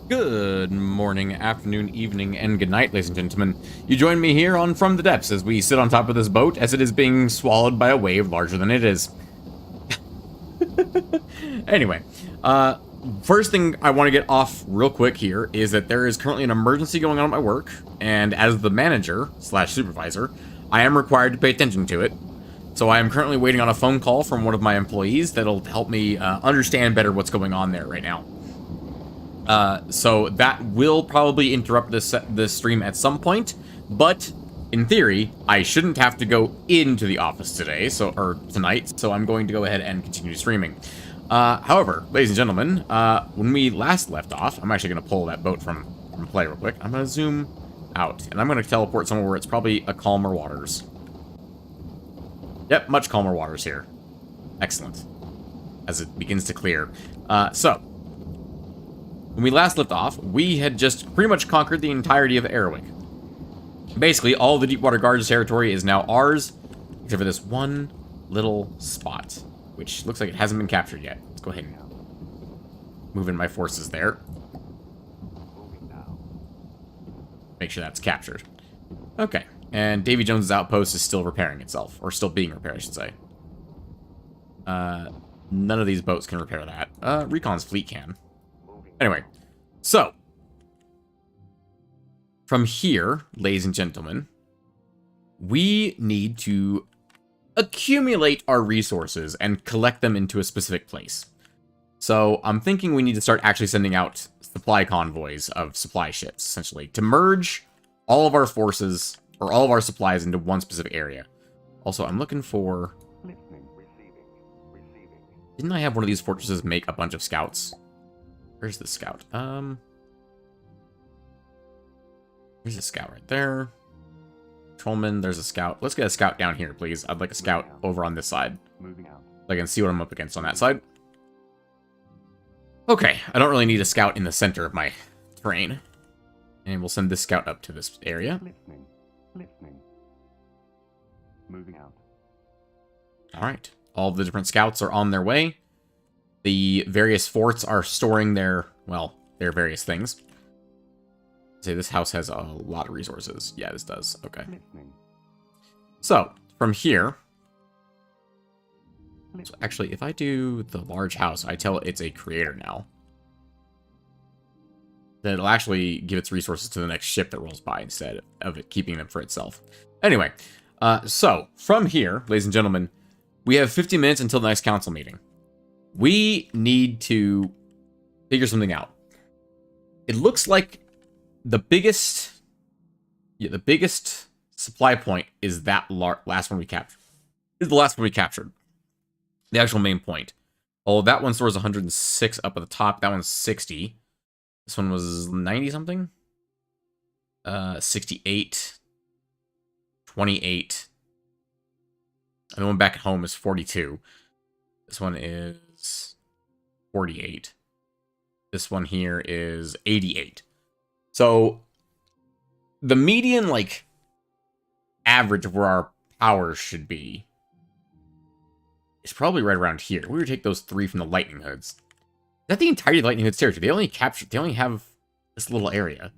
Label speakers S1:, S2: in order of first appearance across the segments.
S1: Good morning, afternoon, evening, and good night, ladies and gentlemen. You join me here on From the Depths as we sit on top of this boat as it is being swallowed by a wave larger than it is. Anyway, first thing I want to get off real quick here is that there is currently an emergency going on at my work, and as the manager slash supervisor, I am required to pay attention to it. So I am currently waiting on a phone call from one of my employees that'll help me understand better what's going on there right now. So that will probably interrupt this stream at some point, but in theory, I shouldn't have to go into the office today, or tonight, so I'm going to go ahead and continue streaming. However, ladies and gentlemen, when we last left off, I'm actually going to pull that boat from play real quick. I'm going to zoom out, and I'm going to teleport somewhere where it's probably a calmer waters. Yep, much calmer waters here. Excellent. As it begins to clear. So, when we last left off, we had just pretty much conquered the entirety of Airwick. Basically, all the Deepwater Guards territory is now ours, except for this one little spot, which looks like it hasn't been captured yet. Let's go ahead and move in my forces there. Make sure that's captured. Okay, and Davy Jones's outpost is still repairing itself, or still being repaired, I should say. None of these boats can repair that. Recon's fleet can. Anyway, so, from here, ladies and gentlemen, we need to accumulate our resources and collect them into a specific place. So, I'm thinking we need to start actually sending out supply convoys of supply ships, essentially, to merge all of our forces, or all of our supplies into one specific area. Also, I'm looking for... Didn't I have one of these fortresses make a bunch of scouts? Where's the scout? There's a scout right there. Patrolman, there's a scout. Let's get a scout down here, please. I'd like a scout over on this side. Moving out. So I can see what I'm up against on that side. Okay, I don't really need a scout in the center of my terrain. And we'll send this scout up to this area. Listening. Moving out. Alright. All the different scouts are on their way. The various forts are storing their various things. Say this house has a lot of resources. Yeah, this does. Okay. So, from here... So actually, if I do the large house, I tell it it's a creator now. Then it'll actually give its resources to the next ship that rolls by instead of it keeping them for itself. Anyway, so, from here, ladies and gentlemen, we have 50 minutes until the next council meeting. We need to figure something out. It looks like the biggest supply point is that last one we captured. Is the last one we captured. The actual main point. Oh, that one stores 106 up at the top. That one's 60. This one was 90 something. 68. 28. And the one back at home is 42. This one is 48. This one here is 88. So, the median, average of where our power should be is probably right around here. We would take those 3 from the Lightning Hoods. Is that the entirety of the Lightning Hoods territory? They only have this little area.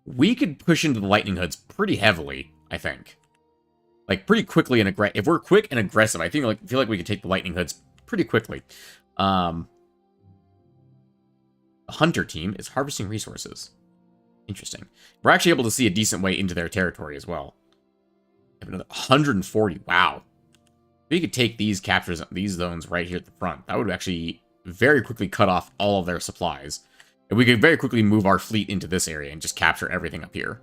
S1: We could push into the Lightning Hoods pretty heavily, I think. Pretty quickly and aggressive. If we're quick and aggressive, I feel like we could take the Lightning Hoods pretty quickly. The Hunter team is harvesting resources. Interesting. We're actually able to see a decent way into their territory as well. We have another 140. Wow. If we could take these zones right here at the front, that would actually very quickly cut off all of their supplies. And we could very quickly move our fleet into this area and just capture everything up here.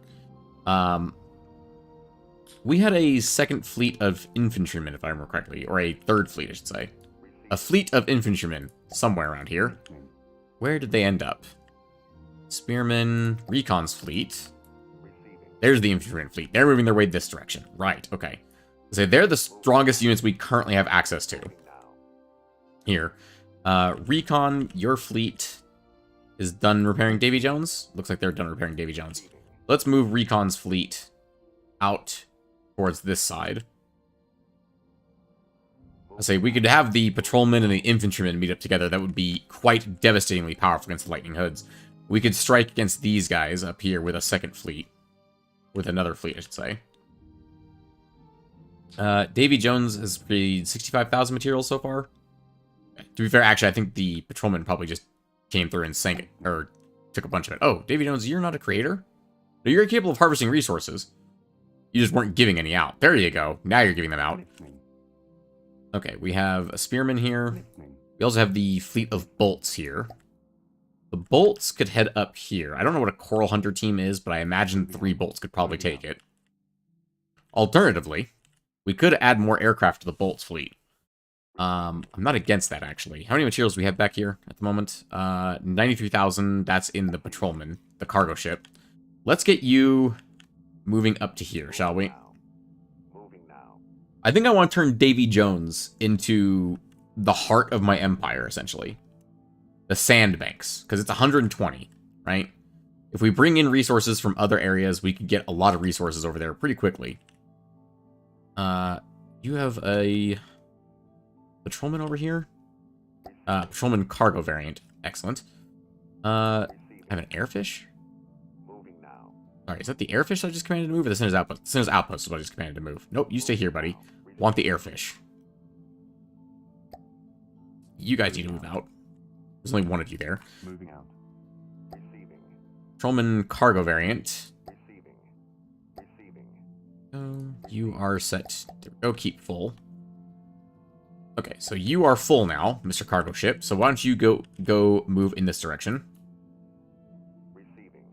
S1: We had a second fleet of infantrymen, if I remember correctly. Or a third fleet, I should say. A fleet of infantrymen somewhere around here. Where did they end up? Spearmen, Recon's fleet. There's the infantryman fleet. They're moving their way this direction. Right, okay. So they're the strongest units we currently have access to. Here. Recon, your fleet is done repairing Davy Jones. Looks like they're done repairing Davy Jones. Let's move Recon's fleet out towards this side. I say we could have the patrolmen and the infantrymen meet up together. That would be quite devastatingly powerful against the Lightning Hoods. we could strike against these guys up here with a second fleet. With another fleet, I should say. Davy Jones has created 65,000 materials so far. To be fair, actually, I think the patrolman probably just came through and sank it, or took a bunch of it. Oh, Davy Jones, you're not a creator? No, you're capable of harvesting resources. You just weren't giving any out. There you go. Now you're giving them out. Okay, we have a spearman here. We also have the fleet of bolts here. The bolts could head up here. I don't know what a coral hunter team is, but I imagine 3 bolts could probably take it. Alternatively, we could add more aircraft to the bolts fleet. I'm not against that, actually. How many materials do we have back here at the moment? 93,000. That's in the patrolman, the cargo ship. Let's get you moving up to here, shall we? I think I want to turn Davy Jones into the heart of my empire, essentially. The sandbanks, because it's 120, right? If we bring in resources from other areas, we could get a lot of resources over there pretty quickly. You have a patrolman over here? Patrolman cargo variant. Excellent. I have an airfish? Alright, is that the airfish I just commanded to move, or the Sinner's outpost? The Sinner's outpost is what I just commanded to move. Nope, you stay here, buddy. Want the airfish. You guys need to move out. There's only one of you there.
S2: Moving out. Receiving.
S1: Patrolman cargo variant.
S2: Receiving.
S1: You are set. There we go, keep full. Okay, so you are full now, Mr. Cargo Ship. So why don't you go move in this direction?
S2: Receiving.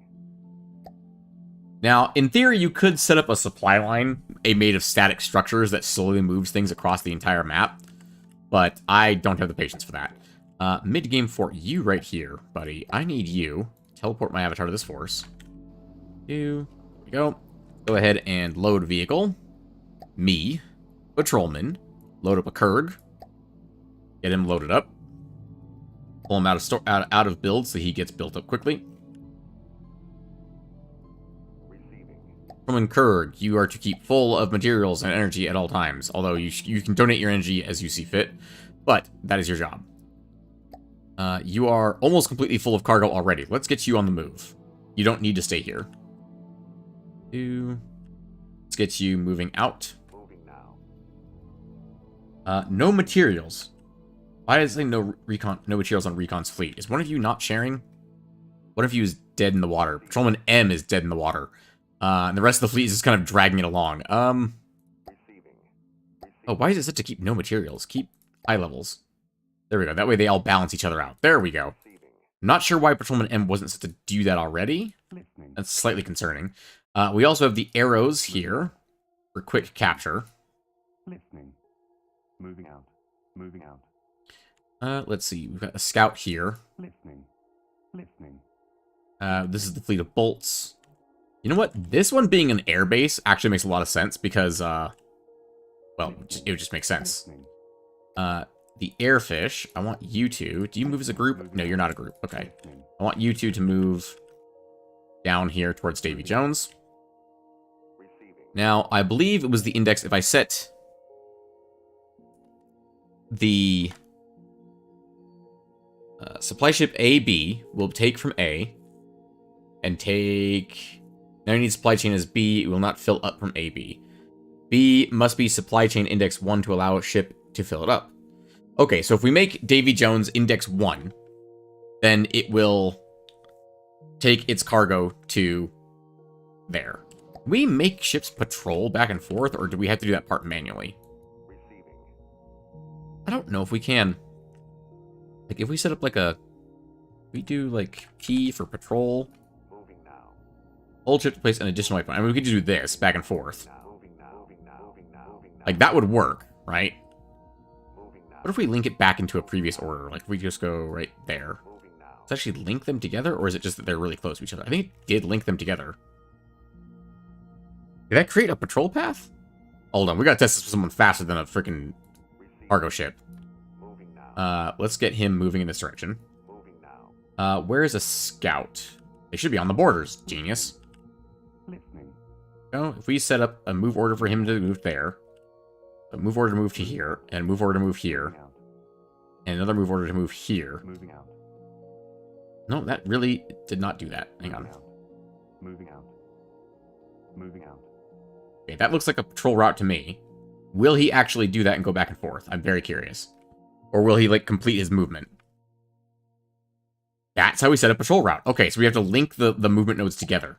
S1: Now, in theory, you could set up a supply line, made of static structures that slowly moves things across the entire map, but I don't have the patience for that. Mid-game for you right here, buddy. I need you. Teleport my avatar to this force. There we go. Go ahead and load vehicle. Me. Patrolman. Load up a Kurg. Get him loaded up. Pull him out of build so he gets built up quickly. Patrolman Kurg, you are to keep full of materials and energy at all times. Although you can donate your energy as you see fit, but that is your job. You are almost completely full of cargo already. Let's get you on the move. You don't need to stay here. Let's get you moving out.
S2: Moving now.
S1: No materials. Why does it say no materials on Recon's fleet? Is one of you not sharing? One of you is dead in the water. Patrolman M is dead in the water. And the rest of the fleet is just kind of dragging it along.
S2: Receiving.
S1: Oh, why is it set to keep no materials? Keep high levels. There we go. That way they all balance each other out. There we go. I'm not sure why Patrolman M wasn't set to do that already.
S2: Listening.
S1: That's slightly concerning. We also have the arrows here for quick capture.
S2: Listening. Moving out. Moving out.
S1: Let's see. We've got a scout here.
S2: Listening. Listening.
S1: This is the fleet of bolts. You know what? This one being an air base actually makes a lot of sense because, well, it would just make sense.
S2: Listening.
S1: The airfish, I want you two. Do you move as a group? No, you're not a group. Okay. I want you two to move down here towards Davy Jones.
S2: Receiving.
S1: Now, I believe it was the index. If I set the supply ship AB, will take from A and take... Now you need supply chain as B. It will not fill up from AB. B must be supply chain index 1 to allow a ship to fill it up. Okay, so if we make Davy Jones index 1, then it will take its cargo to there. Can we make ships patrol back and forth, or do we have to do that part manually?
S2: Receiving.
S1: I don't know if we can. Like, if we set up like a... We do, like, key for patrol.
S2: Moving now.
S1: Hold ship to place an additional waypoint. I mean, we could do this back and forth.
S2: Moving now. Moving now. Moving now. Moving now.
S1: Like, that would work, right?
S2: Moving now.
S1: What if we link it back into a previous order? Like, if we just go right there.
S2: Moving now.
S1: Does it actually link them together, or is it just that they're really close to each other? I think it did link them together. Did that create a patrol path? Hold on, we gotta test this with someone faster than a freaking cargo ship.
S2: Moving now.
S1: Let's get him moving in this direction.
S2: Moving now.
S1: Where is a scout? They should be on the borders, genius.
S2: Listening.
S1: Oh, if we set up a move order for him to move there, a move order to move to here, and a move order to move here,
S2: Moving out.
S1: and another move order to move here.
S2: Moving out.
S1: No, that really did not do that. Hang on.
S2: Moving out. Moving out.
S1: Okay, that looks like a patrol route to me. Will he actually do that and go back and forth? I'm very curious. Or will he, like, complete his movement? That's how we set a patrol route. Okay, so we have to link the movement nodes together.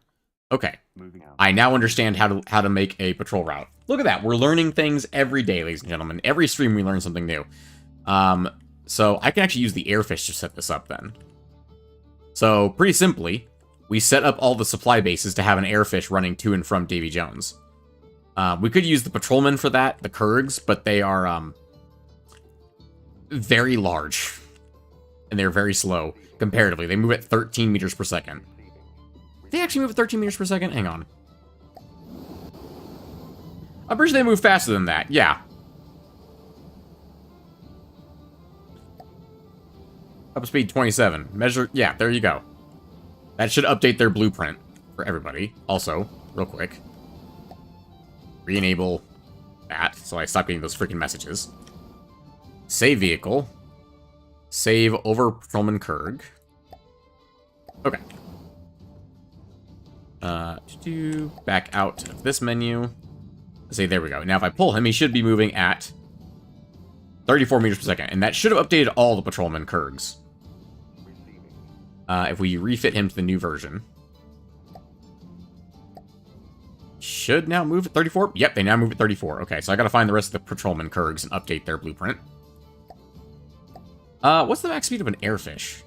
S1: Okay.
S2: Moving out.
S1: I now understand how to make a patrol route. Look at that. We're learning things every day, ladies and gentlemen. Every stream we learn something new. So I can actually use the airfish to set this up then. So, pretty simply, we set up all the supply bases to have an airfish running to and from Davy Jones. We could use the patrolmen for that, the Kurgs, but they are, very large. And they're very slow, comparatively. They move at 13 meters per second. They actually move at 13 meters per second? Hang on. I'm pretty sure they move faster than that, yeah. Up speed 27. Measure, yeah, there you go. That should update their blueprint for everybody. Also, real quick. Re-enable that, so I stop getting those freaking messages. Save vehicle. Save over Patrolman Kurg. Okay. Back out of this menu. Say, there we go. Now, if I pull him, he should be moving at 34 meters per second. And that should have updated all the Patrolman Kurgs. If we refit him to the new version. Should now move at 34? Yep, they now move at 34. Okay, so I gotta find the rest of the Patrolman Kurgs and update their blueprint. What's the max speed of an airfish?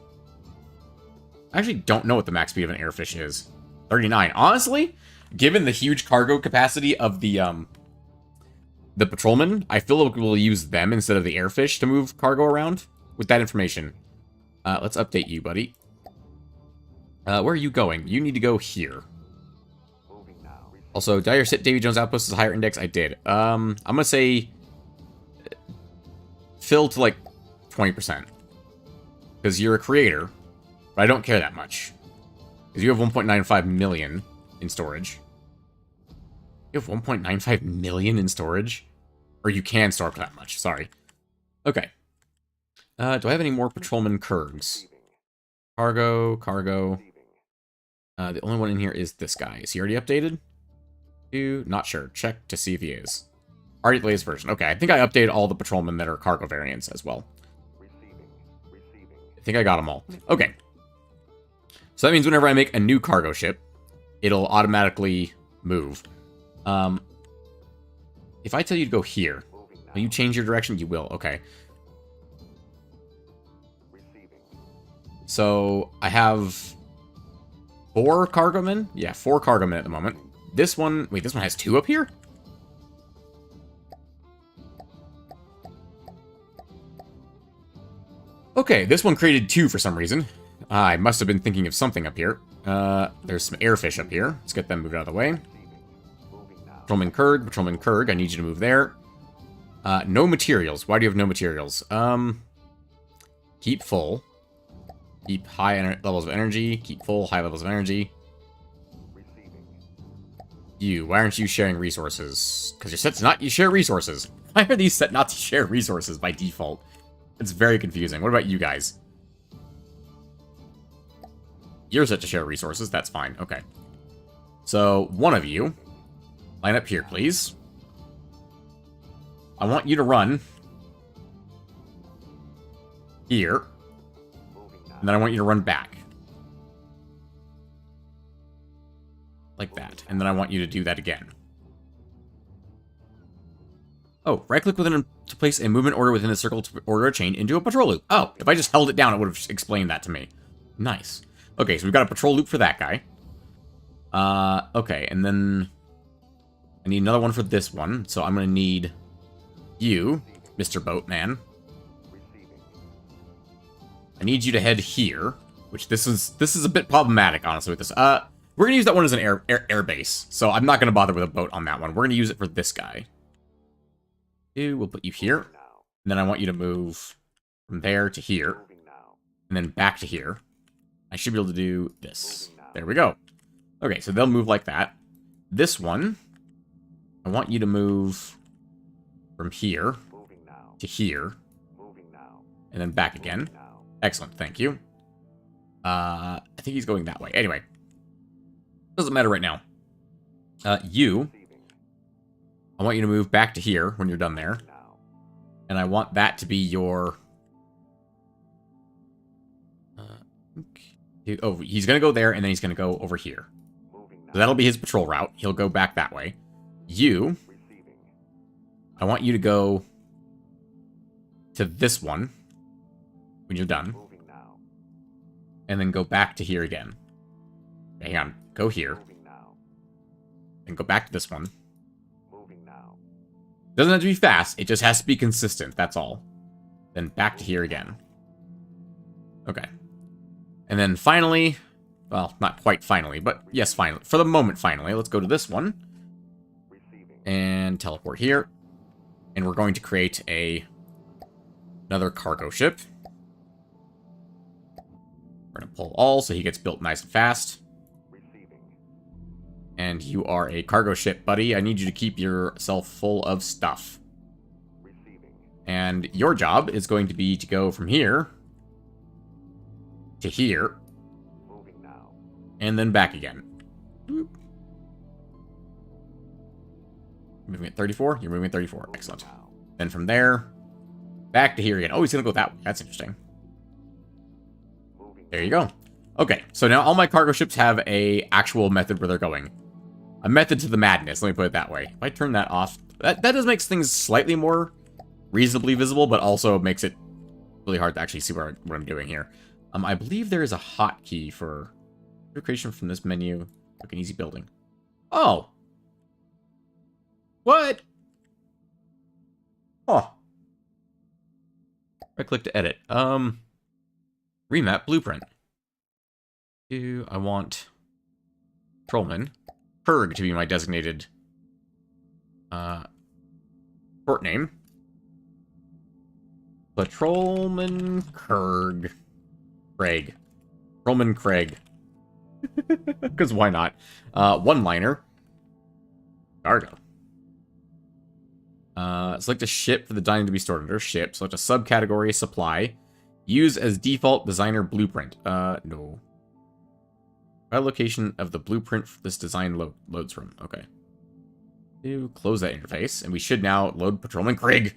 S1: I actually don't know what the max speed of an airfish is. 39. Honestly, given the huge cargo capacity of the patrolmen, I feel like we'll use them instead of the airfish to move cargo around with that information. Let's update you, buddy. Where are you going? You need to go here. Also, did I set Davy Jones Outpost as a higher index? I did. I'm gonna say fill to like 20%. Because you're a creator, but I don't care that much. Because you have 1.95 million in storage. You have 1.95 million in storage? Or you can store up to that much, sorry. Okay. Do I have any more Patrolman Kurgs? Cargo. The only one in here is this guy. Is he already updated? Not sure. Check to see if he is. Already latest version. Okay, I think I updated all the patrolmen that are cargo variants as well. I think I got them all. Okay. So that means whenever I make a new cargo ship, it'll automatically move. If I tell you to go here, will you change your direction? You will. Okay. So I have 4 cargomen. Yeah, 4 cargomen at the moment. This one... Wait, this one has 2 up here? Okay, this one created 2 for some reason. I must have been thinking of something up here. There's some airfish up here. Let's get them moved out of the way. Patrolman Kurg, I need you to move there. No materials. Why do you have no materials? Keep full. Keep high levels of energy. Keep full, high levels of energy. Why aren't you sharing resources? Because your set's not you share resources. Why are these set not to share resources by default? It's very confusing. What about you guys? You're set to share resources. That's fine. Okay. So, one of you, line up here, please. I want you to run here. And then I want you to run back. Like that. And then I want you to do that again. Oh, right-click within to place a movement order within the circle to order a chain into a patrol loop. Oh, if I just held it down, it would have explained that to me. Nice. Okay, so we've got a patrol loop for that guy. Okay, and then I need another one for this one. So I'm going to need you, Mr. Boatman. I need you to head here, which this is a bit problematic, honestly, with this. We're going to use that one as an air base, so I'm not going to bother with a boat on that one. We're going to use it for this guy. We'll put you here, and then I want you to move from there to here, and then back to here. I should be able to do this. There we go. Okay, so they'll move like that. This one, I want you to move from here to here, and then back again. Excellent, thank you. I think he's going that way. Anyway, doesn't matter right now. You, I want you to move back to here when you're done there. And I want that to be your... oh, he's going to go there, and then he's going to go over here. So that'll be his patrol route. He'll go back that way. You, I want you to go to this one when you're done. And then go back to here again. Hang on. Go here. And go back to this one. Doesn't have to be fast. It just has to be consistent. That's all. Then back to here again. Okay. And then finally... Well, not quite finally, but yes, finally. For the moment, finally. Let's go to this one. And teleport here. And we're going to create another cargo ship. We're going to pull all so he gets built nice and fast. And you are a cargo ship, buddy. I need you to keep yourself full of stuff. And your job is going to be to go from here to here. And then back again. Boop. Moving at 34? You're moving at 34. Excellent. Then from there, back to here again. Oh, he's going to go that way. That's interesting. There you go. Okay, so now all my cargo ships have a actual method where they're going. A method to the madness, let me put it that way. If I turn that off, that does make things slightly more reasonably visible, but also makes it really hard to actually see what I'm doing here. I believe there is a hotkey for creation from this menu. Like an easy building. Oh! What? Oh. Right click to edit. Remap blueprint. I want Trollman. Kurg to be my designated port name. Patrolman Kurg. Craig. Patrolman Craig. Because why not? One-liner. Cargo. Select a ship for the dining to be stored under. Ship. Select a subcategory. Supply. Use as default designer blueprint. No. Location of the blueprint for this design loads from. Okay. Close that interface, and we should now load Patrolman Craig.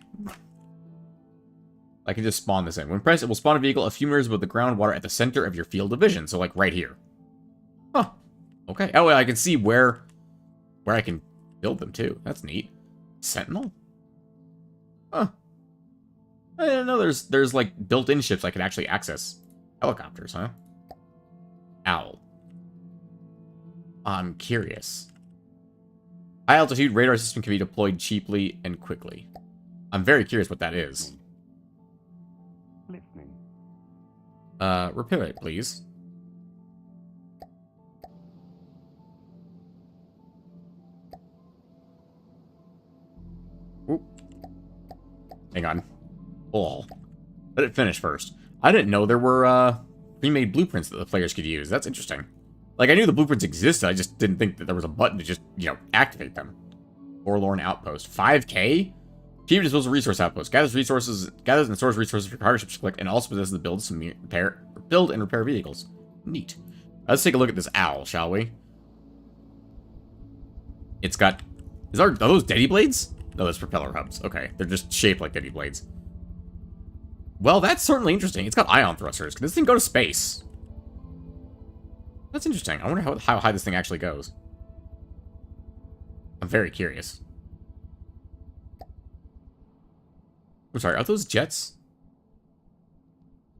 S1: I can just spawn this in. When pressed, it will spawn a vehicle a few meters above the groundwater at the center of your field of vision. So, like, right here. Huh. Okay. Oh, well, I can see where I can build them, too. That's neat. Sentinel? Huh. I didn't know there's like, built-in ships I can actually access. Helicopters, huh? Owl. I'm curious. High-altitude radar system can be deployed cheaply and quickly. I'm very curious what that is.
S2: Listening.
S1: Repair it, please. Oop. Hang on. Oh. Let it finish first. I didn't know there were, pre-made blueprints that the players could use. That's interesting. Like, I knew the blueprints existed, I just didn't think that there was a button to just, you know, activate them. Forlorn Outpost. 5K? Chief Disposal Resource Outpost. Gathers and stores resources for cargo ships to collect, and also possesses the build and repair vehicles. Neat. Let's take a look at this owl, shall we? It's got... Are those Deddy Blades? No, that's propeller hubs. Okay, they're just shaped like Deddy Blades. Well, that's certainly interesting. It's got ion thrusters. Can this thing go to space? That's interesting. I wonder how high this thing actually goes. I'm very curious. I'm sorry, are those jets?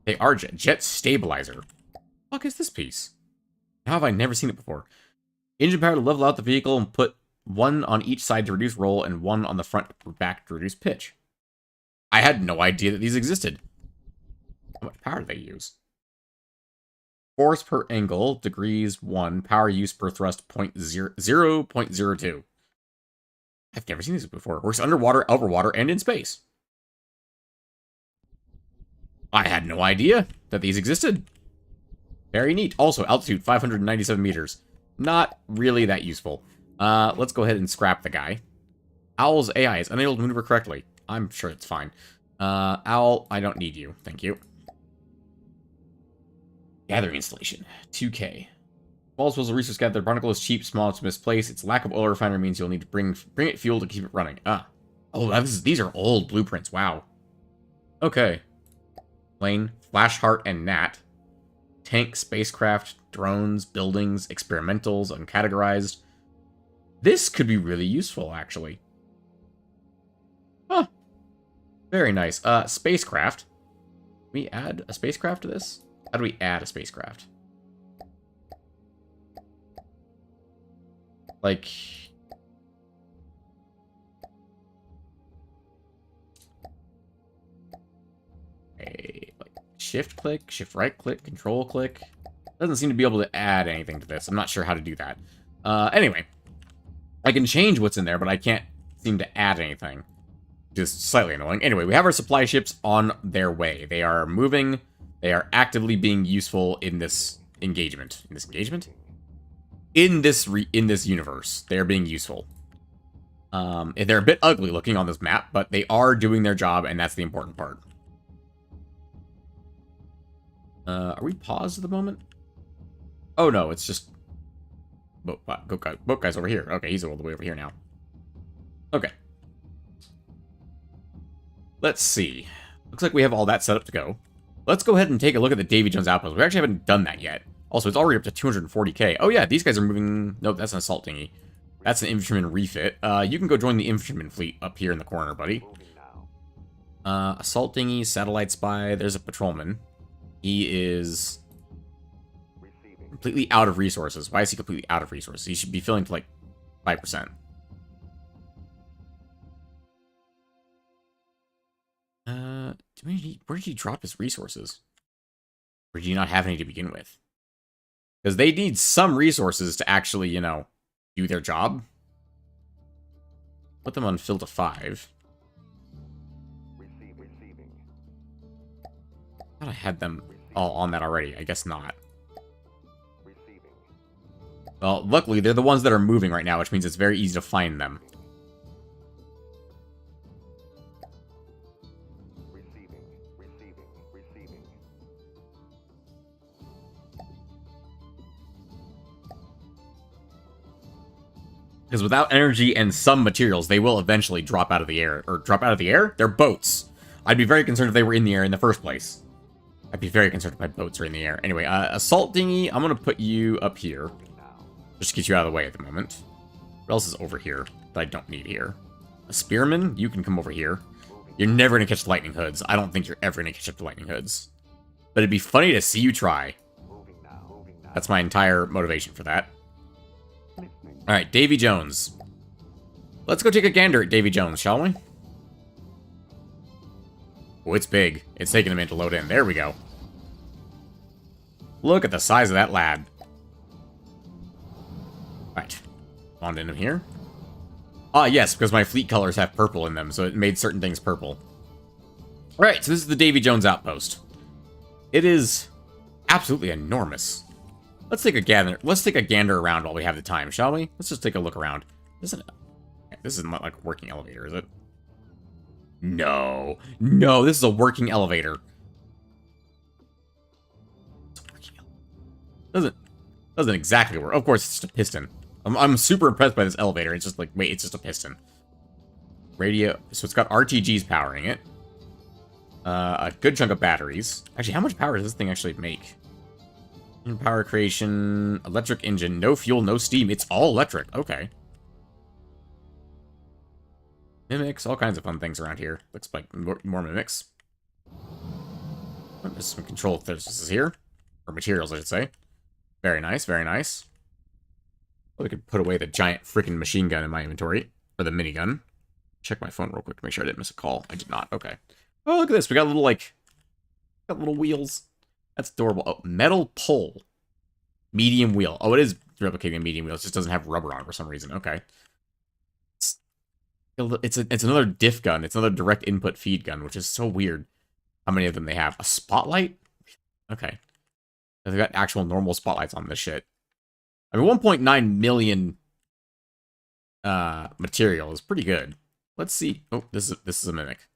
S1: They are jet stabilizer. What the fuck is this piece? How have I never seen it before? Engine power to level out the vehicle and put one on each side to reduce roll and one on the front or back to reduce pitch. I had no idea that these existed. How much power do they use? Force per angle, degrees 1. Power use per thrust, 0.02. I've never seen these before. Works underwater, over water, and in space. I had no idea that these existed. Very neat. Also, altitude, 597 meters. Not really that useful. Let's go ahead and scrap the guy. Owl's AI is unable to maneuver correctly. I'm sure it's fine. Owl, I don't need you. Thank you. Gathering installation. 2K. Small disposal resource gather. Barnacle is cheap, small, it's misplaced. Its lack of oil refinery means you'll need to bring it fuel to keep it running. Ah. Oh, these are old blueprints. Wow. Okay. Plane, Flash Heart, and Nat. Tank, spacecraft, drones, buildings, experimentals, uncategorized. This could be really useful, actually. Huh. Very nice. Spacecraft. Can we add a spacecraft to this? How do we add a spacecraft? Like... shift click, shift right click, control click. Doesn't seem to be able to add anything to this. I'm not sure how to do that. Anyway. I can change what's in there, but I can't seem to add anything. Just slightly annoying. Anyway, we have our supply ships on their way. They are moving. They are actively being useful in this engagement. In this engagement? In this universe. They are being useful. They're a bit ugly looking on this map, but they are doing their job, and that's the important part. Are we paused at the moment? Oh, no, it's just... Boat guy's over here. Okay, he's all the way over here now. Okay. Let's see. Looks like we have all that set up to go. Let's go ahead and take a look at the Davy Jones outpost. We actually haven't done that yet. Also, it's already up to 240k. Oh, yeah, these guys are moving... Nope, that's an assault dinghy. That's an infantryman refit. You can go join the infantryman fleet up here in the corner, buddy. Assault dinghy, satellite spy. There's a patrolman. He is... completely out of resources. Why is he completely out of resources? He should be filling to like 5%. Where did he drop his resources? Or did he not have any to begin with? Because they need some resources to actually, you know, do their job. Put them on fill to 5. I thought I had them all on that already. I guess not. Well, luckily, they're the ones that are moving right now, which means it's very easy to find them. Because without energy and some materials, they will eventually drop out of the air. Or drop out of the air? They're boats. I'd be very concerned if they were in the air in the first place. I'd be very concerned if my boats are in the air. Anyway, assault dinghy, I'm going to put you up here. Just to get you out of the way at the moment. What else is over here that I don't need here? A spearman? You can come over here. You're never going to catch the lightning hoods. I don't think you're ever going to catch up the lightning hoods. But it'd be funny to see you try. That's my entire motivation for that. Alright, Davy Jones. Let's go take a gander at Davy Jones, shall we? Oh, it's big. It's taking a minute to load in. There we go. Look at the size of that lad. Right. On into here. Ah, yes, because my fleet colors have purple in them, so it made certain things purple. Alright, so this is the Davy Jones outpost. It is absolutely enormous. Let's take a gander around while we have the time, shall we? Let's just take a look around. This isn't like a working elevator, is it? No. No, this is a working elevator. It's a working elevator. Doesn't exactly work. Of course, it's just a piston. I'm super impressed by this elevator. It's just like, wait, it's just a piston. Radio. So it's got RTGs powering it. A good chunk of batteries. Actually, how much power does this thing actually make? Power creation, electric engine, no fuel, no steam. It's all electric. Okay. Mimics, all kinds of fun things around here. Looks like more mimics. Oh, there's some control surfaces here. Or materials, I should say. Very nice, very nice. Well, we could put away the giant freaking machine gun in my inventory. Or the minigun. Check my phone real quick to make sure I didn't miss a call. I did not. Okay. Oh, look at this. We got a little, like... got little wheels. That's adorable. Oh, metal pole. Medium wheel. Oh, it is replicating a medium wheel. It just doesn't have rubber on it for some reason. Okay. It's another diff gun. It's another direct input feed gun, which is so weird. How many of them they have? A spotlight? Okay. They've got actual normal spotlights on this shit. I mean, 1.9 million material is pretty good. Let's see. Oh, this is a mimic.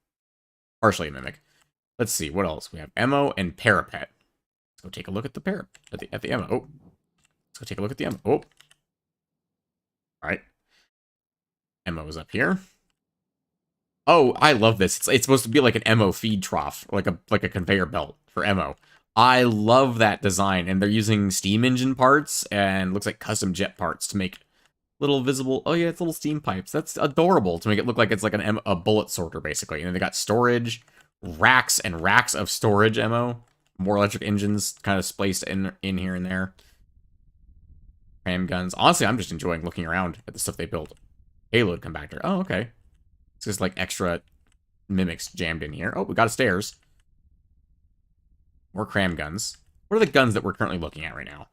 S1: Partially a mimic. Let's see. What else? We have ammo and parapet. Let's go take a look at the pair, at the ammo. Oh, let's go take a look at the ammo. Oh. Alright. Ammo is up here. Oh, I love this. It's supposed to be like an ammo feed trough, like a conveyor belt for ammo. I love that design, and they're using steam engine parts and looks like custom jet parts to make little visible. Oh yeah, it's little steam pipes. That's adorable to make it look like it's like a bullet sorter basically. And then they got storage, racks and racks of storage ammo, more electric engines kind of spaced in here and there. Ram guns. Honestly, I'm just enjoying looking around at the stuff they built. Payload compactor. Oh, okay. It's just like extra mimics jammed in here. Oh, we got a stairs. More cram guns. What are the guns that we're currently looking at right now?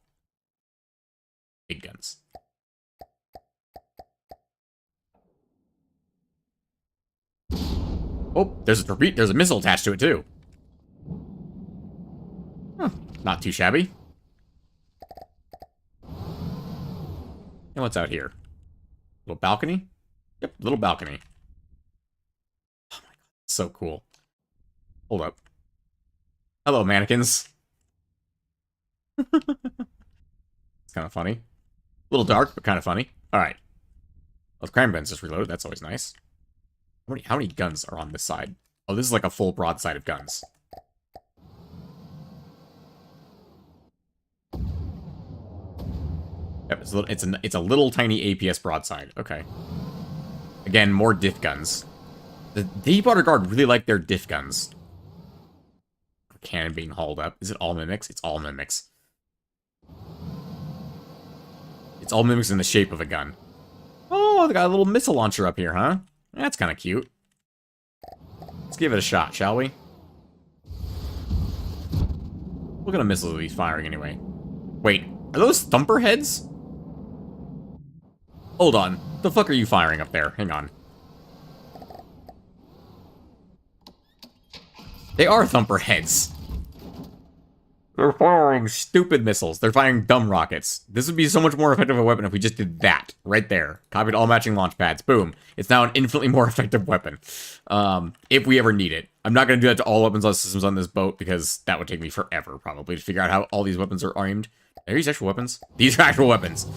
S1: Big guns. Oh, there's a missile attached to it too. Huh, not too shabby. And what's out here? Little balcony? Yep, little balcony. Oh my god, so cool. Hold up. Hello, mannequins. It's kind of funny. A little dark, but kind of funny. Alright. Well, the cram guns just reloaded. That's always nice. How many guns are on this side? Oh, this is like a full broadside of guns. Yep, it's a little tiny APS broadside. Okay. Again, more diff guns. The Deep Water Guard really like their diff guns. Cannon being hauled up. Is it all mimics? It's all mimics. It's all mimics in the shape of a gun. Oh, they got a little missile launcher up here, huh? That's kind of cute. Let's give it a shot, shall we? What kind of missiles are these firing anyway? Wait, are those thumper heads? Hold on. The fuck are you firing up there? Hang on. They are thumper heads. They're firing stupid missiles. They're firing dumb rockets. This would be so much more effective a weapon if we just did that. Right there. Copied all matching launch pads. Boom. It's now an infinitely more effective weapon. If we ever need it. I'm not going to do that to all weapons on systems on this boat, because that would take me forever, probably, to figure out how all these weapons are aimed. Are these actual weapons? These are actual weapons.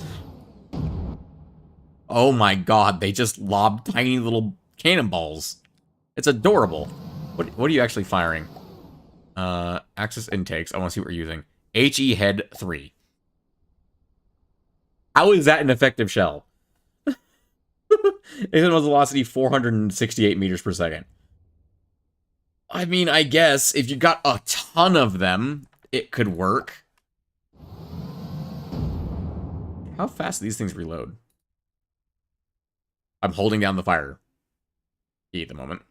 S1: Oh my god, they just lobbed tiny little cannonballs. It's adorable. What are you actually firing? Access intakes. I want to see what you're using. HE Head 3. How is that an effective shell? It has velocity 468 meters per second. I mean, I guess if you got a ton of them, it could work. How fast do these things reload? I'm holding down the fire key at the moment.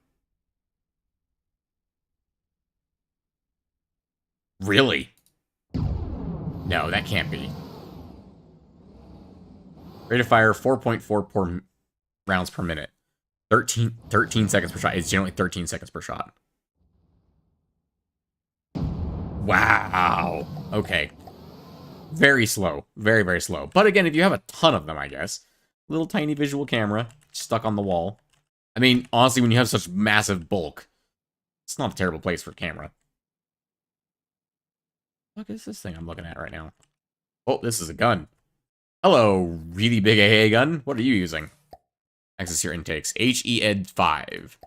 S1: Really? No, that can't be. Rate of fire, 4.4 rounds per minute. 13 seconds per shot. It's generally 13 seconds per shot. Wow. Okay. Very slow. Very, very slow. But again, if you have a ton of them, I guess. Little tiny visual camera stuck on the wall. I mean, honestly, when you have such massive bulk, it's not a terrible place for a camera. What is this thing I'm looking at right now? Oh, this is a gun. Hello, really big AA gun. What are you using? Access your intakes. HE-Ed 5.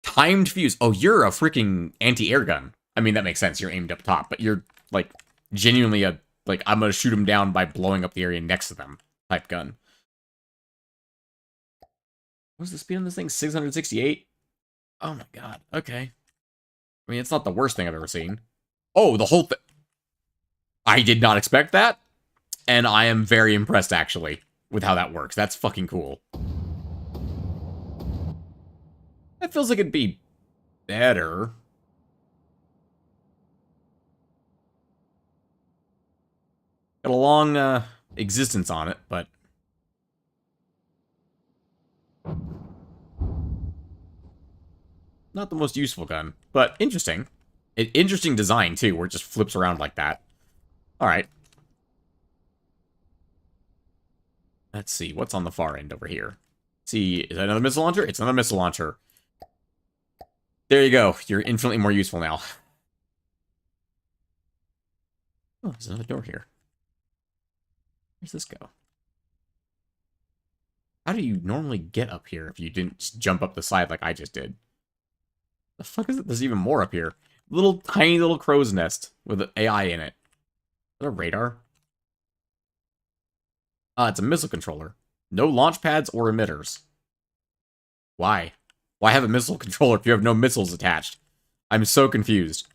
S1: Timed fuse. Oh, you're a freaking anti-air gun. I mean, that makes sense. You're aimed up top, but you're, like, genuinely a, like, I'm gonna shoot them down by blowing up the area next to them type gun. What's the speed on this thing? 668? Oh my god. Okay. I mean, it's not the worst thing I've ever seen. Oh, the whole thing. I did not expect that. And I am very impressed, actually, with how that works. That's fucking cool. That feels like it'd be better. Got a long existence on it, but... not the most useful gun, but interesting. Interesting design, too, where it just flips around like that. Alright. Let's see, what's on the far end over here? Let's see, is that another missile launcher? It's another missile launcher. There you go. You're infinitely more useful now. Oh, there's another door here. Where's this go? How do you normally get up here if you didn't just jump up the side like I just did? The fuck is it? There's even more up here. Little tiny little crow's nest with an AI in it. Is that a radar? It's a missile controller. No launch pads or emitters. Why? Why have a missile controller if you have no missiles attached? I'm so confused.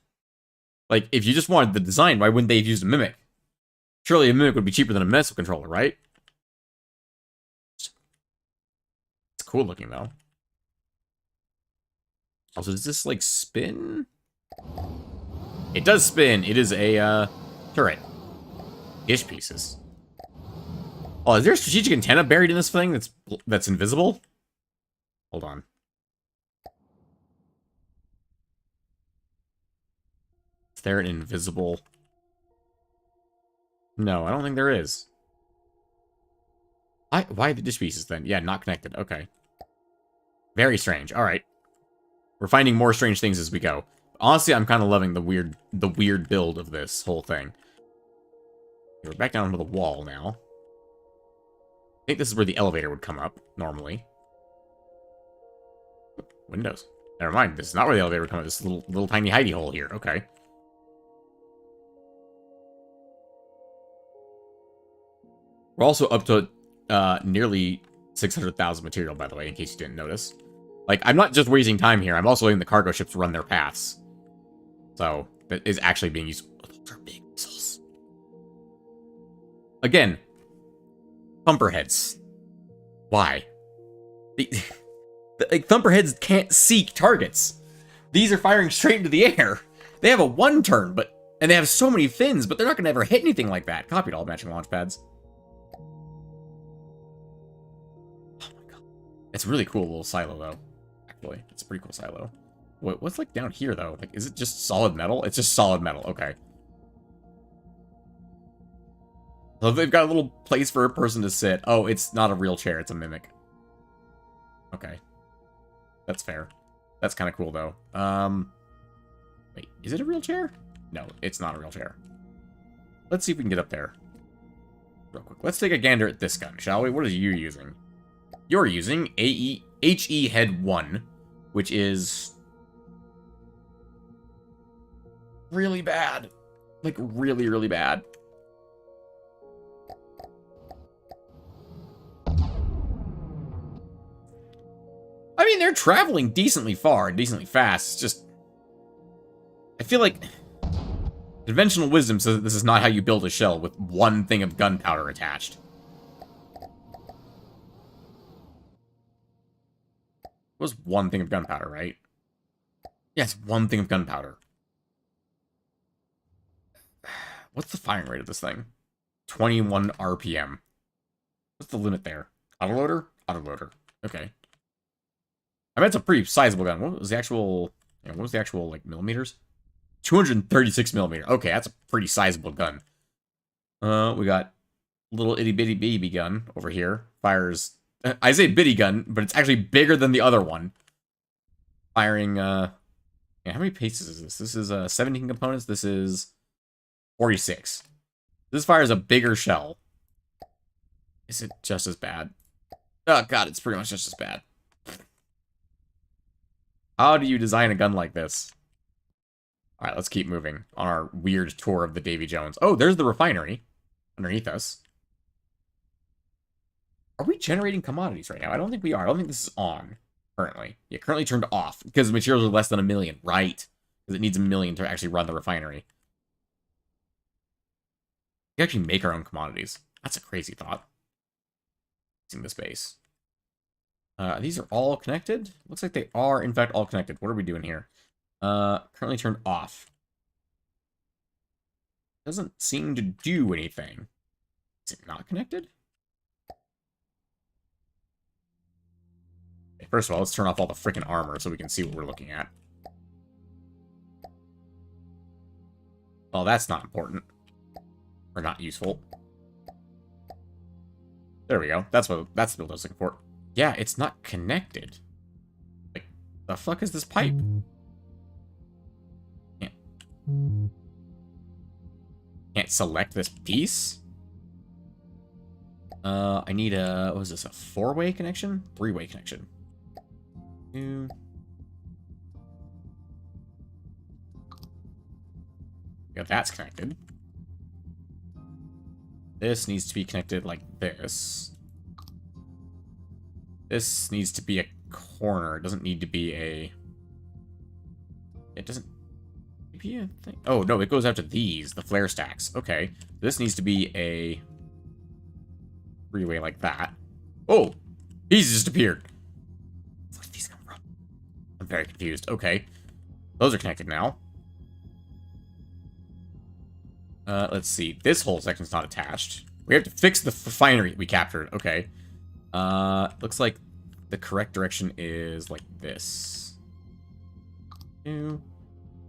S1: Like, if you just wanted the design, why wouldn't they have used a Mimic? Surely a Mimic would be cheaper than a missile controller, right? It's cool looking, though. Also, does this, like, spin? It does spin. It is a, turret. Dish pieces. Oh, is there a strategic antenna buried in this thing that's invisible? Hold on. Is there an invisible... No, I don't think there is. Why the dish pieces, then? Yeah, not connected. Okay. Very strange. Alright. We're finding more strange things as we go. Honestly, I'm kind of loving the weird build of this whole thing. We're back down to the wall now. I think this is where the elevator would come up, normally. Windows. Never mind, this is not where the elevator would come up. This little tiny hidey hole here. Okay. We're also up to nearly 600,000 material, by the way, in case you didn't notice. Like, I'm not just wasting time here. I'm also letting the cargo ships run their paths. So, that is actually being used. Oh, those are big missiles. Again, thumperheads. Why? Like, thumperheads can't seek targets. These are firing straight into the air. They have a one turn, and they have so many fins, but they're not going to ever hit anything like that. Copied all matching launch pads. Oh my god. It's a really cool little silo, though. Actually, it's a pretty cool silo. What's, like, down here, though? Like, is it just solid metal? It's just solid metal. Okay. So they've got a little place for a person to sit. Oh, it's not a real chair. It's a mimic. Okay. That's fair. That's kind of cool, though. Wait, is it a real chair? No, it's not a real chair. Let's see if we can get up there. Real quick. Let's take a gander at this gun, shall we? What are you using? You're using HE Head 1, which is... really bad. Like, really, really bad. I mean, they're traveling decently far and decently fast. It's just... I feel like... conventional wisdom says that this is not how you build a shell with one thing of gunpowder attached. It was one thing of gunpowder, right? Yes, one thing of gunpowder. What's the firing rate of this thing? 21 RPM. What's the limit there? Autoloader? Autoloader. Okay. I mean, it's a pretty sizable gun. What was the actual... what was the actual, like, millimeters? 236 millimeter. Okay, that's a pretty sizable gun. We got little itty-bitty baby gun over here. Fires... I say bitty gun, but it's actually bigger than the other one. Firing, yeah, how many pieces is this? This is, 17 components. This is 46. This fires a bigger shell. Is it just as bad? Oh, God, it's pretty much just as bad. How do you design a gun like this? Alright, let's keep moving on our weird tour of the Davy Jones. Oh, there's the refinery underneath us. Are we generating commodities right now? I don't think we are. I don't think this is on currently. Yeah, currently turned off because the materials are less than 1 million. Right. Because it needs 1 million to actually run the refinery. We can actually make our own commodities. That's a crazy thought. Using this base. These are all connected? Looks like they are, in fact, all connected. What are we doing here? Currently turned off. Doesn't seem to do anything. Is it not connected? Okay, first of all, let's turn off all the freaking armor so we can see what we're looking at. Well, that's not important. Or not useful. There we go. That's the build I was looking for. Yeah, it's not connected. Like, the fuck is this pipe? Can't can't select this piece. I need a, what is this, a 4-way connection? 3-way connection. Two. Yeah, that's connected. This needs to be connected like this. This needs to be a corner. It doesn't need to be a... It doesn't... Be a thing. Oh, no, it goes out to these, the flare stacks. Okay. This needs to be a... 3-way like that. Oh! These just appeared. Where did these come from? I'm very confused. Okay. Those are connected now. Let's see. This whole section's not attached. We have to fix the refinery we captured. Okay. Looks like the correct direction is like this. Two.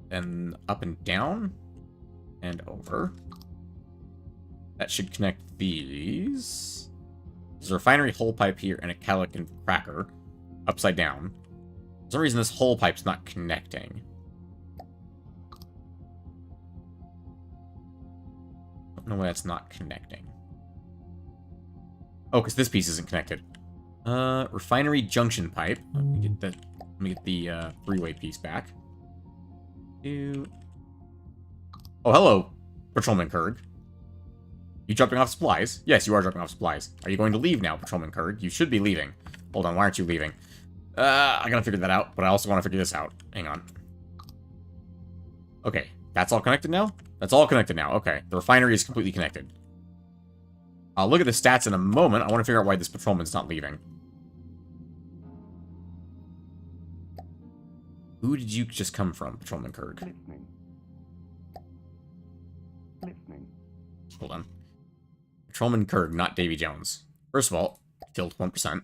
S1: Then up and down. And over. That should connect these. There's a refinery hole pipe here and a catalytic and cracker. Upside down. For some reason, this hole pipe's not connecting. I don't know why that's not connecting. Oh, because this piece isn't connected. Refinery junction pipe. Let me get the 3-way piece back. Oh, hello, Patrolman Kurg. You dropping off supplies? Yes, you are dropping off supplies. Are you going to leave now, Patrolman Kurg? You should be leaving. Hold on, why aren't you leaving? I gotta figure that out, but I also want to figure this out. Hang on. Okay, that's all connected now? That's all connected now. Okay, the refinery is completely connected. I'll look at the stats in a moment. I want to figure out why this patrolman's not leaving. Who did you just come from, Patrolman Kurg?
S2: Listening.
S1: Hold on. Patrolman Kurg, not Davy Jones. First of all, tilt 1%.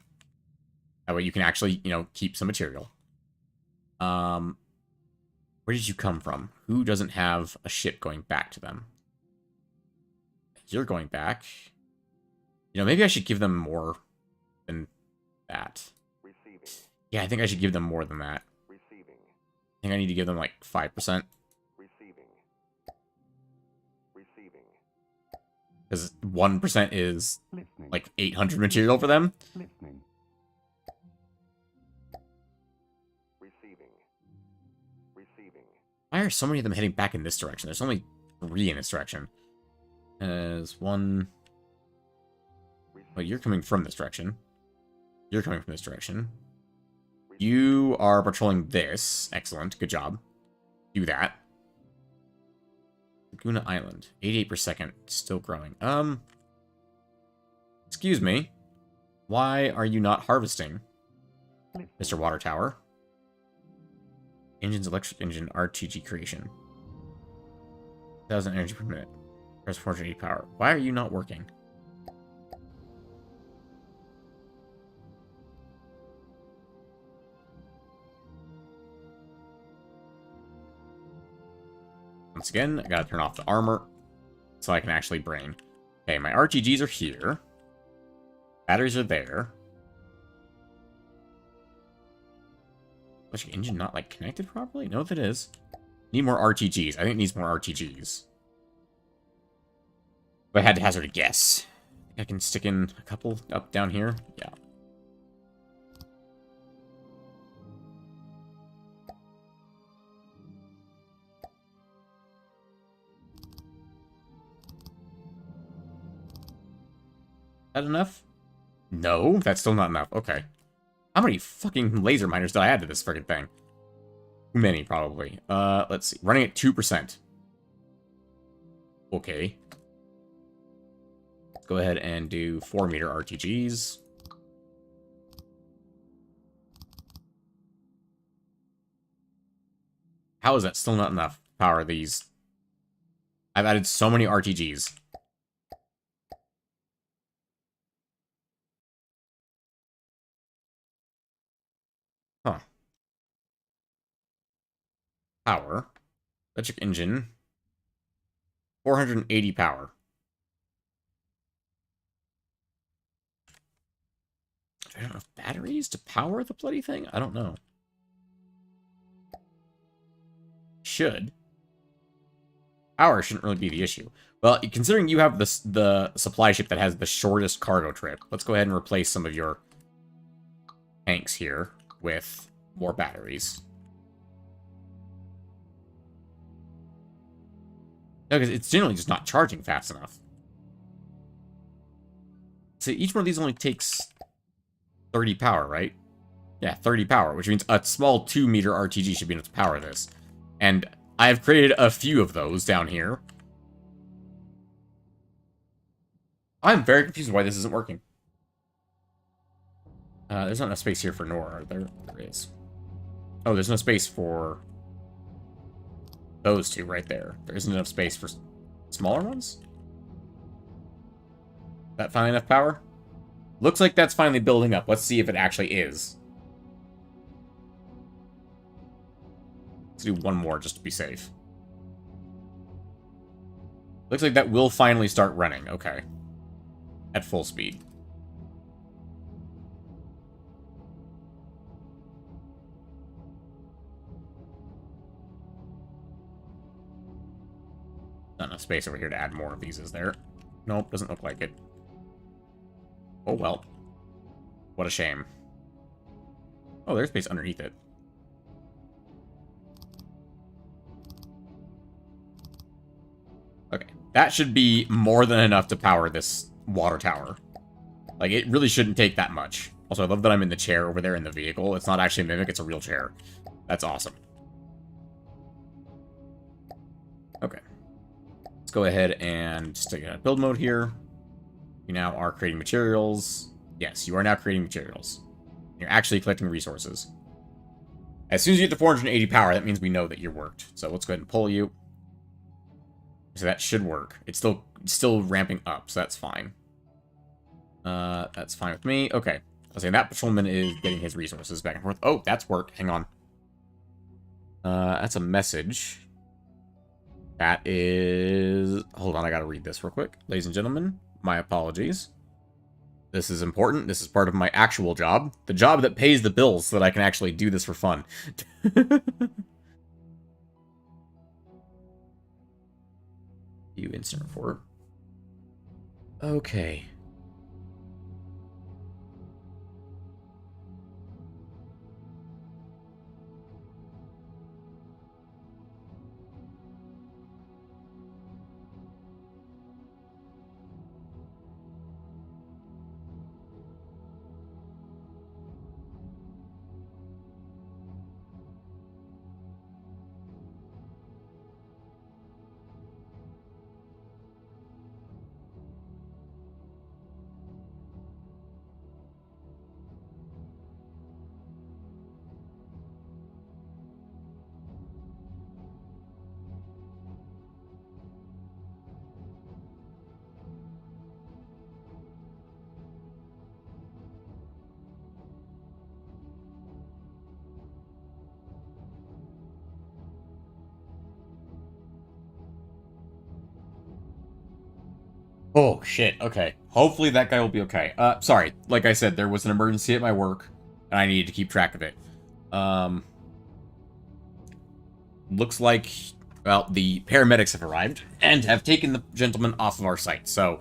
S1: That way you can actually, you know, keep some material. Where did you come from? Who doesn't have a ship going back to them? You're going back. You know, maybe I should give them more than that.
S2: Receiving.
S1: Yeah, I think I should give them more than that.
S2: Receiving.
S1: I think I need to give them like 5%.
S2: Receiving. Receiving.
S1: Because 1% is
S2: Listening.
S1: like 800 material for them.
S2: Listening. Receiving. Receiving.
S1: Why are so many of them heading back in this direction? There's only 3 in this direction. There's 1... Well, you're coming from this direction. You're coming from this direction. You are patrolling this. Excellent. Good job. Do that. Laguna Island. 88 per second. Still growing. Excuse me. Why are you not harvesting? Mr. Water Tower. Engines, electric engine, RTG creation. 1,000 energy per minute. Press 480 power. Why are you not working? Once again, I gotta turn off the armor so I can actually bring. Okay, my RTGs are here. Batteries are there. Electric engine not, like, connected properly? No, that is. Need more RTGs. I think it needs more RTGs. But I had to hazard a guess. I think I can stick in a couple up down here. Yeah. That enough? No, that's still not enough. Okay. How many fucking laser miners did I add to this friggin' thing? Too many, probably. Let's see. Running at 2%. Okay. Let's go ahead and do 4-meter RTGs. How is that still not enough to power these? I've added so many RTGs. Huh. Power. Electric engine. 480 power. Do I have enough batteries to power the bloody thing? I don't know. Should. Power shouldn't really be the issue. Well, considering you have the supply ship that has the shortest cargo trip, let's go ahead and replace some of your tanks here with more batteries. No, because it's generally just not charging fast enough. So each one of these only takes 30 power, right? Yeah, 30 power, which means a small 2-meter RTG should be enough to power this. And I've created a few of those down here. I'm very confused why this isn't working. There's not enough space here for Nora. There is. Oh, there's no space for those two right there. There isn't enough space for smaller ones? That finally enough power? Looks like that's finally building up. Let's see if it actually is. Let's do one more just to be safe. Looks like that will finally start running. Okay. At full speed. Not enough space over here to add more of these, is there? Nope, doesn't look like it. Oh well. What a shame. Oh, there's space underneath it. Okay, that should be more than enough to power this water tower. Like, it really shouldn't take that much. Also, I love that I'm in the chair over there in the vehicle. It's not actually a Mimic, it's a real chair. That's awesome. Okay. Let's go ahead and stick it in build mode here. You now are creating materials. Yes, you are now creating materials. You're actually collecting resources. As soon as you get to 480 power, that means we know that you're worked. So let's go ahead and pull you. So that should work. It's still ramping up, so that's fine. That's fine with me. Okay. I was saying that patrolman is getting his resources back and forth. Oh, that's worked. Hang on. That's a message. That is... Hold on, I gotta read this real quick. Ladies and gentlemen, my apologies. This is important. This is part of my actual job. The job that pays the bills so that I can actually do this for fun. You instant report. Okay. Oh, shit. Okay. Hopefully that guy will be okay. Sorry. Like I said, there was an emergency at my work, and I needed to keep track of it. Looks like, well, the paramedics have arrived and have taken the gentleman off of our site, so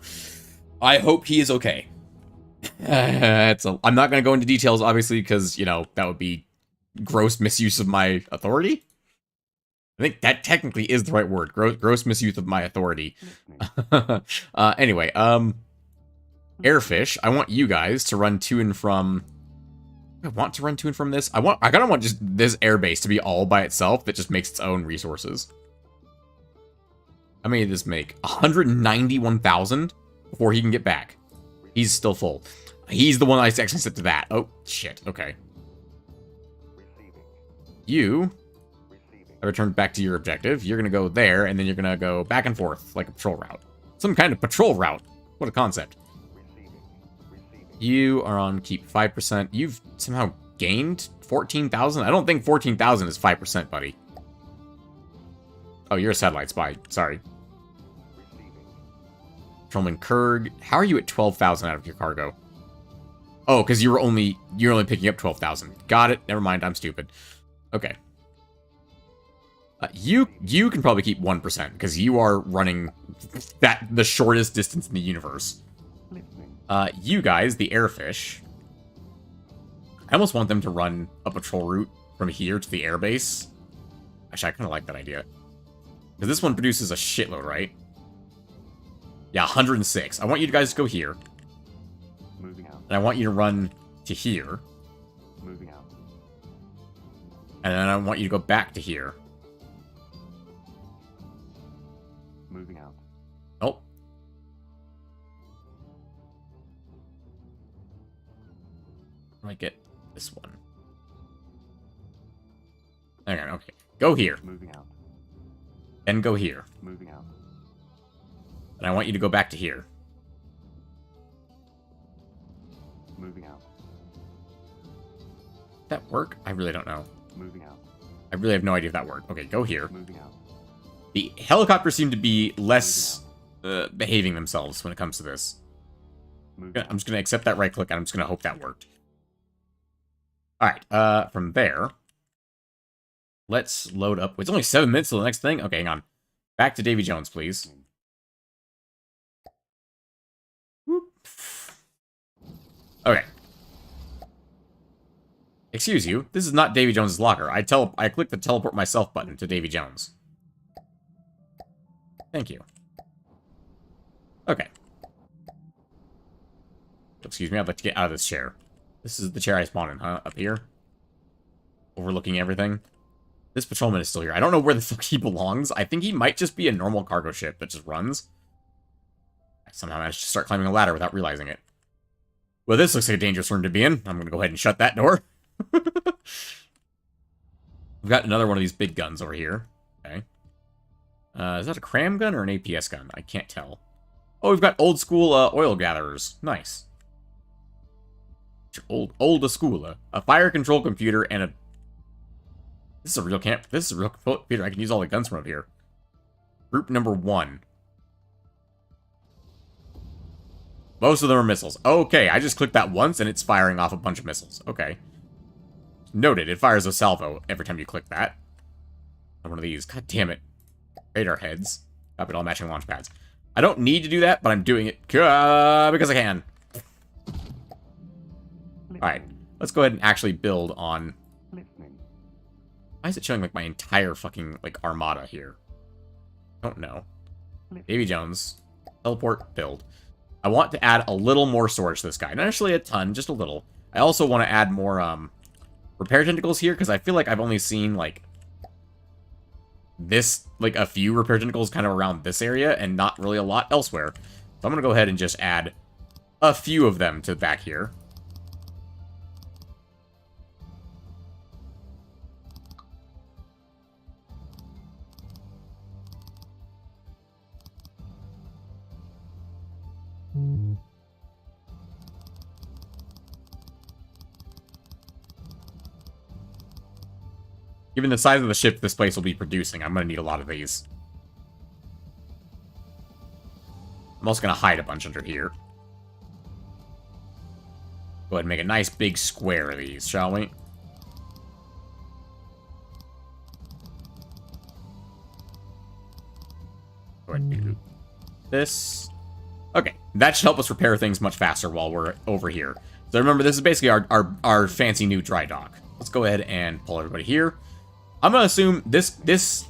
S1: I hope he is okay. I'm not going to go into details, obviously, because, you know, that would be gross misuse of my authority. I think that technically is the right word. Gross misuse of my authority. Anyway, Airfish, I want you guys to run to and from... I want to run to and from this. I kind of want just this airbase to be all by itself that just makes its own resources. How many did this make? 191,000 before he can get back. He's still full. He's the one I actually set to that. Oh, shit. Okay. You... I returned back to your objective. You're going to go there, and then you're going to go back and forth, like a patrol route. Some kind of patrol route. What a concept. You are on keep 5%. You've somehow gained 14,000? I don't think 14,000 is 5%, buddy. Oh, you're a satellite spy. Sorry. Patrolman Kurg. How are you at 12,000 out of your cargo? Oh, because you're only picking up 12,000. Got it. Never mind. I'm stupid. Okay. You can probably keep 1%, because you are running the shortest distance in the universe.
S2: Listening.
S1: You guys, the airfish, I almost want them to run a patrol route from here to the airbase. Actually, I kind of like that idea. Because this one produces a shitload, right? Yeah, 106. I want you guys to go here.
S2: Moving out.
S1: And I want you to run to here.
S2: Moving out.
S1: And then I want you to go back to here.
S2: Moving out.
S1: Oh. Where do I get this one? Okay. Go here.
S2: Moving out.
S1: Then go here.
S2: Moving out.
S1: And I want you to go back to here.
S2: Moving out.
S1: That work? I really don't know.
S2: Moving out.
S1: I really have no idea if that worked. Okay, go here.
S2: Moving out.
S1: The helicopters seem to be less behaving themselves when it comes to this.
S2: Moving
S1: I'm just going to accept that right click, and I'm just going to hope that worked. Alright, from there, let's load up. It's only 7 minutes till the next thing. Okay, hang on. Back to Davy Jones, please. Whoop. Okay. Excuse you, this is not Davy Jones's locker. I clicked the teleport myself button to Davy Jones. Thank you. Okay. Excuse me, I'd like to get out of this chair. This is the chair I spawned in, huh? Up here? Overlooking everything. This patrolman is still here. I don't know where the fuck he belongs. I think he might just be a normal cargo ship that just runs. I somehow managed to start climbing a ladder without realizing it. Well, this looks like a dangerous room to be in. I'm gonna go ahead and shut that door. We've got another one of these big guns over here. Okay. Is that a cram gun or an APS gun? I can't tell. Oh, we've got old school oil gatherers. Nice. Old school. A fire control computer and a... This is a real camp. This is a real computer. I can use all the guns from up here. Group number 1. Most of them are missiles. Okay, I just clicked that once and it's firing off a bunch of missiles. Okay. Noted. It fires a salvo every time you click that. One of these. God damn it. Radar heads. Copy all matching launch pads. I don't need to do that, but I'm doing it because I can. Alright. Let's go ahead and actually build on...
S2: Listening.
S1: Why is it showing like my entire fucking like armada here? I don't know. Davy Jones. Teleport. Build. I want to add a little more storage to this guy. Not actually a ton, just a little. I also want to add more repair tentacles here, because I feel like I've only seen like this, like a few repair tentacles kind of around this area and not really a lot elsewhere. So I'm going to go ahead and just add a few of them to back here. Given the size of the ship this place will be producing, I'm going to need a lot of these. I'm also going to hide a bunch under here. Go ahead and make a nice big square of these, shall we? Go ahead and do this. Okay, that should help us repair things much faster while we're over here. So remember, this is basically our fancy new dry dock. Let's go ahead and pull everybody here. I'm gonna assume this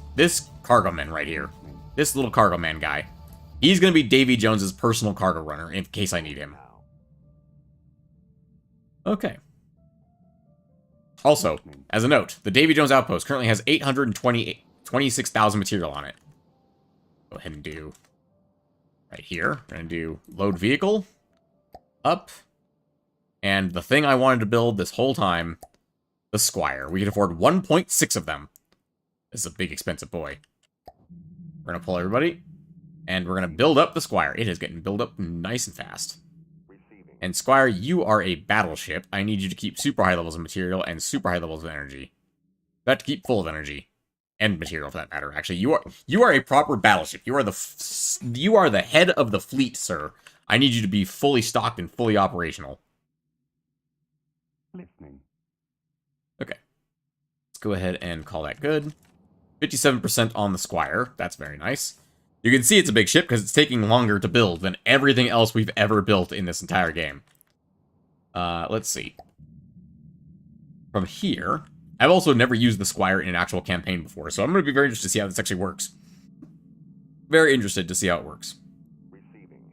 S1: cargo man right here, this little cargo man guy, he's gonna be Davy Jones's personal cargo runner in case I need him. Okay. Also, as a note, the Davy Jones outpost currently has 26,000 material on it. Go ahead and do right here. We're gonna do load vehicle, up, and the thing I wanted to build this whole time, the Squire. We can afford 1.6 of them. This is a big, expensive boy. We're gonna pull everybody, and we're gonna build up the Squire. It is getting built up nice and fast.
S2: Receiving.
S1: And Squire, you are a battleship. I need you to keep super high levels of material and super high levels of energy. You have to keep full of energy. And material, for that matter. Actually, you are a proper battleship. You are the head of the fleet, sir. I need you to be fully stocked and fully operational.
S2: Listening.
S1: Okay. Let's go ahead and call that good. 57% on the Squire. That's very nice. You can see it's a big ship because it's taking longer to build than everything else we've ever built in this entire game. Let's see. From here, I've also never used the Squire in an actual campaign before, so I'm going to be very interested to see how this actually works. Very interested to see how it works.
S2: Receiving.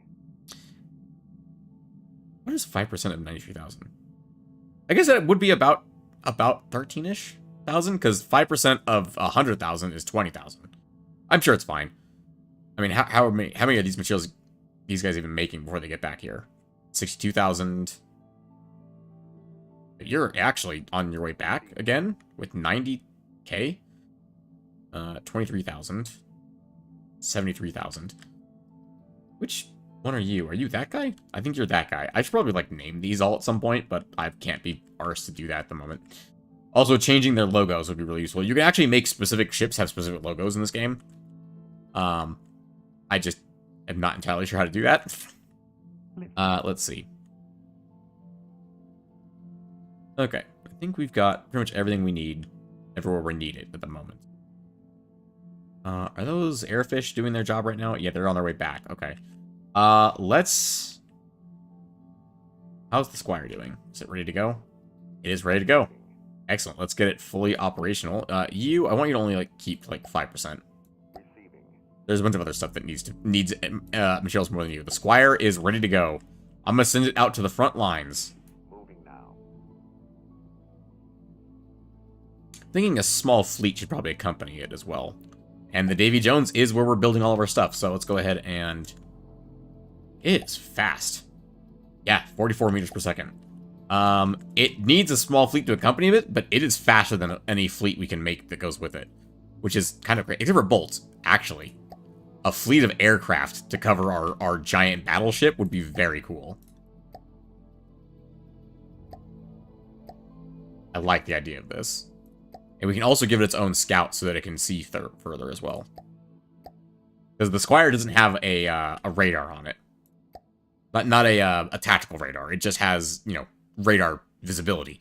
S1: What is 5% of 93,000? I guess that would be about 13-ish thousand, because 5% of 100,000 is 20,000. I'm sure it's fine. I mean, how many of these materials these guys even making before they get back here? 62,000. You're actually on your way back again with 90k. 23,000. 73,000. Which one are you? Are you that guy? I think you're that guy. I should probably, like, name these all at some point, but I can't be arsed to do that at the moment. Also, changing their logos would be really useful. You can actually make specific ships have specific logos in this game. I just am not entirely sure how to do that. Let's see. Okay, I think we've got pretty much everything we need everywhere we need it at the moment. Are those airfish doing their job right now? Yeah, they're on their way back. Okay. Let's... How's the Squire doing? Is it ready to go? It is ready to go. Excellent. Let's get it fully operational. I want you to only, like, keep, like, 5%. There's a bunch of other stuff that needs materials more than you. The Squire is ready to go. I'm gonna send it out to the front lines.
S2: Moving now.
S1: Thinking a small fleet should probably accompany it as well. And the Davy Jones is where we're building all of our stuff, so let's go ahead and... It's fast. Yeah, 44 meters per second. It needs a small fleet to accompany it, but it is faster than any fleet we can make that goes with it. Which is kind of great. Except for bolts, actually. A fleet of aircraft to cover our giant battleship would be very cool. I like the idea of this. And we can also give it its own scout so that it can see further as well. Because the Squire doesn't have a radar on it. Not a tactical radar. It just has, you know, radar visibility.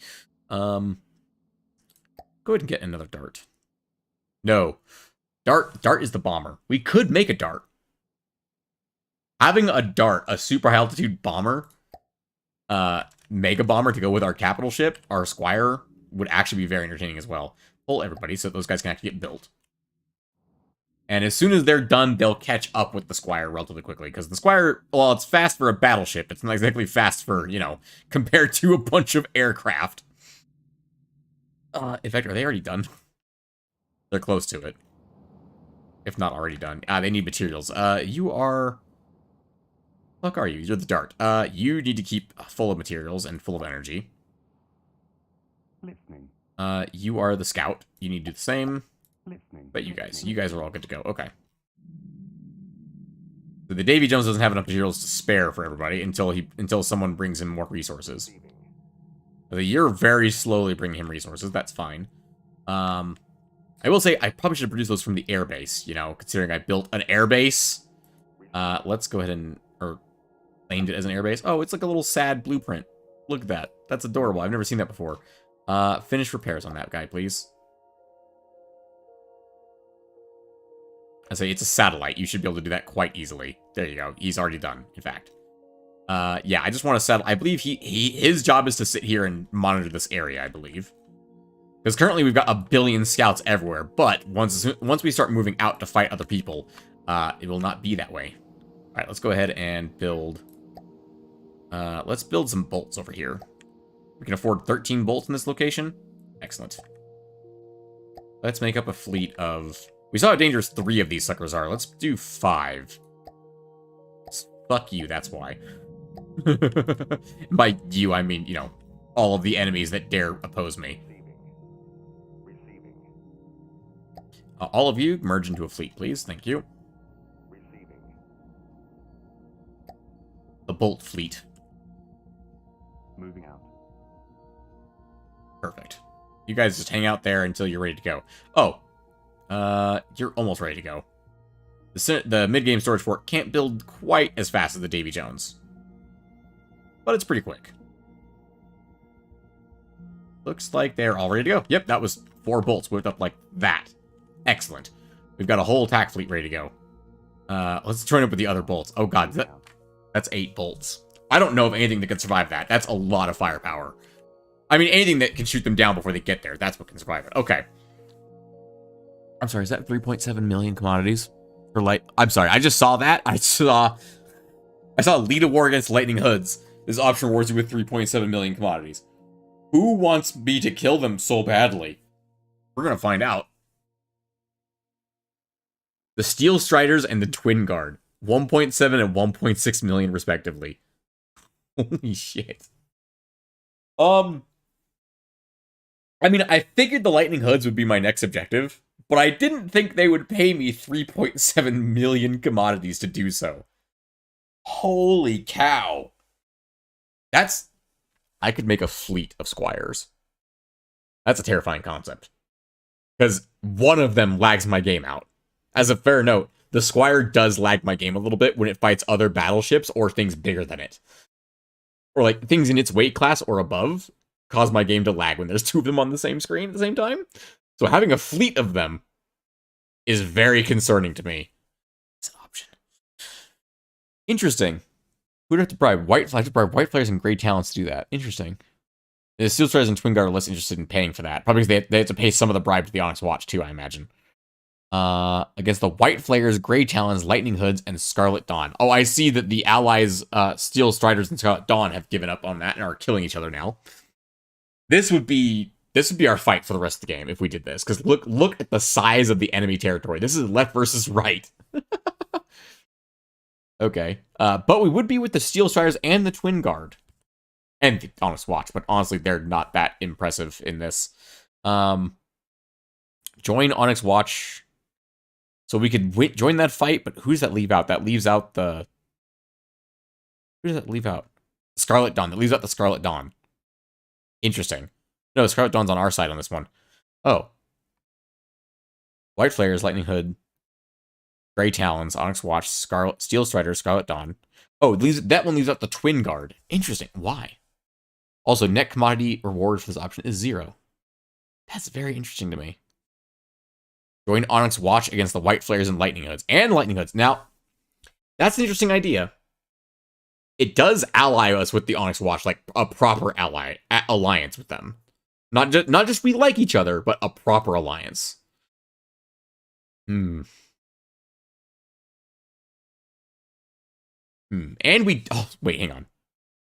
S1: Go ahead and get another dart. No. Dart is the bomber. We could make a dart. Having a dart, a super high altitude bomber, mega bomber to go with our capital ship, our Squire, would actually be very entertaining as well. Pull everybody so those guys can actually get built. And as soon as they're done, they'll catch up with the Squire relatively quickly. Because the Squire, well, it's fast for a battleship. It's not exactly fast for, you know, compared to a bunch of aircraft. In fact, are they already done? They're close to it. If not already done. They need materials. You are... Fuck are you? You're the dart. You need to keep full of materials and full of energy.
S2: Listening.
S1: You are the scout. You need to do the same.
S2: Listening.
S1: But you guys are all good to go. Okay. So the Davy Jones doesn't have enough materials to spare for everybody until someone brings him more resources. So you're very slowly bringing him resources. That's fine. I will say I probably should have produced those from the airbase, you know, considering I built an airbase. Let's go ahead and... Or claimed it as an airbase. Oh, it's like a little sad blueprint. Look at that. That's adorable. I've never seen that before. Finish repairs on that guy, please. I say it's a satellite. You should be able to do that quite easily. There you go. He's already done, in fact. Yeah, I just want to settle. I believe his job is to sit here and monitor this area, I believe. Because currently we've got a billion scouts everywhere, but once we start moving out to fight other people, it will not be that way. Alright, let's go ahead and build... let's build some bolts over here. We can afford 13 bolts in this location. Excellent. Let's make up a fleet of... We saw how dangerous 3 of these suckers are. Let's do 5. Fuck you, that's why. By you, I mean, you know, all of the enemies that dare oppose me.
S2: Receiving.
S1: All of you, merge into a fleet, please. Thank you.
S2: Receiving.
S1: The Bolt Fleet.
S2: Moving out.
S1: Perfect. You guys just hang out there until you're ready to go. Oh. You're almost ready to go. The mid-game storage fort can't build quite as fast as the Davy Jones. But it's pretty quick. Looks like they're all ready to go. Yep, that was 4 bolts whipped up like that. Excellent. We've got a whole attack fleet ready to go. Let's join up with the other bolts. Oh god, that's 8 bolts. I don't know of anything that can survive that. That's a lot of firepower. I mean, anything that can shoot them down before they get there. That's what can survive it. Okay. I'm sorry, is that 3.7 million commodities? For light? I'm sorry, I just saw that. I saw lead a war against lightning hoods. This option rewards you with 3.7 million commodities. Who wants me to kill them so badly? We're gonna find out. The Steel Striders and the Twin Guard. 1.7 and 1.6 million respectively. Holy shit. I mean, I figured the Lightning Hoods would be my next objective, but I didn't think they would pay me 3.7 million commodities to do so. Holy cow. I could make a fleet of squires. That's a terrifying concept. Because one of them lags my game out. As a fair note, the squire does lag my game a little bit when it fights other battleships or things bigger than it. Or like things in its weight class or above cause my game to lag when there's 2 of them on the same screen at the same time. So having a fleet of them is very concerning to me. It's an option. Interesting. Who'd have to bribe white flags? Bribe white flares and gray talents to do that. Interesting. The Steel Striders and Twin Guard are less interested in paying for that. Probably because they have to pay some of the bribe to the Onyx Watch too, I imagine. Against the White Flares, Grey Talons, Lightning Hoods, and Scarlet Dawn. Oh, I see that the allies, Steel Striders and Scarlet Dawn, have given up on that and are killing each other now. This would be our fight for the rest of the game if we did this. Because look at the size of the enemy territory. This is left versus right. Okay. But we would be with the Steel Striders and the Twin Guard. And the Onyx Watch, but honestly, they're not that impressive in this. Join Onyx Watch. So we could join that fight, but who does that leave out? That leaves out the... Who does that leave out? Scarlet Dawn. That leaves out the Scarlet Dawn. Interesting. No, Scarlet Dawn's on our side on this one. Oh. White Flares, Lightning Hood, Grey Talons, Onyx Watch, Steel Strider, Scarlet Dawn. Oh, that one leaves out the Twin Guard. Interesting. Why? Also, net commodity reward for this option is 0. That's very interesting to me. Join Onyx Watch against the White Flares and Lightning Hoods. And Lightning Hoods. Now, that's an interesting idea. It does ally us with the Onyx Watch, like a proper alliance with them. Not just we like each other, but a proper alliance. And we... Oh, wait, hang on.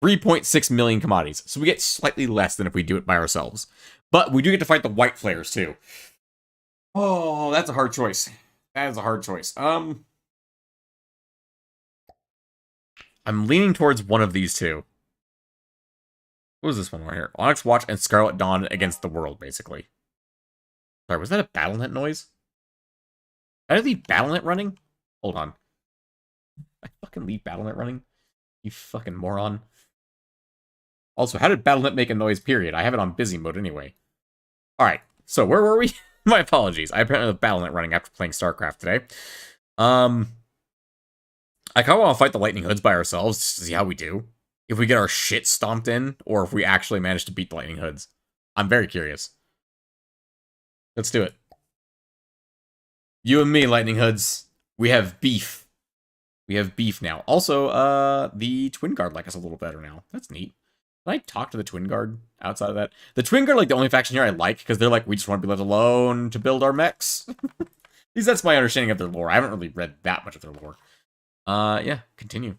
S1: 3.6 million commodities. So we get slightly less than if we do it by ourselves. But we do get to fight the White Flares, too. Oh, that's a hard choice. That is a hard choice. I'm leaning towards one of these two. What was this one right here? Onyx Watch and Scarlet Dawn against the world, basically. Sorry, was that a BattleNet noise? Did I leave BattleNet running? Hold on. I fucking leave BattleNet running? You fucking moron. Also, how did BattleNet make a noise, period? I have it on busy mode anyway. Alright, so where were we? My apologies. I apparently have BattleNet running after playing StarCraft today. I kind of want to fight the Lightning Hoods by ourselves just to see how we do. If we get our shit stomped in, or if we actually manage to beat the Lightning Hoods. I'm very curious. Let's do it. You and me, Lightning Hoods. We have beef. We have beef now. Also, the Twin Guard like us a little better now. That's neat. Can I talk to the Twin Guard outside of that? The Twin Guard, like, the only faction here I like, because they're like, we just want to be left alone to build our mechs. At least that's my understanding of their lore. I haven't really read that much of their lore. Yeah, continue.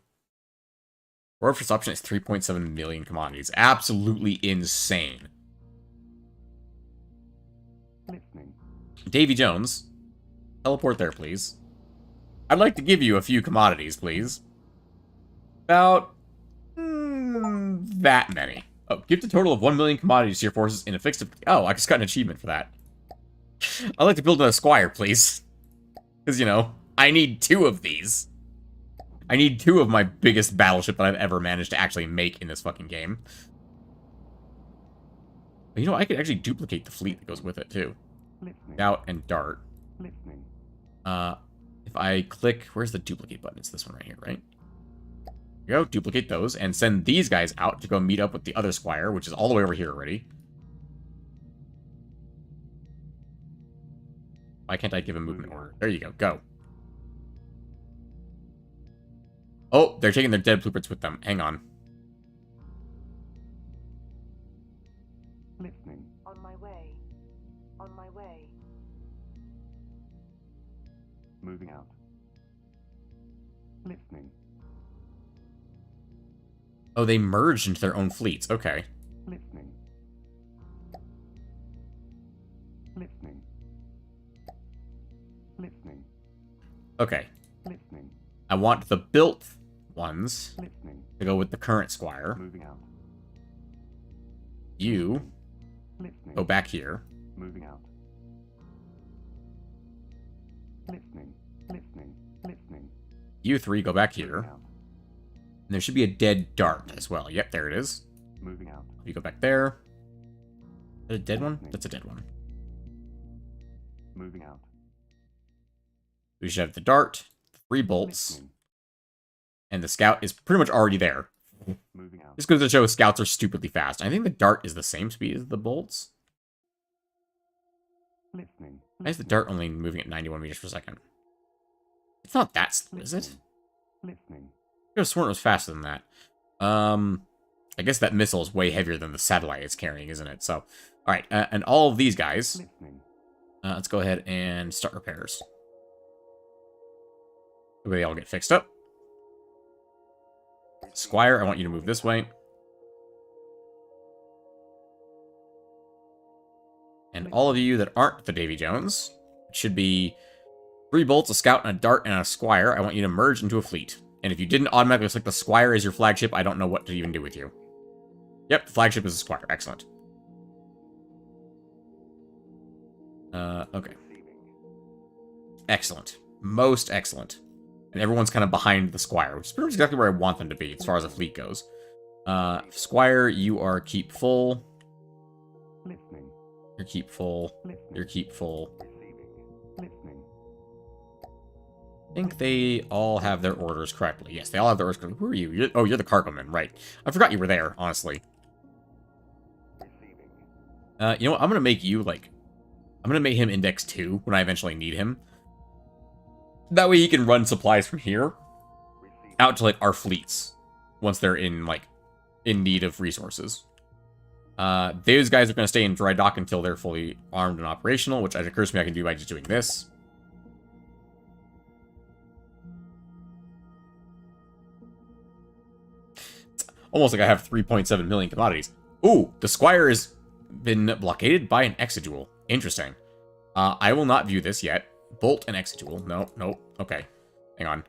S1: Reward for this option is 3.7 million commodities. Absolutely insane.
S2: Listening.
S1: Davy Jones, teleport there, please. I'd like to give you a few commodities, please. About... that many. Oh, give a total of 1 million commodities to your forces in a fixed... Oh, I just got an achievement for that. I'd like to build another squire, please. Because, you know, I need 2 of these. I need 2 of my biggest battleship that I've ever managed to actually make in this fucking game. But, you know, I could actually duplicate the fleet that goes with it, too.
S2: Listening.
S1: Scout and Dart.
S2: Listening.
S1: If I click... Where's the duplicate button? It's this one right here, right? Here we go, duplicate those, and send these guys out to go meet up with the other squire, which is all the way over here already. Why can't I give a movement order? There you go. Go. Oh, they're taking their dead blueprints with them. Hang on.
S2: Listening.
S3: On my way. On my way.
S2: Moving out. Listening.
S1: Oh, they merged into their own fleets. Okay.
S2: Listening. Listening. Listening.
S1: Okay.
S2: Listening.
S1: I want the built ones
S2: Listening.
S1: to go with the current squire.
S2: Moving out.
S1: You
S2: Listening.
S1: go back here.
S2: Moving out. Listening. Listening. Listening.
S1: You three go back
S2: Moving
S1: here.
S2: out.
S1: And there should be a dead dart as well. Yep, there it is.
S2: Moving out.
S1: You go back there. Is that a dead one? That's a dead one.
S2: Moving out.
S1: We should have the dart, 3 bolts,
S2: Listening.
S1: and the scout is pretty much already there.
S2: Moving out.
S1: Just goes to show scouts are stupidly fast. I think the dart is the same speed as the bolts.
S2: Listening.
S1: Why is the dart only moving at 91 meters per second? It's not that slow, is it?
S2: Listening.
S1: I could have sworn it was faster than that. I guess that missile is way heavier than the satellite it's carrying, isn't it? So, alright, and all of these guys,
S2: Listening.
S1: let's go ahead and start repairs. They all get fixed up. Squire, I want you to move this way. And all of you that aren't the Davy Jones, it should be 3 bolts, a scout, and a dart, and a squire. I want you to merge into a fleet. And if you didn't automatically select the squire as your flagship, I don't know what to even do with you. Yep, the flagship is a squire. Excellent. Okay. Excellent. Most excellent. And everyone's kind of behind the squire, which is pretty much exactly where I want them to be as far as a fleet goes. Squire, you are keep full.
S2: Listening.
S1: You're keep full.
S2: Listening.
S1: You're keep full.
S2: Receiving. Listening.
S1: I think they all have their orders correctly. Yes, they all have their orders correctly. Who are you? You're the cargoman, right. I forgot you were there, honestly.
S2: Receiving.
S1: You know what? I'm going to make you, like... I'm going to make him Index 2 when I eventually need him. That way he can run supplies from here
S2: Receiving.
S1: out to, like, our fleets. Once they're in, like, in need of resources. Those guys are going to stay in dry dock until they're fully armed and operational, which it occurs to me I can do by just doing this. It's almost like I have 3.7 million commodities. Ooh, the squire has been blockaded by an exedual. Interesting. I will not view this yet. Bolt and exedual. No, no. Okay. Hang on.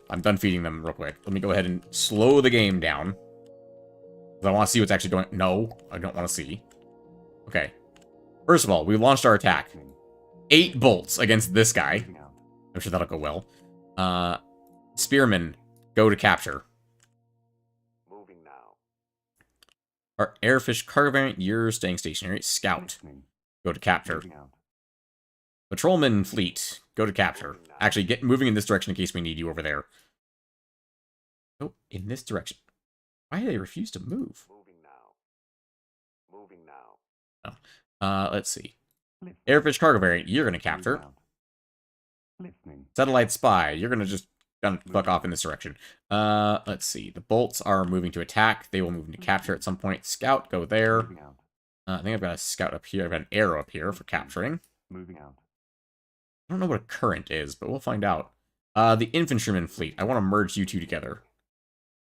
S1: I'm done feeding them real quick. Let me go ahead and slow the game down. I want to see what's actually going... No, I don't want to see. Okay. First of all, we launched our attack. 8 bolts against this guy.
S2: Moving out.
S1: I'm sure that'll go well. Spearmen, go to capture.
S2: Moving now.
S1: Our airfish cargo variant, you're staying stationary. Scout,
S2: Listening.
S1: go to capture.
S2: Moving out.
S1: Patrolman fleet, go to capture. Actually, get moving in this direction in case we need you over there. Oh, in this direction. Why do they refuse to move?
S2: Moving now. Moving now.
S1: Let's see.
S2: Listening.
S1: Airfish cargo variant, you're going to capture.
S2: Moving out. Listening.
S1: Satellite spy, you're going to just fuck off in this direction. Let's see. The bolts are moving to attack. They will move into capture at some point. Scout, go there.
S2: Moving out.
S1: I think I've got a scout up here. I've got an arrow up here for capturing.
S2: Moving out.
S1: I don't know what a current is, but we'll find out. The infantryman fleet. I want to merge you two together.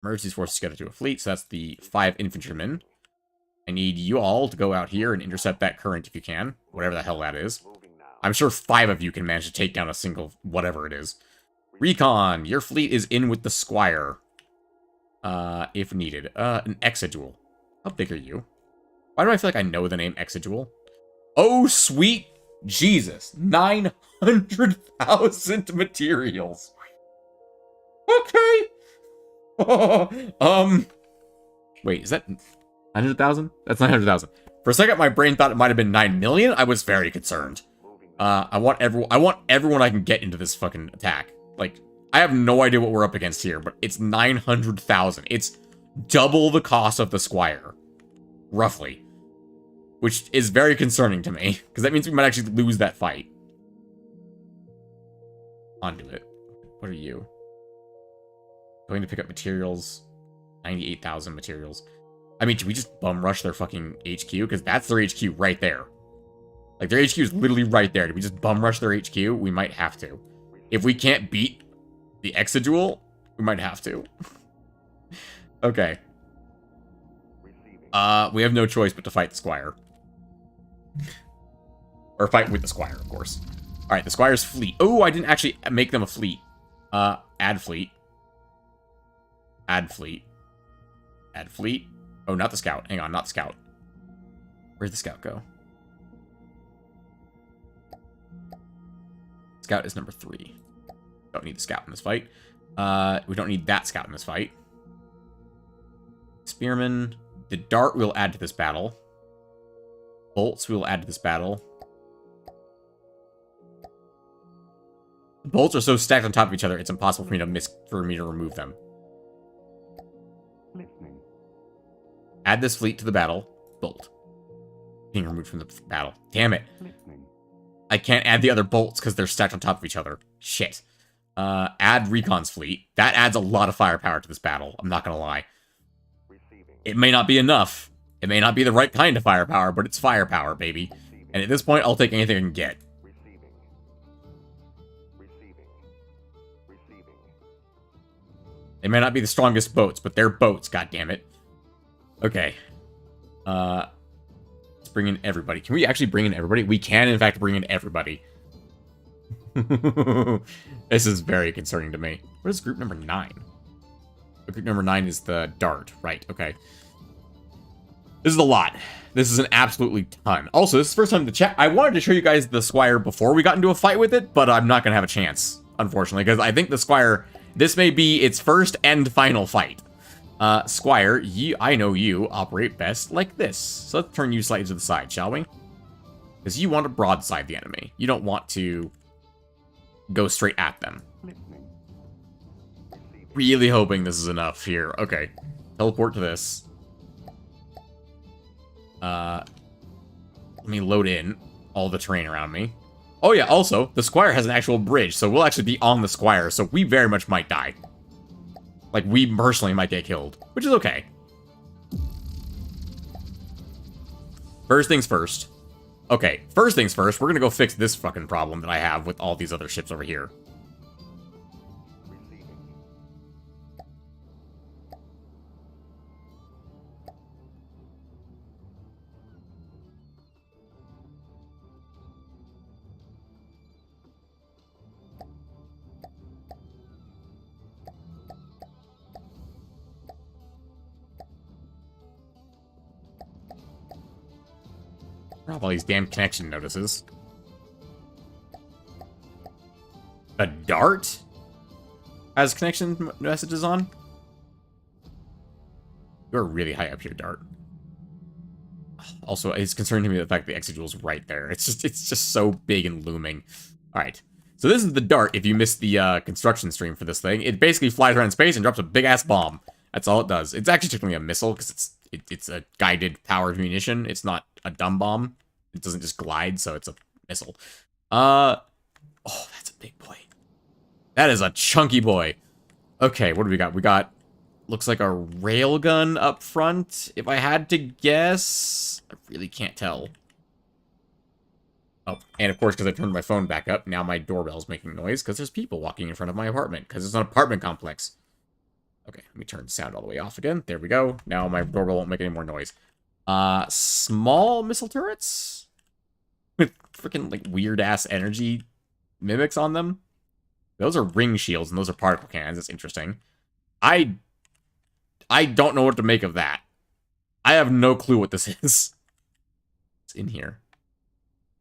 S1: Merge these forces together to a fleet, so that's the 5 infantrymen. I need you all to go out here and intercept that current if you can. Whatever the hell that is.
S2: Moving now.
S1: I'm sure 5 of you can manage to take down a single whatever it is. Recon, your fleet is in with the squire. If needed. An exedual. How big are you? Why do I feel like I know the name exedual? Oh, sweet Jesus. 900,000 materials. Okay. Wait, is that 900,000? That's 900,000. For a second, my brain thought it might have been 9 million. I was very concerned.
S2: Moving now.
S1: I want everyone I can get into this fucking attack. Like, I have no idea what we're up against here, but it's 900,000. It's double the cost of the squire. Roughly. Which is very concerning to me, because that means we might actually lose that fight. onto it. What are you? Going to pick up materials. 98,000 materials. I mean, should we just bum rush their fucking HQ? Because that's their HQ right there. Like, their HQ is literally right there. Did we just bum rush their HQ? We might have to. If we can't beat the Exodual, we might have to. Okay. We have no choice but to fight the Squire. Or fight with the Squire, of course. Alright, the Squire's fleet. Oh, I didn't actually make them a fleet. Add fleet. Add fleet. Add fleet. Oh, not the Scout. Hang on, not the Scout. Where'd the Scout go? Scout is number 3. Don't need the Scout in this fight. We don't need that Scout in this fight. Spearman. The Dart we'll add to this battle. Bolts we will add to this battle. The bolts are so stacked on top of each other, it's impossible for me to remove them.
S2: Listening.
S1: Add this fleet to the battle. Bolt. Being removed from the battle. Damn it.
S2: Listening.
S1: I can't add the other bolts because they're stacked on top of each other. Shit. Add Recon's fleet. That adds a lot of firepower to this battle. I'm not gonna lie.
S2: Receiving.
S1: It may not be enough. It may not be the right kind of firepower, but it's firepower, baby.
S2: Receiving.
S1: And at this point, I'll take anything I can get.
S2: Receiving. Receiving. Receiving.
S1: They may not be the strongest boats, but they're boats, goddammit. Okay. Let's bring in everybody. Can we actually bring in everybody? We can, in fact, bring in everybody. This is very concerning to me. What is group number 9? Group number 9 is the Dart. Right, okay. This is a lot. This is an absolutely ton. Also, this is the first time in the chat. I wanted to show you guys the Squire before we got into a fight with it, but I'm not going to have a chance, unfortunately, because I think the Squire, this may be its first and final fight. Squire, I know you operate best like this. So let's turn you slightly to the side, shall we? Because you want to broadside the enemy. You don't want to go straight at them.
S2: Listening. Receiving.
S1: Really hoping this is enough here. Okay. Teleport to this. Let me load in all the terrain around me. Oh yeah, also, the Squire has an actual bridge, so we'll actually be on the Squire, so we very much might die. Like, we personally might get killed, which is okay. First things first. Okay, first things first, we're gonna go fix this fucking problem that I have with all these other ships over here.
S2: Receiving.
S1: All these damn connection notices. A Dart has connection messages on? You're really high up here, Dart. Also, it's concerning me the fact the Exodual's right there. It's just so big and looming. Alright. So this is the Dart if you missed the construction stream for this thing. It basically flies around in space and drops a big-ass bomb. That's all it does. It's actually technically a missile because it's a guided powered munition. It's not a dumb bomb. It doesn't just glide, so it's a missile. Oh, that's a big boy. That is a chunky boy. Okay, what do we got? We got, looks like a railgun up front. If I had to guess, I really can't tell. Oh, and of course, because I turned my phone back up, now my doorbell's making noise because there's people walking in front of my apartment because it's an apartment complex. Okay, let me turn the sound all the way off again. There we go. Now my doorbell won't make any more noise. Small missile turrets with freaking like weird ass energy mimics on them. Those are ring shields and those are particle cannons. That's interesting. I don't know what to make of that. I have no clue what this is. It's in here.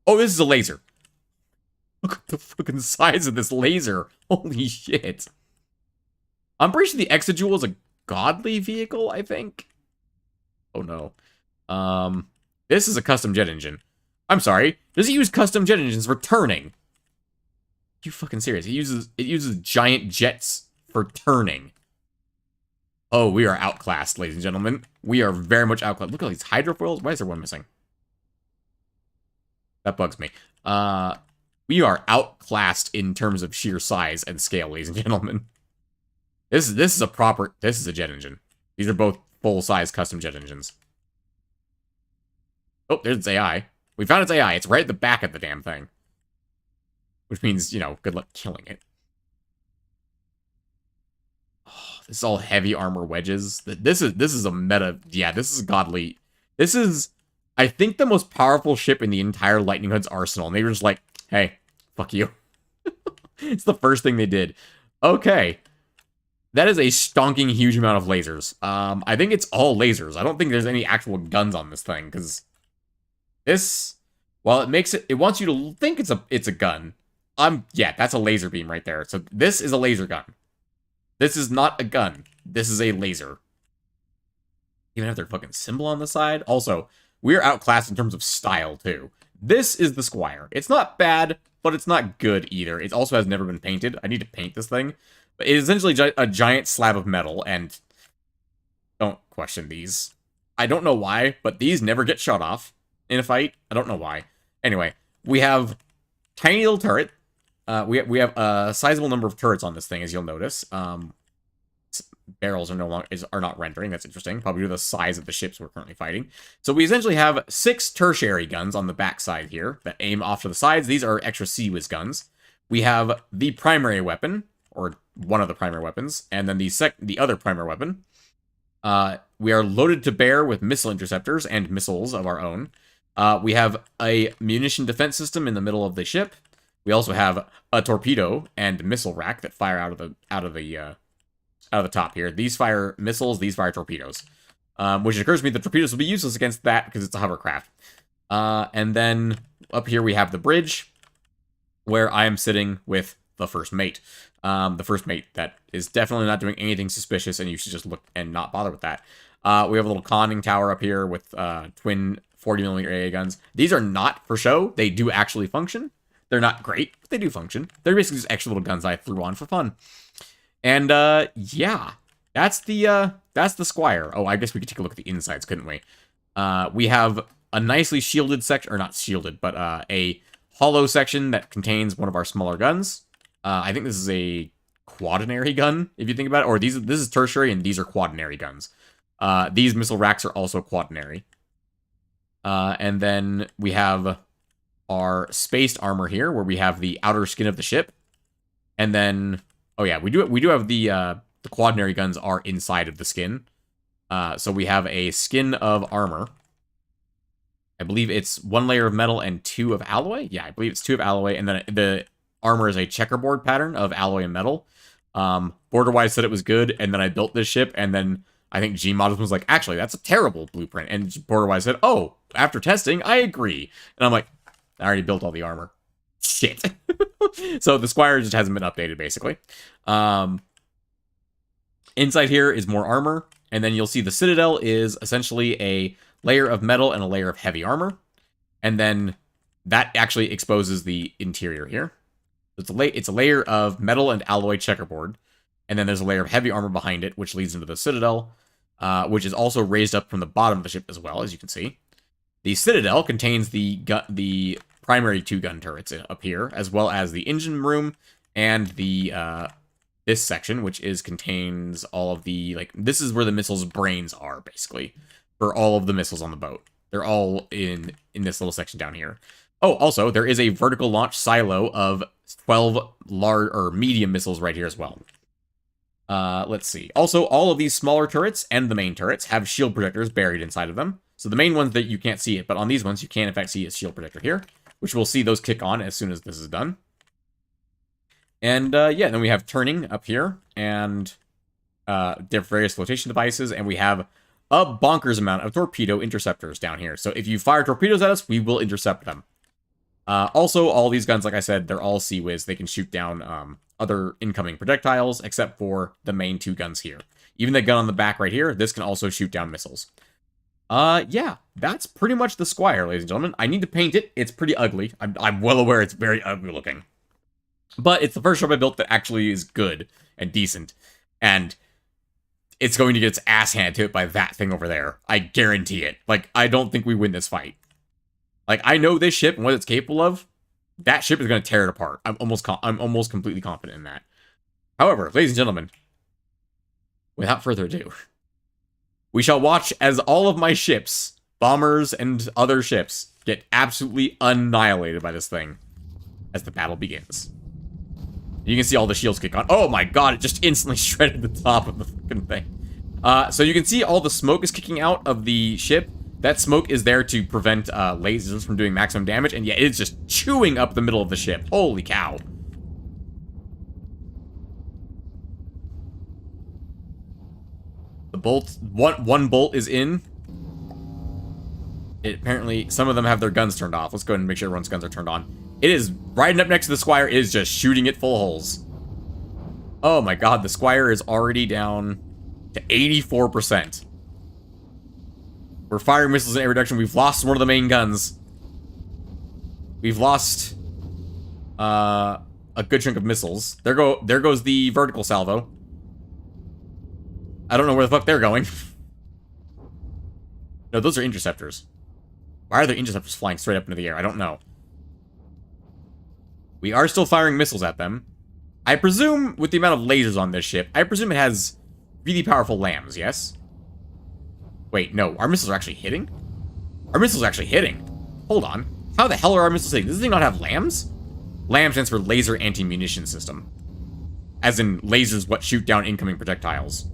S1: Oh, this is a laser. Look at the fucking size of this laser. Holy shit. I'm pretty sure the Exodual is a godly vehicle, I think. Oh no. This is a custom jet engine. I'm sorry. Does it use custom jet engines for turning? You fucking serious? It uses giant jets for turning. Oh, we are outclassed, ladies and gentlemen. We are very much outclassed. Look at all these hydrofoils. Why is there one missing? That bugs me. We are outclassed in terms of sheer size and scale, ladies and gentlemen. This is a jet engine. These are both full-size custom jet engines. Oh, there's its AI. We found its AI. It's right at the back of the damn thing. Which means, you know, good luck killing it. Oh, this is all heavy armor wedges. This is a meta. Yeah, this is godly. This is, I think, the most powerful ship in the entire Lightning Hood's arsenal. And they were just like, hey, fuck you. It's the first thing they did. Okay. That is a stonking huge amount of lasers. I think it's all lasers. I don't think there's any actual guns on this thing, because this, while it wants you to think it's a gun. Yeah, that's a laser beam right there. So this is a laser gun. This is not a gun. This is a laser. Even have their fucking symbol on the side. Also, we're outclassed in terms of style, too. This is the Squire. It's not bad, but it's not good either. It also has never been painted. I need to paint this thing. But it is essentially a giant slab of metal, and don't question these. I don't know why, but these never get shot off in a fight. I don't know why. Anyway, we have tiny little turret. We have a sizable number of turrets on this thing, as you'll notice. Barrels are not rendering. That's interesting. Probably due to the size of the ships we're currently fighting. So we essentially have 6 tertiary guns on the backside here that aim off to the sides. These are extra Sea-Wiz guns. We have the primary weapon, or one of the primary weapons, and then the other primary weapon. We are loaded to bear with missile interceptors and missiles of our own. We have a munition defense system in the middle of the ship. We also have a torpedo and missile rack that fire out of the top here. These fire missiles, these fire torpedoes. Which occurs to me the torpedoes will be useless against that because it's a hovercraft. And then up here we have the bridge, where I am sitting with the first mate. The first mate that is definitely not doing anything suspicious, and you should just look and not bother with that. We have a little conning tower up here with twin 40mm AA guns. These are not for show. They do actually function. They're not great, but they do function. They're basically just extra little guns I threw on for fun. And yeah, that's the Squire. Oh, I guess we could take a look at the insides, couldn't we? We have a nicely shielded section, or not shielded, but a hollow section that contains one of our smaller guns. I think this is a quaternary gun, if you think about it. Or this is tertiary, and these are quaternary guns. These missile racks are also quaternary. And then we have our spaced armor here, where we have the outer skin of the ship. And then, oh yeah, we do have the quaternary guns are inside of the skin. So we have a skin of armor. I believe it's 1 layer of metal and 2 of alloy. Yeah, I believe it's 2 of alloy, and then the armor is a checkerboard pattern of alloy and metal. Borderwise said it was good, and then I built this ship, and then I think Gmod was like, actually, that's a terrible blueprint. And Borderwise said, oh, after testing, I agree. And I'm like, I already built all the armor. Shit. So the Squire just hasn't been updated, basically. Inside here is more armor, and then you'll see the Citadel is essentially a layer of metal and a layer of heavy armor. And then that actually exposes the interior here. It's a layer of metal and alloy checkerboard, and then there's a layer of heavy armor behind it, which leads into the Citadel, which is also raised up from the bottom of the ship as well, as you can see. The Citadel contains the primary 2 gun turrets up here, as well as the engine room and the this section, which contains all of the, this is where the missiles' brains are, basically, for all of the missiles on the boat. They're all in this little section down here. Oh, also, there is a vertical launch silo of 12 large or medium missiles right here as well. Let's see. Also, all of these smaller turrets and the main turrets have shield protectors buried inside of them. So the main ones that you can't see it, but on these ones you can in fact see a shield protector here, which we'll see those kick on as soon as this is done. And yeah, then we have turning up here and various flotation devices, and we have a bonkers amount of torpedo interceptors down here. So if you fire torpedoes at us, we will intercept them. Also, all these guns, like I said, they're all Sea-Wiz. They can shoot down other incoming projectiles, except for the main 2 guns here. Even the gun on the back right here, this can also shoot down missiles. Yeah, that's pretty much the Squire, ladies and gentlemen. I need to paint it. It's pretty ugly. I'm well aware it's very ugly looking. But it's the first ship I built that actually is good and decent. And it's going to get its ass handed to it by that thing over there. I guarantee it. I don't think we win this fight. I know this ship and what it's capable of, that ship is going to tear it apart. I'm almost completely confident in that. However, ladies and gentlemen, without further ado, we shall watch as all of my ships, bombers and other ships, get absolutely annihilated by this thing as the battle begins. You can see all the shields kick on. Oh my god, it just instantly shredded the top of the fucking thing. So you can see all the smoke is kicking out of the ship. That smoke is there to prevent lasers from doing maximum damage, and yeah, it's just chewing up the middle of the ship. Holy cow. The bolt, one bolt is in. Apparently, some of them have their guns turned off. Let's go ahead and make sure everyone's guns are turned on. It is riding up next to the Squire. It is just shooting it full of holes. Oh my god, the Squire is already down to 84%. We're firing missiles in every direction. We've lost one of the main guns. We've lost a good chunk of missiles. There goes the vertical salvo. I don't know where the fuck they're going. No, those are interceptors. Why are there interceptors flying straight up into the air? I don't know. We are still firing missiles at them. I presume, with the amount of lasers on this ship, I presume it has really powerful lambs, yes? Wait, no. Our missiles are actually hitting? Our missiles are actually hitting. Hold on. How the hell are our missiles hitting? Does this thing not have lambs? LAM stands for Laser Anti-Munition System. As in, lasers what shoot down incoming projectiles.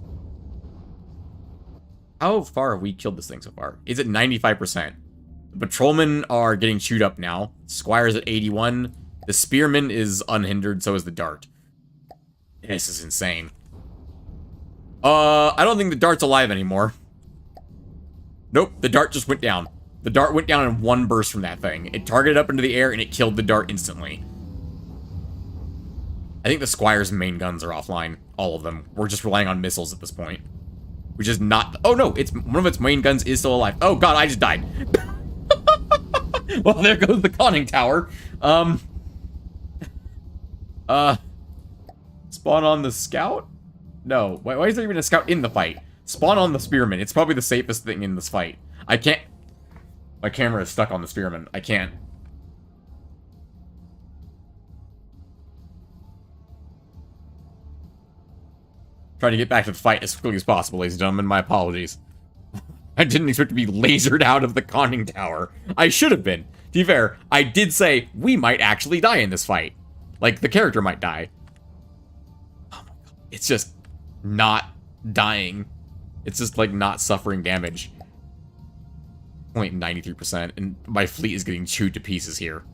S1: How far have we killed this thing so far? Is it 95%? The patrolmen are getting chewed up now. Squire's at 81. The spearman is unhindered, so is the dart. This is insane. I don't think the dart's alive anymore. Nope, the dart just went down. The dart went down in one burst from that thing. It targeted up into the air, and it killed the dart instantly. I think the Squire's main guns are offline. All of them. We're just relying on missiles at this point. Which is not... Oh, no, it's one of its main guns is still alive. Oh, God, I just died. Well, there goes the conning tower. Spawn on the scout? No. Why is there even a scout in the fight? Spawn on the spearman. It's probably the safest thing in this fight. I can't... My camera is stuck on the spearman. I can't. Trying to get back to the fight as quickly as possible, ladies and gentlemen. My apologies. I didn't expect to be lasered out of the conning tower. I should have been. To be fair, I did say we might actually die in this fight. Like, the character might die. Oh my god. It's just not dying. It's just, like, not suffering damage. 0.93%, and my fleet is getting chewed to pieces here.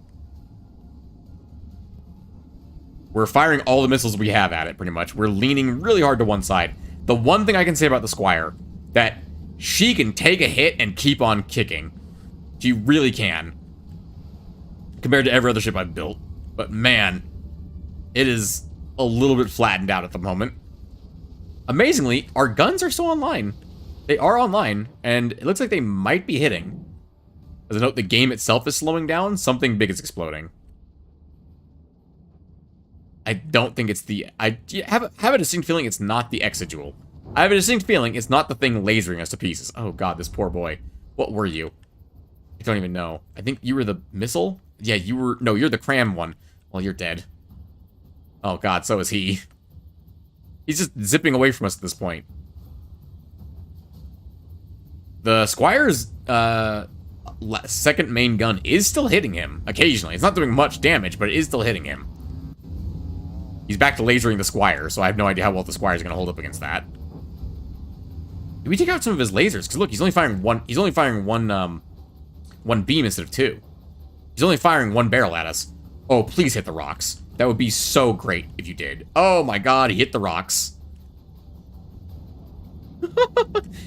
S1: We're firing all the missiles we have at it, pretty much. We're leaning really hard to one side. The one thing I can say about the Squire, that she can take a hit and keep on kicking. She really can. Compared to every other ship I've built. But man, it is a little bit flattened out at the moment. Amazingly, our guns are still online. They are online, and it looks like they might be hitting. As a note, the game itself is slowing down. Something big is exploding. I don't think it's the... I have a distinct feeling it's not the Exigual. I have a distinct feeling it's not the thing lasering us to pieces. Oh god, this poor boy. What were you? I don't even know. I think you were the missile? Yeah, you were... No, you're the cram one. Well, you're dead. Oh god, so is he. He's just zipping away from us at this point. The Squire's second main gun is still hitting him, occasionally. It's not doing much damage, but it is still hitting him. He's back to lasering the Squire, so I have no idea how well the Squire's gonna hold up against that. Did we take out some of his lasers? Because look, he's only firing one beam instead of two. He's only firing one barrel at us. Oh, please hit the rocks. That would be so great if you did. Oh my god, he hit the rocks.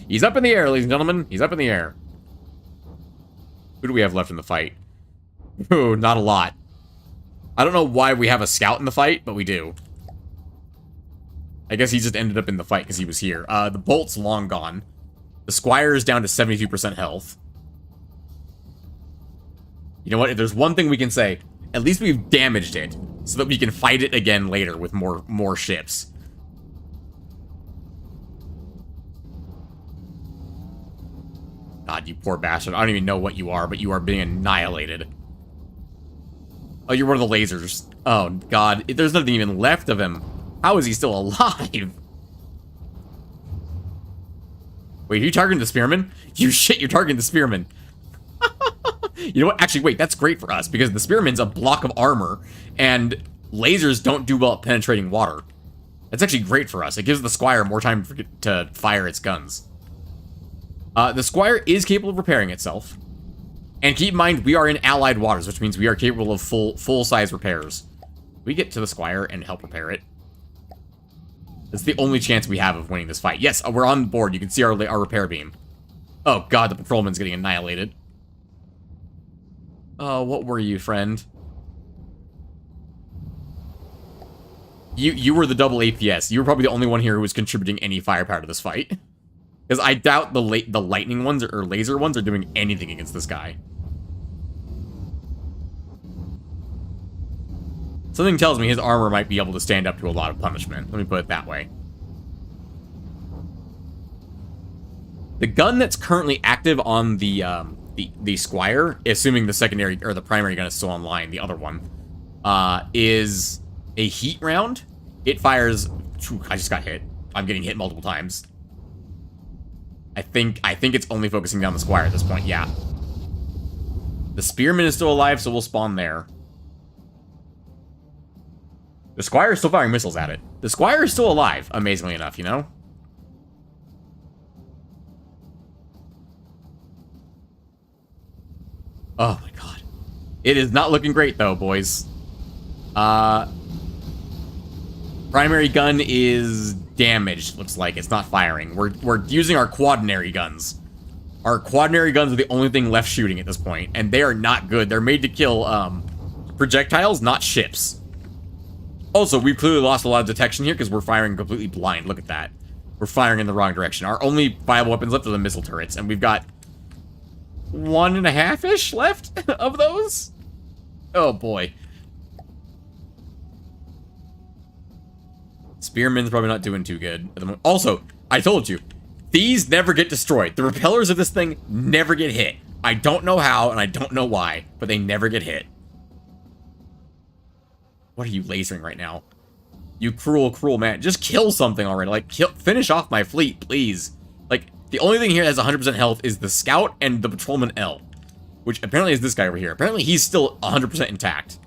S1: He's up in the air, ladies and gentlemen. He's up in the air. Who do we have left in the fight? Ooh, not a lot. I don't know why we have a scout in the fight, but we do. I guess he just ended up in the fight because he was here. The bolt's long gone. The Squire is down to 72% health. You know what? If there's one thing we can say, at least we've damaged it so that we can fight it again later with more ships. God, you poor bastard. I don't even know what you are, but you are being annihilated. Oh, you're one of the lasers. Oh, God. There's nothing even left of him. How is he still alive? Wait, are you targeting the spearman? You shit, you're targeting the spearman. You know what? Actually, wait, that's great for us, because the spearman's a block of armor, and lasers don't do well at penetrating water. That's actually great for us. It gives the Squire more time to fire its guns. The Squire is capable of repairing itself. And keep in mind, we are in allied waters, which means we are capable of full-size repairs. We get to the Squire and help repair it. That's the only chance we have of winning this fight. Yes, we're on board. You can see our repair beam. Oh, God, the patrolman's getting annihilated. Oh, what were you, friend? You were the double APS. You were probably the only one here who was contributing any firepower to this fight. Because I doubt the lightning ones or laser ones are doing anything against this guy. Something tells me his armor might be able to stand up to a lot of punishment. Let me put it that way. The gun that's currently active on the Squire, assuming the secondary or the primary gun is still online, the other one, is a heat round. It fires. I just got hit. I'm getting hit multiple times. I think it's only focusing down the Squire at this point. Yeah. The spearman is still alive, so we'll spawn there. The Squire is still firing missiles at it. The Squire is still alive, amazingly enough, you know? Oh my god. It is not looking great, though, boys. Primary gun is damaged, looks like. It's not firing. We're using our quaternary guns. Our quaternary guns are the only thing left shooting at this point, and they are not good. They're made to kill, projectiles, not ships. Also, we've clearly lost a lot of detection here because we're firing completely blind. Look at that. We're firing in the wrong direction. Our only viable weapons left are the missile turrets, and we've got 1.5-ish left of those? Oh, boy. Spearman's probably not doing too good at the moment. Also, I told you, these never get destroyed. The repellers of this thing never get hit. I don't know how, and I don't know why, but they never get hit. What are you lasering right now? You cruel, cruel man. Just kill something already. Like, finish off my fleet, please. Like, the only thing here that has 100% health is the scout and the patrolman L. Which apparently is this guy over here. Apparently he's still 100% intact.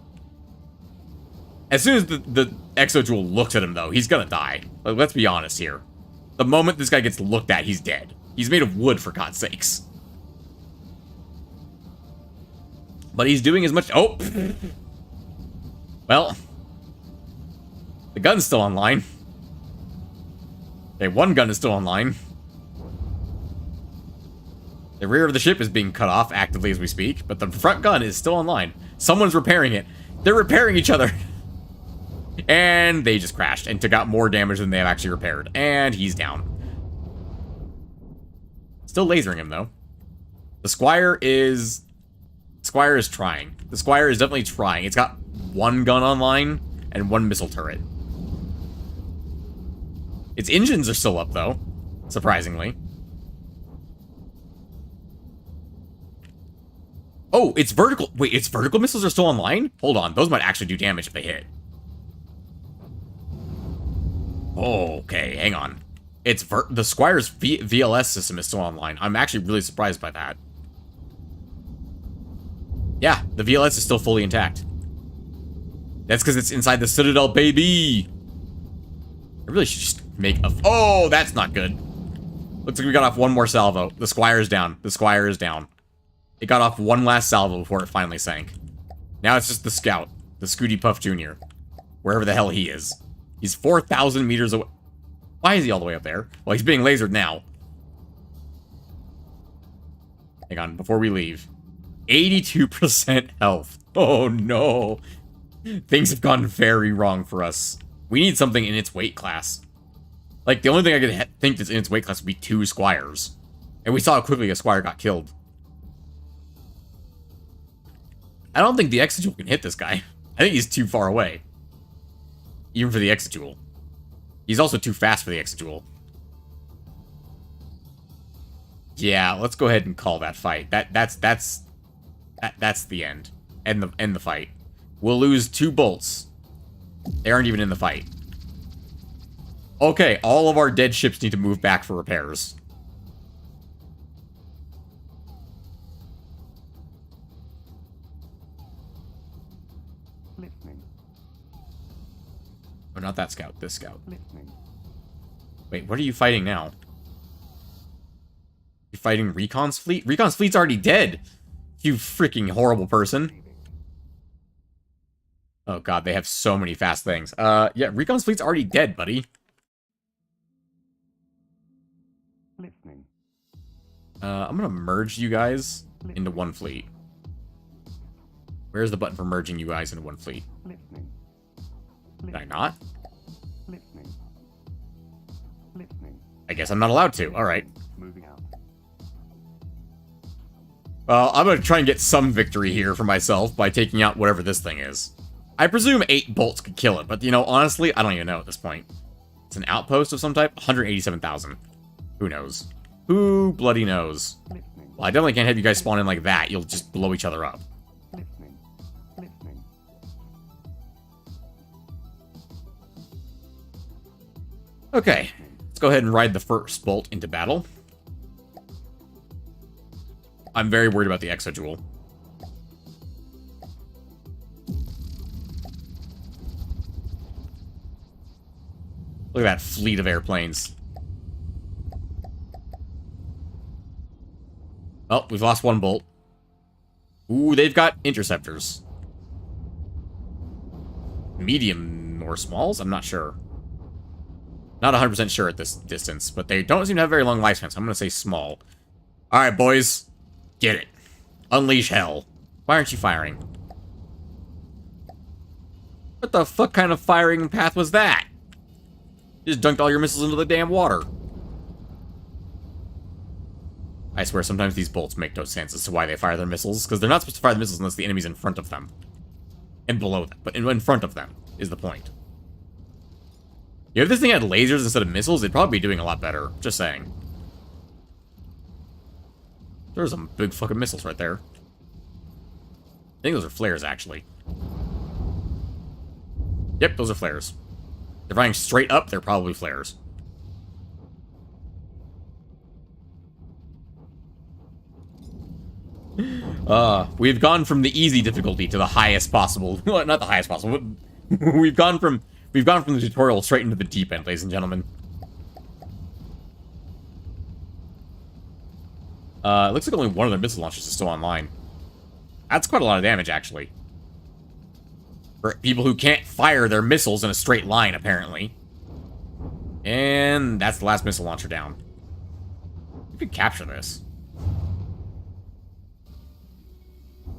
S1: As soon as the exo-jewel looks at him, though, he's gonna die. Like, let's be honest here. The moment this guy gets looked at, he's dead. He's made of wood, for God's sakes. But he's doing as much... Oh! Well, the gun's still online. Okay, one gun is still online. The rear of the ship is being cut off actively as we speak, but the front gun is still online. Someone's repairing it. They're repairing each other. And they just crashed and took out more damage than they have actually repaired. And he's down. Still lasering him, though. The Squire is trying. The Squire is definitely trying. It's got one gun online and one missile turret. Its engines are still up, though. Surprisingly. Oh, it's vertical. Wait, its vertical missiles are still online? Hold on. Those might actually do damage if they hit. Oh, okay. Hang on. It's the Squire's VLS system is still online. I'm actually really surprised by that. Yeah, the VLS is still fully intact. That's because it's inside the Citadel, baby! I really should just make a... Oh, that's not good. Looks like we got off one more salvo. The Squire is down. The Squire is down. It got off one last salvo before it finally sank. Now it's just the Scout. The Scooty Puff Jr. Wherever the hell he is. He's 4,000 meters away. Why is he all the way up there? Well, he's being lasered now. Hang on, before we leave. 82% health. Oh, no. Things have gone very wrong for us. We need something in its weight class. Like, the only thing I could think that's in its weight class would be 2 Squires. And we saw how quickly a Squire got killed. I don't think the Exegol can hit this guy. I think he's too far away. Even for the Exegol. He's also too fast for the Exegol. Yeah, let's go ahead and call that fight. That's the end. End the fight. We'll lose 2 bolts. They aren't even in the fight. Okay, all of our dead ships need to move back for repairs.
S2: Listening.
S1: Oh, not that scout. This scout.
S2: Listening.
S1: Wait, what are you fighting now? You're fighting Recon's fleet? Recon's fleet's already dead! You freaking horrible person.
S2: Receiving.
S1: Oh god, they have so many fast things. Yeah, Recon's fleet's already dead, buddy.
S2: Listening.
S1: I'm gonna merge you guys into one fleet. Where's the button for merging you guys into one fleet?
S2: Listening.
S1: Did I not?
S2: Listening. Listening.
S1: I guess I'm not allowed to. Alright.
S2: Moving out.
S1: Well, I'm gonna try and get some victory here for myself by taking out whatever this thing is. I presume 8 bolts could kill it, but, you know, honestly, I don't even know at this point. It's an outpost of some type? 187,000. Who knows? Who bloody knows?
S2: Listening.
S1: Well, I definitely can't have you guys spawn in like that. You'll just blow each other up.
S2: Listening. Listening.
S1: Okay, let's go ahead and ride the first bolt into battle. I'm very worried about the exojewel. Look at that fleet of airplanes. Oh, we've lost 1 bolt. Ooh, they've got interceptors. Medium or smalls? I'm not sure. Not 100% sure at this distance, but they don't seem to have very long lifespans, so I'm going to say small. Alright, boys. Get it. Unleash hell. Why aren't you firing? What the fuck kind of firing path was that? You just dunked all your missiles into the damn water. I swear, sometimes these bolts make no sense as to why they fire their missiles, because they're not supposed to fire the missiles unless the enemy's in front of them. And below them, but in front of them is the point. Yeah, if this thing had lasers instead of missiles, it'd probably be doing a lot better. Just saying. There's some big fucking missiles right there. I think those are flares, actually. Yep, those are flares. They're flying straight up, they're probably flares. We've gone from the easy difficulty to the highest possible. Well, not the highest possible. We've gone from the tutorial straight into the deep end, ladies and gentlemen. It looks like only one of their missile launchers is still online. That's quite a lot of damage, actually. For people who can't fire their missiles in a straight line, apparently. And that's the last missile launcher down. You could capture this.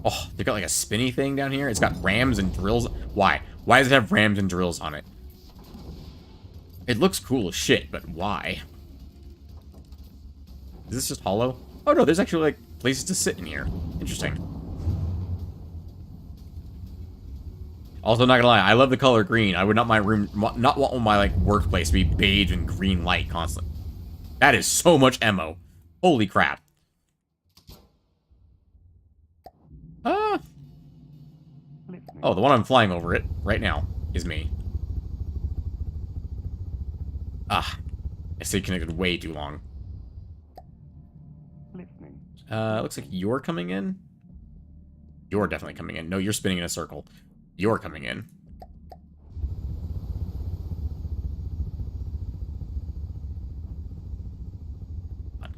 S1: Oh, they got like a spinny thing down here. It's got rams and drills. Why? Why does it have rams and drills on it? It looks cool as shit, but why? Is this just hollow? Oh no, there's actually like places to sit in here. Interesting. Also, not gonna lie, I love the color green. I would not not want my like workplace to be bathed in green light constantly. That is so much ammo. Holy crap. Oh, the one I'm flying over it right now is me. Ah, I stayed connected way too long.
S2: Listening.
S1: Looks like you're coming in. You're definitely coming in. No, you're spinning in a circle. You're coming in.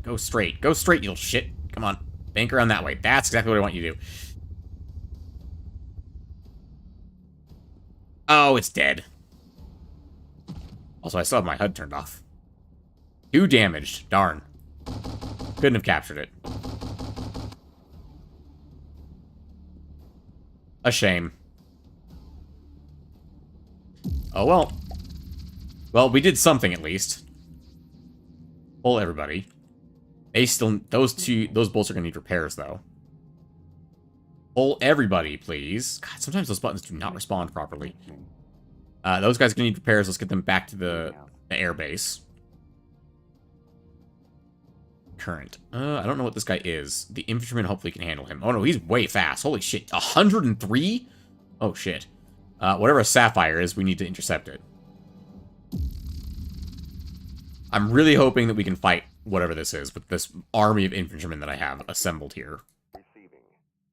S1: Go straight. Go straight, you little shit. Come on. Bank around that way. That's exactly what I want you to do. Oh, it's dead. Also, I still have my HUD turned off. 2 damaged. Darn. Couldn't have captured it. A shame. Oh, well. Well, we did something at least. Pull everybody. They still... Those bolts are going to need repairs, though. Pull everybody, please. God, sometimes those buttons do not respond properly. Those guys are going to need repairs. Let's get them back to the air base. Current. I don't know what this guy is. The infantryman hopefully can handle him. Oh, no, he's way fast. Holy shit. 103? Oh, shit. Whatever a sapphire is, we need to intercept it. I'm really hoping that we can fight whatever this is with this army of infantrymen that I have assembled here.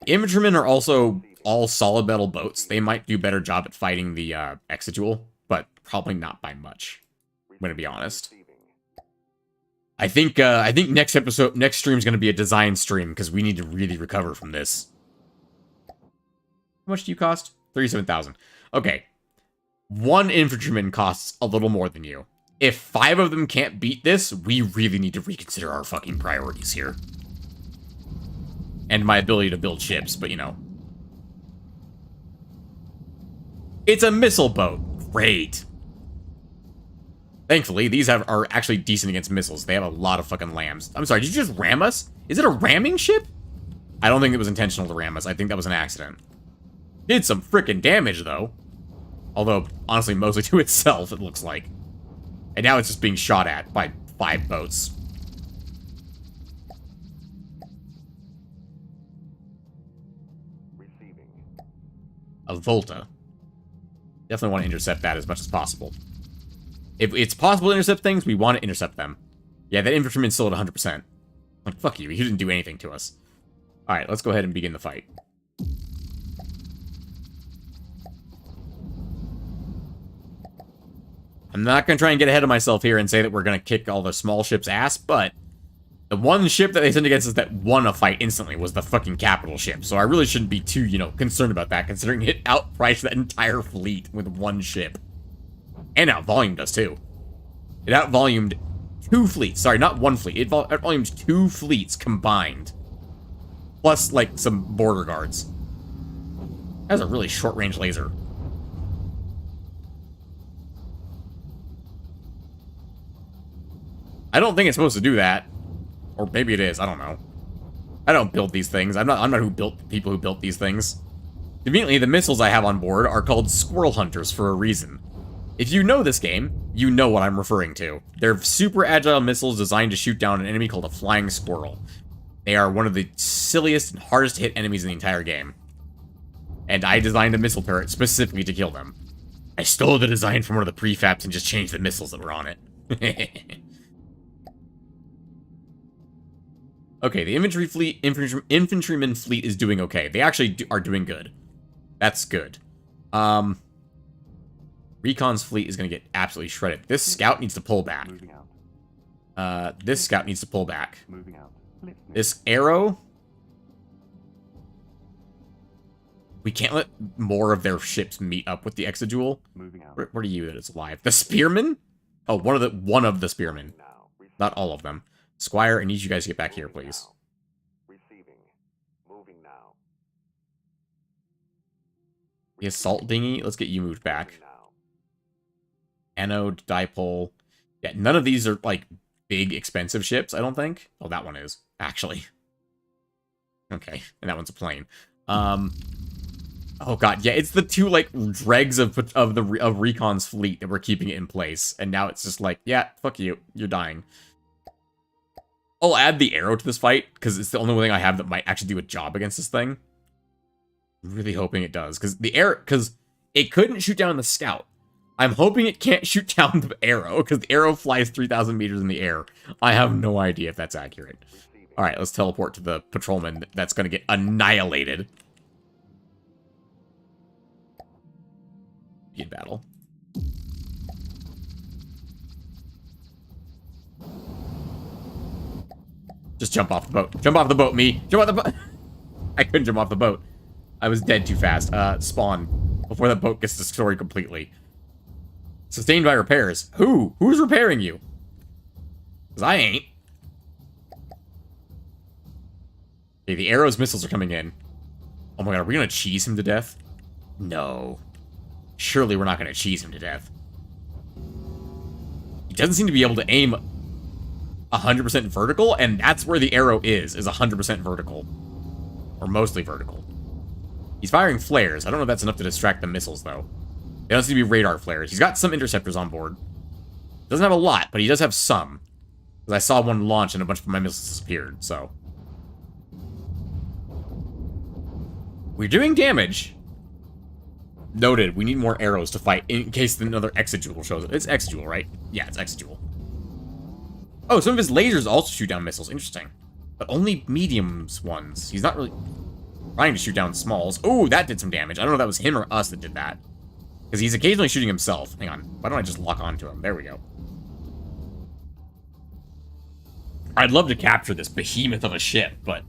S1: Infantrymen are also all solid metal boats. They might do a better job at fighting the Exedual, but probably not by much. I'm gonna be honest. I think next stream is gonna be a design stream because we need to really recover from this. How much do you cost? 37,000. Okay. One infantryman costs a little more than you. If 5 of them can't beat this, we really need to reconsider our fucking priorities here. And my ability to build ships, but you know. It's a missile boat. Great. Thankfully, these are actually decent against missiles. They have a lot of fucking lambs. I'm sorry, did you just ram us? Is it a ramming ship? I don't think it was intentional to ram us. I think that was an accident. Did some freaking damage, though. Although, honestly, mostly to itself, it looks like. And now it's just being shot at by 5 boats.
S2: Receiving.
S1: A Volta. Definitely want to intercept that as much as possible. If it's possible to intercept things, we want to intercept them. Yeah, that infantryman's still at 100%. Like, fuck you, he didn't do anything to us. Alright, let's go ahead and begin the fight. I'm not going to try and get ahead of myself here and say that we're going to kick all the small ships' ass, but the one ship that they sent against us that won a fight instantly was the fucking capital ship, so I really shouldn't be too, you know, concerned about that, considering it outpriced that entire fleet with one ship. And outvolumed us, too. It outvolumed 2 fleets. Sorry, not 1 fleet. It outvolumed 2 fleets combined. Plus, like, some border guards. That was a really short-range laser. I don't think it's supposed to do that. Or maybe it is, I don't know. I don't build these things. I'm not people who built these things. Conveniently, the missiles I have on board are called Squirrel Hunters for a reason. If you know this game, you know what I'm referring to. They're super agile missiles designed to shoot down an enemy called a flying squirrel. They are one of the silliest and hardest to hit enemies in the entire game. And I designed a missile turret specifically to kill them. I stole the design from one of the prefabs and just changed the missiles that were on it. Okay, the infantryman fleet is doing okay. They actually are doing good. That's good. Recon's fleet is going to get absolutely shredded. This scout needs to pull back.
S2: Moving out.
S1: This scout needs to pull back.
S2: Moving out. Listening.
S1: This arrow... We can't let more of their ships meet up with the Exedual.
S2: Moving out.
S1: What are you that is alive? The spearmen? Oh, one of the spearmen.
S2: Now.
S1: Not all of them. Squire, I need you guys to get back here, please.
S2: Receiving. Moving now.
S1: The assault dinghy, let's get you moved back.
S2: Moving now.
S1: Anode, dipole. Yeah, none of these are, like, big, expensive ships, I don't think. Oh, that one is, actually. Okay, and that one's a plane. Oh god, yeah, it's the 2, like, dregs of Recon's fleet that were keeping it in place. And now it's just like, yeah, fuck you, you're dying. I'll add the arrow to this fight, because it's the only thing I have that might actually do a job against this thing. I'm really hoping it does, because it couldn't shoot down the scout. I'm hoping it can't shoot down the arrow, because the arrow flies 3,000 meters in the air. I have no idea if that's accurate. Alright, let's teleport to the patrolman that's going to get annihilated. Begin battle. Just jump off the boat. Jump off the boat, me. Jump off the boat. I couldn't jump off the boat. I was dead too fast. Spawn. Before the boat gets destroyed completely. Sustained by repairs. Who? Who's repairing you? Because I ain't. Okay, the arrow's missiles are coming in. Oh my god, are we going to cheese him to death? No. Surely we're not going to cheese him to death. He doesn't seem to be able to aim 100% vertical, and that's where the arrow is 100% vertical. Or mostly vertical. He's firing flares. I don't know if that's enough to distract the missiles, though. They don't seem to be radar flares. He's got some interceptors on board. Doesn't have a lot, but he does have some. Because I saw one launch and a bunch of my missiles disappeared, so. We're doing damage. Noted. We need more arrows to fight in case another Exijewel shows up. It's Exijewel, right? Yeah, it's Exijewel. Oh, some of his lasers also shoot down missiles. Interesting. But only mediums ones. He's not really trying to shoot down smalls. Oh, that did some damage. I don't know if that was him or us that did that. Because he's occasionally shooting himself. Hang on. Why don't I just lock onto him? There we go. I'd love to capture this behemoth of a ship, but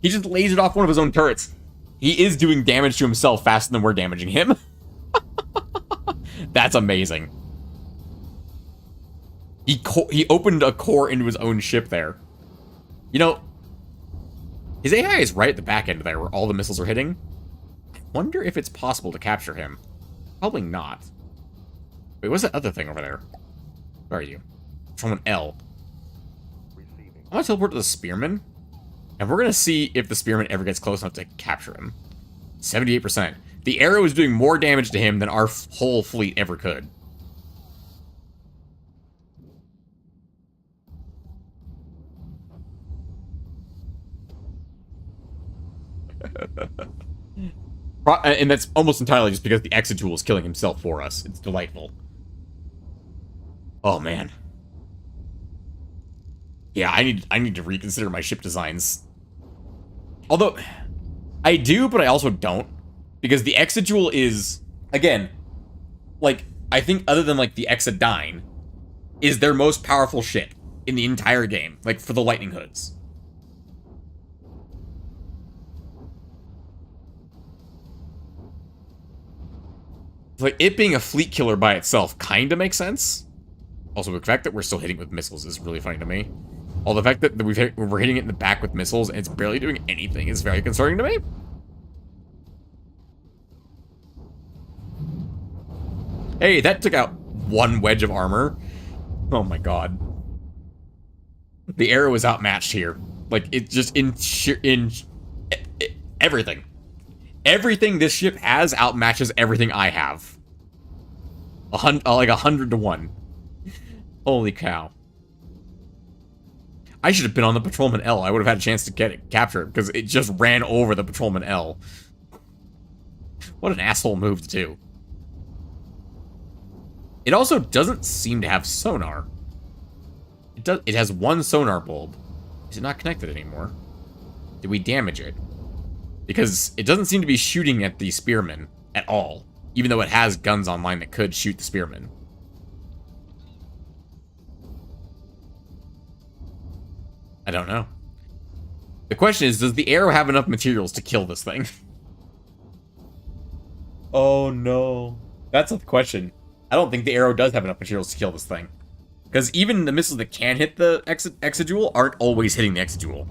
S1: he just lasered off one of his own turrets. He is doing damage to himself faster than we're damaging him. That's amazing. He opened a core into his own ship there. You know, his AI is right at the back end there where all the missiles are hitting. I wonder if it's possible to capture him. Probably not. Wait, what's that other thing over there? Where are you? From an L.
S2: Receiving.
S1: I'm gonna teleport to the Spearman. And we're gonna see if the Spearman ever gets close enough to capture him. 78%. The arrow is doing more damage to him than our whole fleet ever could. And that's almost entirely just because the Exijewel is killing himself for us. It's delightful. Oh, man. Yeah, I need to reconsider my ship designs. Although, I do, but I also don't. Because the Exijewel is, again, like, I think other than, like, the Exodyne, is their most powerful ship in the entire game. Like, for the Lightning Hoods. Like, it being a fleet killer by itself kinda makes sense. Also, the fact that we're still hitting it with missiles is really funny to me. All the fact that we're hitting it in the back with missiles and it's barely doing anything is very concerning to me. Hey, that took out one wedge of armor. Oh my god. The arrow is outmatched here. Like, it's just everything. Everything this ship has outmatches everything I have. Like 100 to 1. Holy cow. I should have been on the Patrolman L. I would have had a chance to capture it, because it just ran over the Patrolman L. What an asshole move to do. It also doesn't seem to have sonar. It has one sonar bulb. Is it not connected anymore? Did we damage it? Because it doesn't seem to be shooting at the Spearman at all, even though it has guns online that could shoot the Spearman. I don't know. The question is, does the arrow have enough materials to kill this thing? Oh no. That's the question. I don't think the arrow does have enough materials to kill this thing. Because even the missiles that can hit the Exijewel aren't always hitting the Exijewel.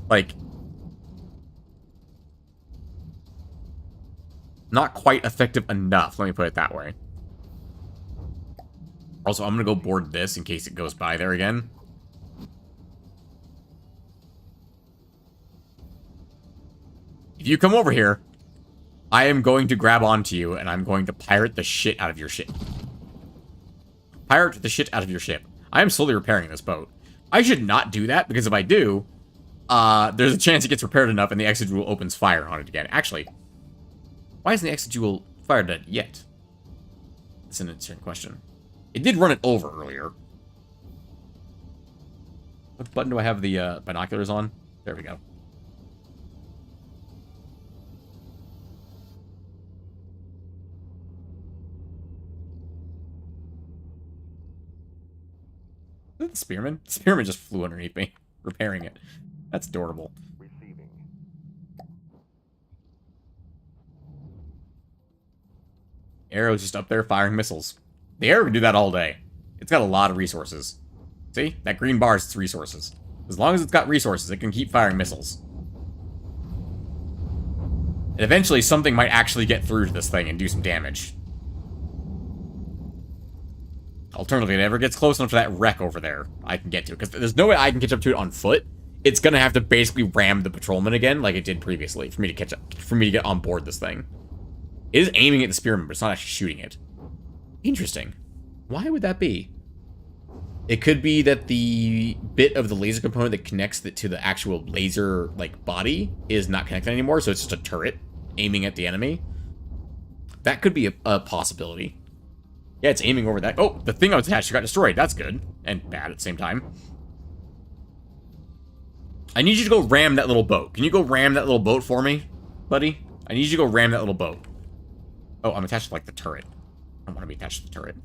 S1: Like, not quite effective enough, let me put it that way. Also, I'm going to go board this in case it goes by there again. If you come over here, I am going to grab onto you, and I'm going to pirate the shit out of your ship. Pirate the shit out of your ship. I am slowly repairing this boat. I should not do that, because if I do, there's a chance it gets repaired enough and the Exijewel opens fire on it again. Actually, why isn't the Exijewel fired at it yet? That's an interesting question. It did run it over earlier. What button do I have the binoculars on? There we go. Is that the Spearman? The Spearman just flew underneath me, repairing it. That's adorable.
S2: Receiving.
S1: Arrow's just up there firing missiles. The arrow can do that all day. It's got a lot of resources. See? That green bar is its resources. As long as it's got resources, it can keep firing missiles. And eventually, something might actually get through to this thing and do some damage. Alternatively, if it ever gets close enough to that wreck over there, I can get to it. Because there's no way I can catch up to it on foot. It's gonna have to basically ram the patrolman again, like it did previously, for me to catch up, for me to get on board this thing. It is aiming at the Spearman, but it's not actually shooting it. Interesting. Why would that be? It could be that the bit of the laser component that connects it to the actual laser, like, body is not connected anymore, so it's just a turret aiming at the enemy. That could be a possibility. Yeah, it's aiming over that. Oh, the thing I was attached to got destroyed. That's good. And bad at the same time. I need you to go ram that little boat. Can you go ram that little boat for me, buddy? I need you to go ram that little boat. Oh, I'm attached to, like, the turret. I don't want to be attached to the turret.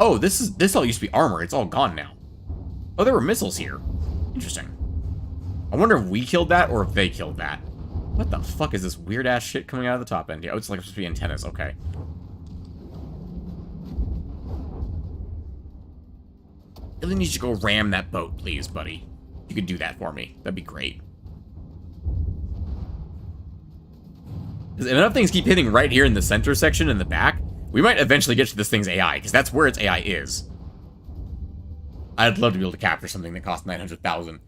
S1: Oh, this all used to be armor. It's all gone now. Oh, there were missiles here. Interesting. I wonder if we killed that or if they killed that. What the fuck is this weird-ass shit coming out of the top end here? Oh, it's like supposed to be antennas. Okay. I really need you to go ram that boat, please, buddy. You could do that for me. That'd be great. If enough things keep hitting right here in the center section in the back, we might eventually get to this thing's AI, because that's where its AI is. I'd love to be able to capture something that costs 900,000.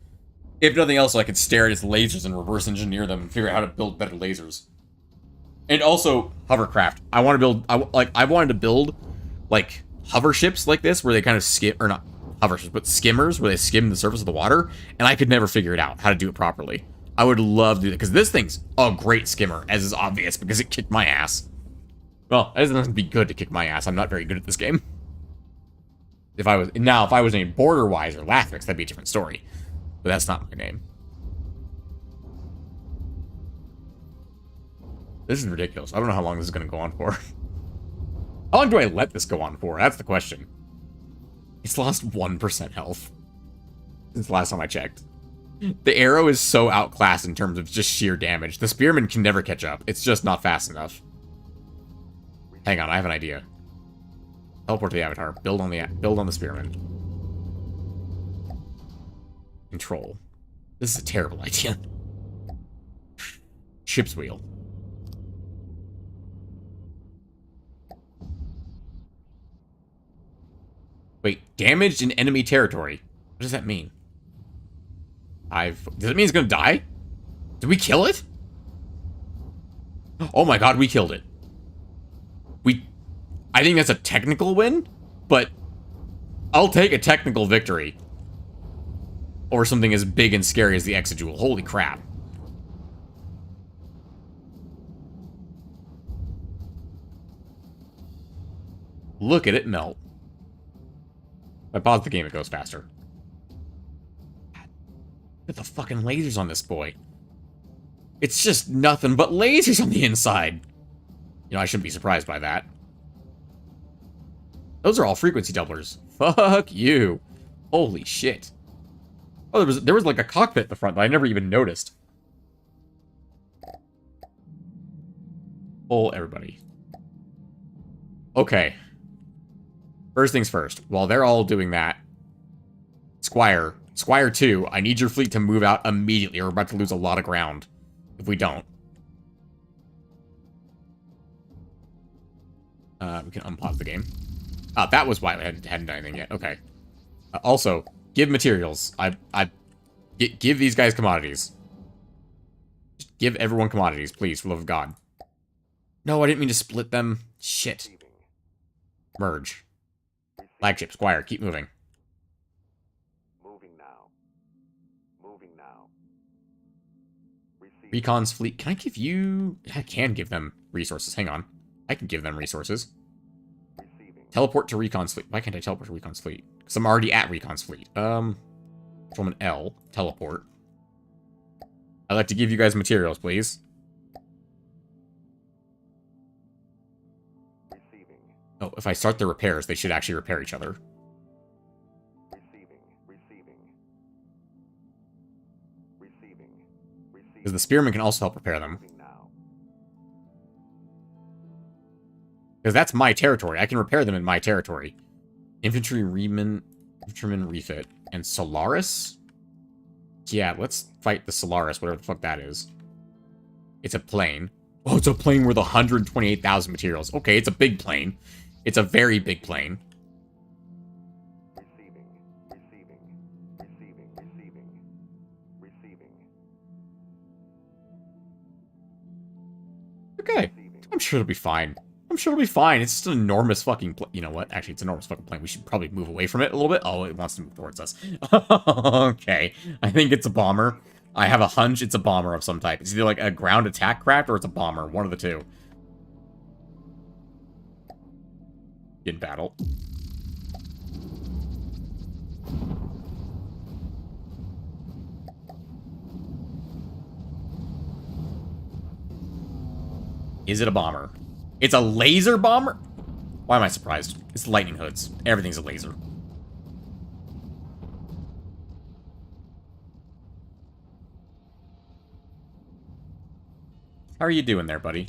S1: If nothing else, so I could stare at its lasers and reverse engineer them and figure out how to build better lasers. And also, hovercraft. I want to build, I wanted to build, like, hover ships like this, where they kind of skim, or not hover ships, but skimmers, where they skim the surface of the water, and I could never figure it out, how to do it properly. I would love to do that, because this thing's a great skimmer, as is obvious, because it kicked my ass. Well, it doesn't have to be good to kick my ass. I'm not very good at this game. If I was a Border-wise or Lathix, that'd be a different story. But that's not my name. This is ridiculous. I don't know how long this is going to go on for. How long do I let this go on for? That's the question. It's lost 1% health since the last time I checked. The arrow is so outclassed in terms of just sheer damage. The spearman can never catch up. It's just not fast enough. Hang on, I have an idea. Teleport to the avatar. Build on the spearman. Control. This is a terrible idea. Ship's wheel. Wait, damaged in enemy territory. What does that mean? Does it mean it's gonna die? Did we kill it? Oh my god, we killed it. I think that's a technical win, but I'll take a technical victory. Or something as big and scary as the Exijewel. Holy crap. Look at it melt. If I pause the game, it goes faster. Look at the fucking lasers on this boy. It's just nothing but lasers on the inside. You know, I shouldn't be surprised by that. Those are all frequency doublers. Fuck you. Holy shit. Oh, there was like a cockpit at the front that I never even noticed. Oh, everybody. Okay. First things first. While they're all doing that, Squire 2, I need your fleet to move out immediately, or we're about to lose a lot of ground if we don't. We can unpause the game. That was why we hadn't done anything yet. Okay. Also, give materials. Give these guys commodities. Just give everyone commodities, please, for the love of God. No, I didn't mean to split them. Shit. Merge. Flagship, Squire, keep moving.
S2: Moving now. Moving now. Receiving.
S1: Recon's fleet. Can I give you... I can give them resources. Hang on. I can give them resources.
S2: Receiving.
S1: Teleport to Recon's fleet. Why can't I teleport to Recon's fleet? Because I'm already at Recon's fleet. From an L. Teleport. I'd like to give you guys materials, please.
S2: Receiving.
S1: Oh, if I start the repairs, they should actually repair each other.
S2: Receiving. Receiving. Receiving. Receiving.
S1: Because the spearman can also help repair them.
S2: Moving now.
S1: Because that's my territory. I can repair them in my territory. Infantryman refit. And Solaris? Yeah, let's fight the Solaris, whatever the fuck that is. It's a plane. Oh, it's a plane worth 128,000 materials. Okay, it's a big plane. It's a very big plane.
S2: Receiving. Receiving. Receiving. Receiving. Receiving.
S1: Okay. I'm sure it'll be fine. I'm sure it'll be fine. It's just an enormous fucking plane. You know what? Actually, it's an enormous fucking plane. We should probably move away from it a little bit. Oh, it wants to move towards us. Okay. I think it's a bomber. I have a hunch it's a bomber of some type. It's either like a ground attack craft or it's a bomber. One of the two. in battle. Is it a bomber? It's a laser bomber? Why am I surprised? It's lightning hoods. Everything's a laser. How are you doing there, buddy?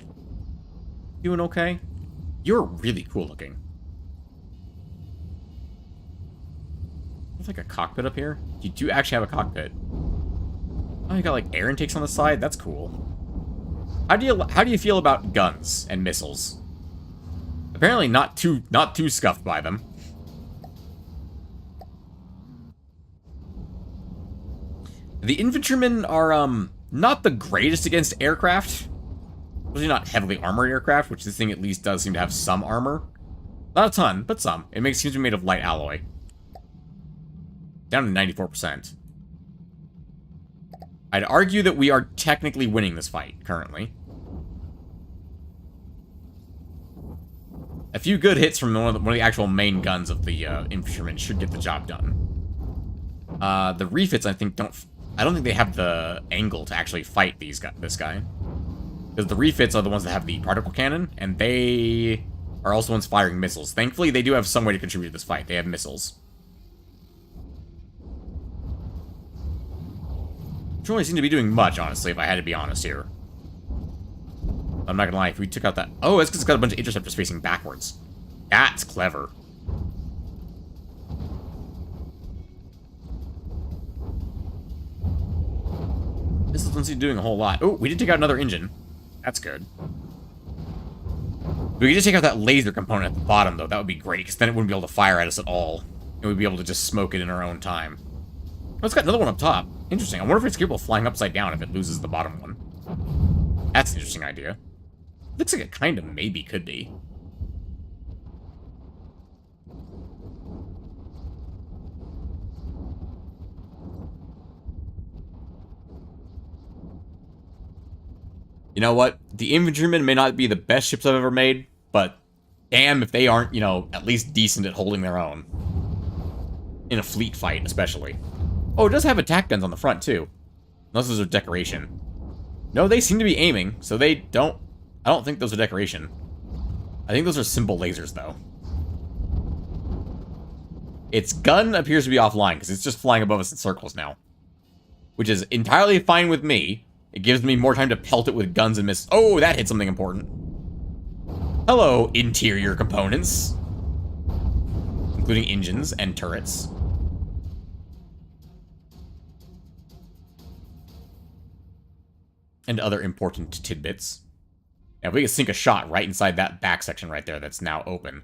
S1: Doing okay? You're really cool looking. There's like a cockpit up here. You do actually have a cockpit. Oh, you got like air intakes on the side? That's cool. How do you feel about guns and missiles? Apparently not too scuffed by them. The infantrymen are not the greatest against aircraft. Especially not heavily armored aircraft, which this thing at least does seem to have some armor. Not a ton, but some. It seems to be made of light alloy. Down to 94%. I'd argue that we are technically winning this fight, currently. A few good hits from one of the actual main guns of the infantrymen should get the job done. The refits, I don't think they have the angle to actually fight this guy. Because the refits are the ones that have the particle cannon, and they are also the ones firing missiles. Thankfully, they do have some way to contribute to this fight. They have missiles. Which really seem to be doing much, honestly, if I had to be honest here. I'm not gonna lie, if we took out that... Oh, it's because it's got a bunch of interceptors facing backwards. That's clever. This doesn't seem to be doing a whole lot. Oh, we did take out another engine. That's good. We could just take out that laser component at the bottom, though. That would be great, because then it wouldn't be able to fire at us at all. And we'd be able to just smoke it in our own time. Oh, it's got another one up top. Interesting. I wonder if it's capable of flying upside down if it loses the bottom one. That's an interesting idea. Looks like it kind of maybe could be. You know what? The infantrymen may not be the best ships I've ever made, but damn if they aren't, you know, at least decent at holding their own. In a fleet fight, especially. Oh, it does have attack guns on the front, too. Unless those are decoration. No, they seem to be aiming, so they don't... I don't think those are decoration. I think those are simple lasers, though. Its gun appears to be offline, because it's just flying above us in circles now. Which is entirely fine with me. It gives me more time to pelt it with guns and missiles. Oh, that hit something important. Hello, interior components. Including engines and turrets. And other important tidbits. Now, if we could sink a shot right inside that back section right there that's now open,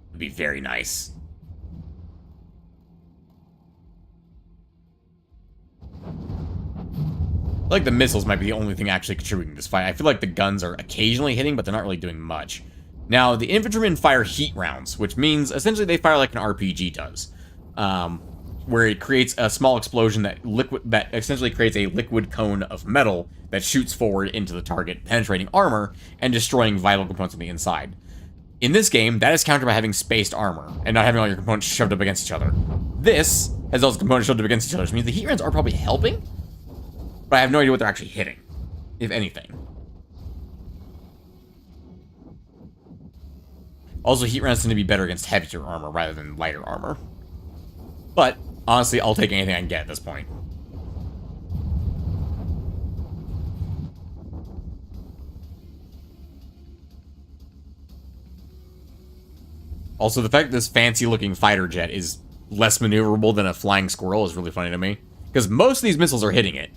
S1: it'd be very nice. I feel like the missiles might be the only thing actually contributing to this fight. I feel like the guns are occasionally hitting, but they're not really doing much. Now, the infantrymen fire heat rounds, which means essentially they fire like an RPG does. Where it creates a small explosion that essentially creates a liquid cone of metal that shoots forward into the target, penetrating armor and destroying vital components on the inside. In this game, that is countered by having spaced armor and not having all your components shoved up against each other. This has all the components shoved up against each other, which means the heat rounds are probably helping, but I have no idea what they're actually hitting, if anything. Also, heat rounds tend to be better against heavier armor rather than lighter armor. But, honestly, I'll take anything I can get at this point. Also, the fact that this fancy-looking fighter jet is less maneuverable than a flying squirrel is really funny to me. Because most of these missiles are hitting it.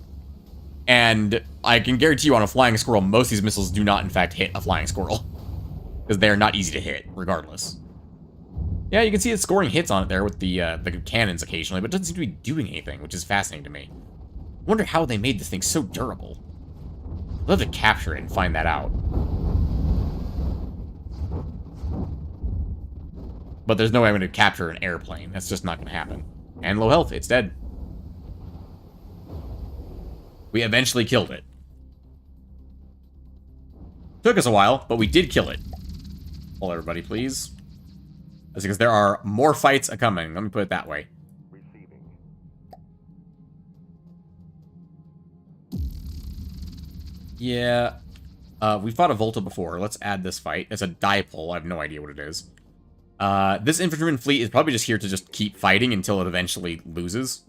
S1: And I can guarantee you on a flying squirrel, most of these missiles do not, in fact, hit a flying squirrel. Because they are not easy to hit, regardless. Yeah, you can see it scoring hits on it there with the cannons occasionally, but it doesn't seem to be doing anything, which is fascinating to me. I wonder how they made this thing so durable. I'd love to capture it and find that out. But there's no way I'm going to capture an airplane. That's just not going to happen. And low health, it's dead. We eventually killed it. Took us a while, but we did kill it. Hold everybody, please. That's because there are more fights a-coming. Let me put it that way.
S2: Receiving.
S1: Yeah. We fought a Volta before. Let's add this fight. It's a dipole. I have no idea what it is. This infantryman fleet is probably just here to just keep fighting until it eventually loses.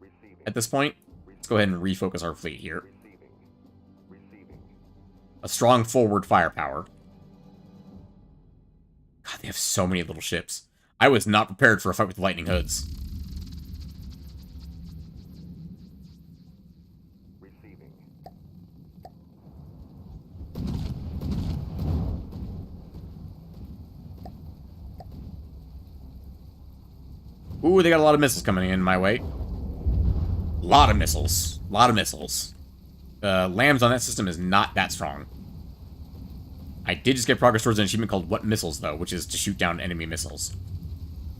S2: Receiving.
S1: At this point, let's go ahead and refocus our fleet here.
S2: Receiving. Receiving.
S1: A strong forward firepower. God, they have so many little ships. I was not prepared for a fight with lightning hoods.
S2: Receiving.
S1: Ooh, they got a lot of missiles coming in my way. Lot of missiles. Lot of missiles. Lambs on that system is not that strong. I did just get progress towards an achievement called What Missiles, though, which is to shoot down enemy missiles.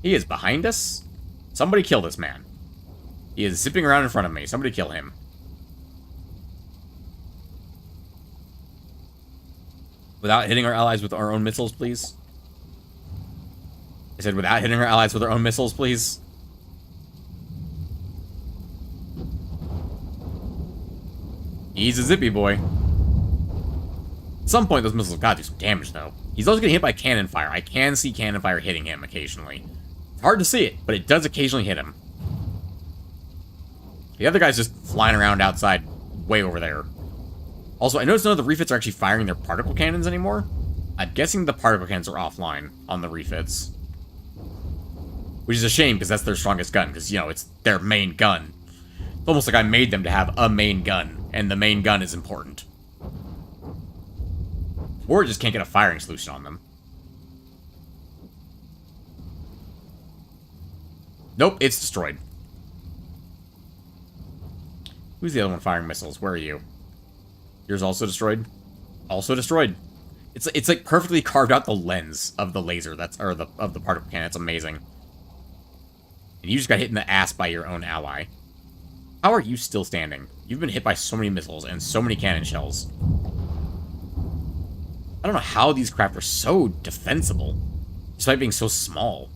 S1: He is behind us? Somebody kill this man. He is zipping around in front of me. Somebody kill him. Without hitting our allies with our own missiles, please. I said without hitting our allies with our own missiles, please. He's a zippy boy. At some point, those missiles have got to do some damage, though. He's also getting hit by cannon fire. I can see cannon fire hitting him occasionally. It's hard to see it, but it does occasionally hit him. The other guy's just flying around outside, way over there. Also, I noticed none of the refits are actually firing their particle cannons anymore. I'm guessing the particle cannons are offline on the refits. Which is a shame, because that's their strongest gun, because, you know, it's their main gun. It's almost like I made them to have a main gun, and the main gun is important. Or just can't get a firing solution on them. Nope, it's destroyed. Who's the other one firing missiles? Where are you? Yours also destroyed? Also destroyed. It's like perfectly carved out the lens of the laser of the particle cannon. It's amazing. And you just got hit in the ass by your own ally. How are you still standing? You've been hit by so many missiles and so many cannon shells. I don't know how these craft are so defensible, despite being so small.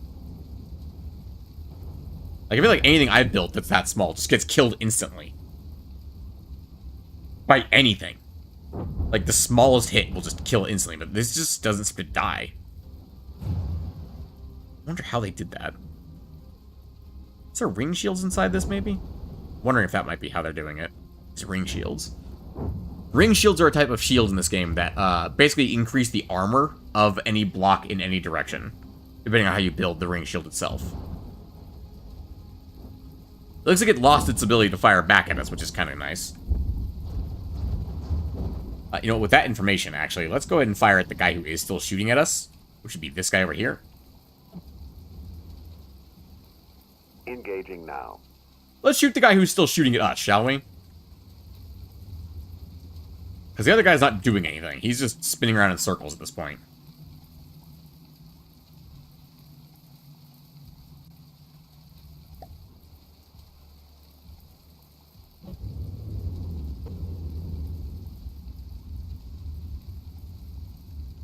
S1: Like, I feel like anything I've built that's that small just gets killed instantly. By anything. Like, the smallest hit will just kill instantly, but this just doesn't seem to die. I wonder how they did that. Is there ring shields inside this, maybe? Wondering if that might be how they're doing it. It's ring shields. Ring shields are a type of shield in this game that basically increase the armor of any block in any direction, depending on how you build the ring shield itself. It looks like it lost its ability to fire back at us, which is kind of nice. You know, with that information, actually, let's go ahead and fire at the guy who is still shooting at us, which should be this guy over here.
S2: Engaging now.
S1: Let's shoot the guy who's still shooting at us, shall we? Because the other guy's not doing anything. He's just spinning around in circles at this point.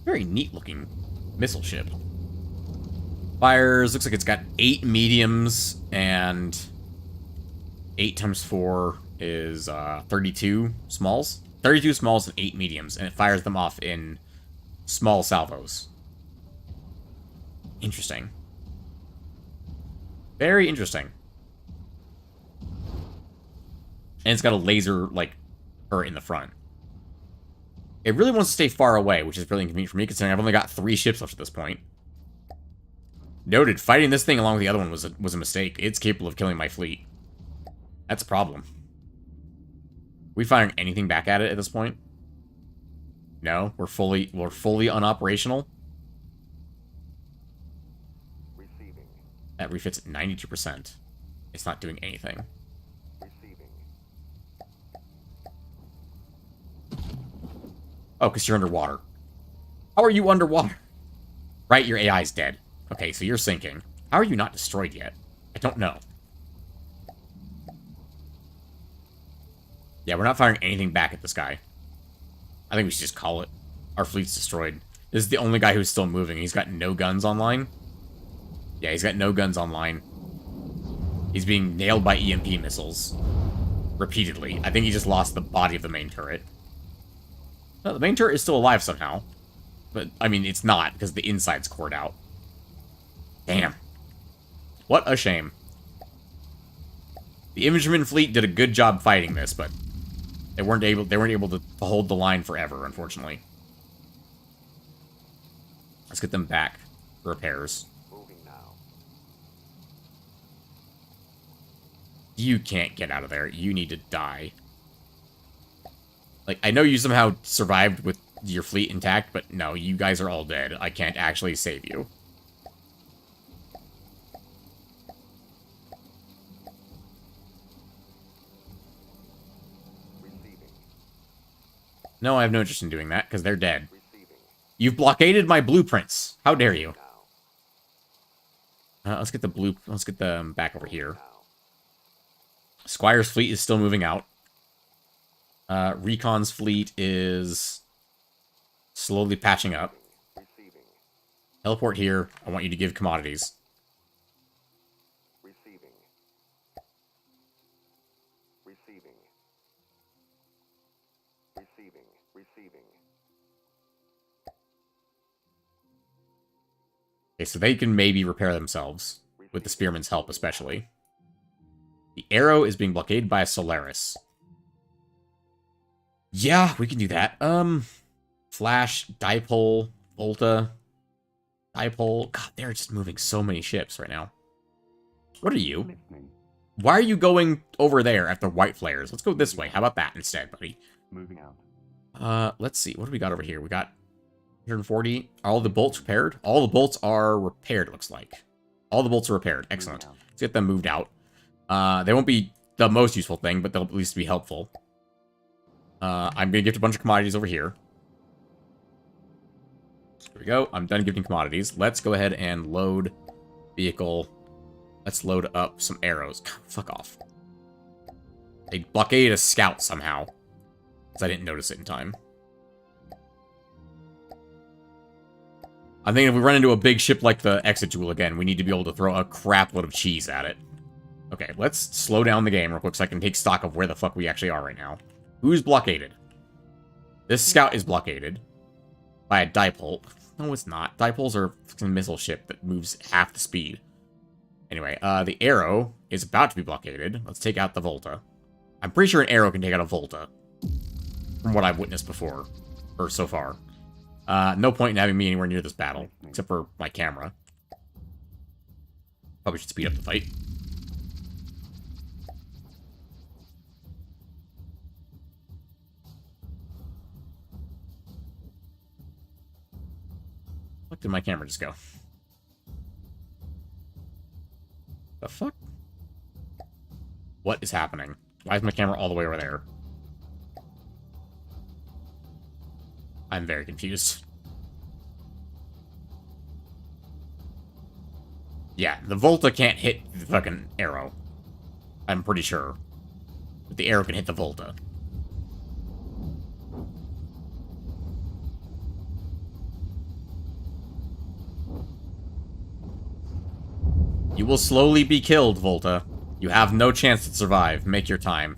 S1: Very neat looking missile ship. Fires, looks like it's got 8 mediums, and 8 times 4 is 32 smalls. 32 smalls and 8 mediums, and it fires them off in small salvos. Interesting. Very interesting. And it's got a laser, like, turret in the front. It really wants to stay far away, which is really inconvenient for me, considering I've only got 3 ships left at this point. Noted, fighting this thing along with the other one was a mistake. It's capable of killing my fleet. That's a problem. We firing anything back at it at this point? No, we're fully unoperational.
S2: Receiving.
S1: That refits at 92%. It's not doing anything.
S2: Receiving.
S1: Oh, because you're underwater. How are you underwater? Right, your AI's dead. Okay, so you're sinking. How are you not destroyed yet? I don't know. Yeah, we're not firing anything back at this guy. I think we should just call it. Our fleet's destroyed. This is the only guy who's still moving. He's got no guns online. Yeah, he's got no guns online. He's being nailed by EMP missiles. Repeatedly. I think he just lost the body of the main turret. No, the main turret is still alive somehow. But, I mean, it's not, because the inside's cored out. Damn. What a shame. The infantryman fleet did a good job fighting this, but they weren't able to hold the line forever, unfortunately. Let's get them back for repairs.
S2: Moving now.
S1: You can't get out of there. You need to die. Like, I know you somehow survived with your fleet intact, but no, you guys are all dead. I can't actually save you.
S2: Receiving.
S1: No, I have no interest in doing that, because they're dead.
S2: Receiving.
S1: You've blockaded my blueprints. How dare you?
S2: Now.
S1: Let's get them back over here.
S2: Now.
S1: Squire's fleet is still moving out. Recon's fleet is slowly patching up.
S2: Receiving.
S1: Teleport here. I want you to give commodities.
S2: Receiving. Receiving. Receiving. Receiving.
S1: Okay, so they can maybe repair themselves, with the spearman's help especially. The arrow is being blockaded by a Solaris. Yeah, we can do that. Flash, Dipole, Volta, Dipole. God, they're just moving so many ships right now. What are you?
S4: Listening.
S1: Why are you going over there after white flares? Let's go this way. How about that instead, buddy?
S4: Moving out.
S1: Let's see. What do we got over here? We got 140. Are all the bolts repaired? All the bolts are repaired, it looks like. All the bolts are repaired. Excellent.
S4: Moving out.
S1: Let's get them moved out. They won't be the most useful thing, but they'll at least be helpful. I'm going to gift a bunch of commodities over here. There we go. I'm done gifting commodities. Let's go ahead and load vehicle. Let's load up some arrows. God, fuck off. They blockaded a scout somehow. Because I didn't notice it in time. I'm thinking if we run into a big ship like the Exit again, we need to be able to throw a crap load of cheese at it. Okay, let's slow down the game real quick so I can take stock of where the fuck we actually are right now. Who's blockaded? This scout is blockaded by a dipole. No, it's not. Dipoles are a fucking missile ship that moves half the speed. Anyway, the arrow is about to be blockaded. Let's take out the Volta. I'm pretty sure an arrow can take out a Volta. From what I've witnessed before. Or so far. No point in having me anywhere near this battle. Except for my camera. Probably should speed up the fight. What did my camera just go? The fuck? What is happening? Why is my camera all the way over there? I'm very confused. Yeah, the Volta can't hit the fucking arrow. I'm pretty sure. But the arrow can hit the Volta. You will slowly be killed, Volta. You have no chance to survive. Make your time.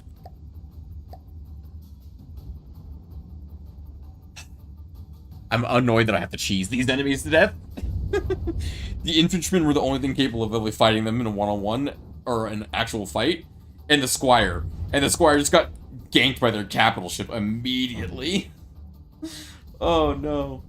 S1: I'm annoyed that I have to cheese these enemies to death. The infantrymen were the only thing capable of really fighting them in a one-on-one, or an actual fight, and the squire. And the squire just got ganked by their capital ship immediately. Oh no.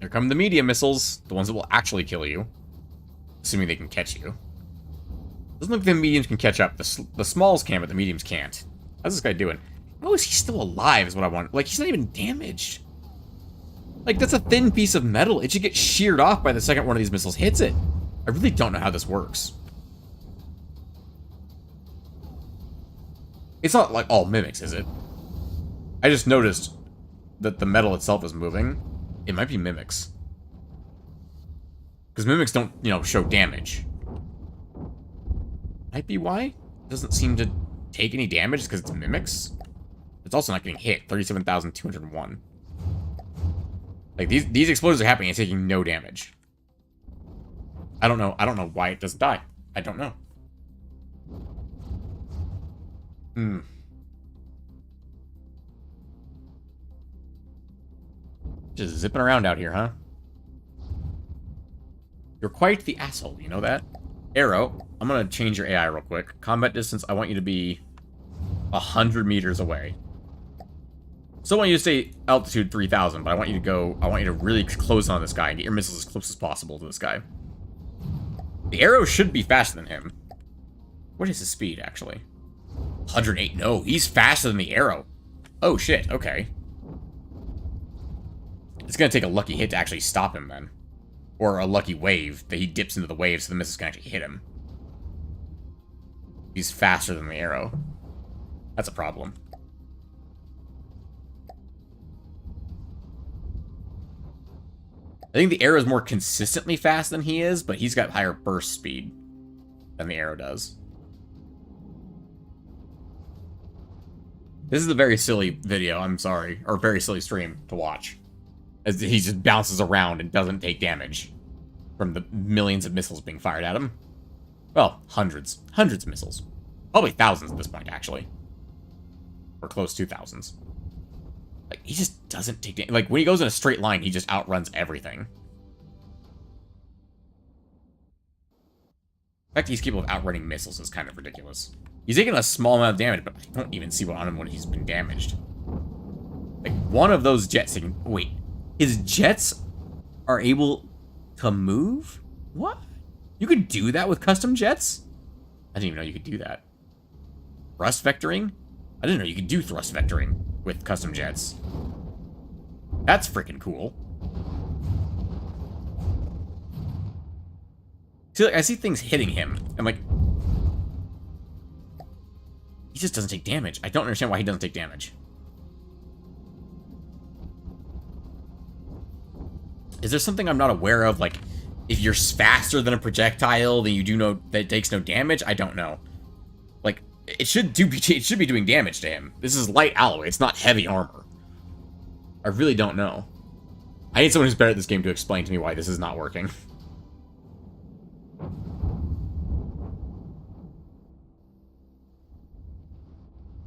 S1: Here come the medium missiles, the ones that will actually kill you. Assuming they can catch you. Doesn't look like the mediums can catch up. The smalls can, but the mediums can't. How's this guy doing? How is he still alive is what I want. Like, he's not even damaged. Like, that's a thin piece of metal. It should get sheared off by the second one of these missiles hits it. I really don't know how this works. It's not like all mimics, is it? I just noticed that the metal itself is moving. It might be mimics. Because mimics don't, you know, show damage. Might be why. It doesn't seem to take any damage because it's mimics. It's also not getting hit. 37,201. Like, these explosions are happening and taking no damage. I don't know why it doesn't die. I don't know. Just zipping around out here, huh? You're quite the asshole, you know that? Arrow, I'm gonna change your AI real quick. Combat distance, I want you to be 100 meters away. Still want you to stay altitude 3,000, but I want you to really close on this guy and get your missiles as close as possible to this guy. The arrow should be faster than him. What is his speed, actually? 108. No, he's faster than the arrow. Oh, shit. Okay. It's going to take a lucky hit to actually stop him, then. Or a lucky wave that he dips into the wave so the missiles can actually hit him. He's faster than the arrow. That's a problem. I think the arrow is more consistently fast than he is, but he's got higher burst speed than the arrow does. This is a very silly video, I'm sorry. Or very silly stream to watch. As he just bounces around and doesn't take damage from the millions of missiles being fired at him. Well, hundreds. Hundreds of missiles. Probably thousands at this point, actually. Or close to thousands. Like, he just doesn't take damage. Like, when he goes in a straight line, he just outruns everything. The fact that he's capable of outrunning missiles is kind of ridiculous. He's taking a small amount of damage, but I don't even see what on him when he's been damaged. Like, one of those jets... Wait. His jets are able to move? What? You could do that with custom jets? I didn't even know you could do that. Thrust vectoring? I didn't know you could do thrust vectoring with custom jets. That's freaking cool. See, like, I see things hitting him. I'm like... He just doesn't take damage. I don't understand why he doesn't take damage. Is there something I'm not aware of? Like, if you're faster than a projectile, then you do know that it takes no damage? I don't know. Like, it should be doing damage to him. This is light alloy. It's not heavy armor. I really don't know. I need someone who's better at this game to explain to me why this is not working.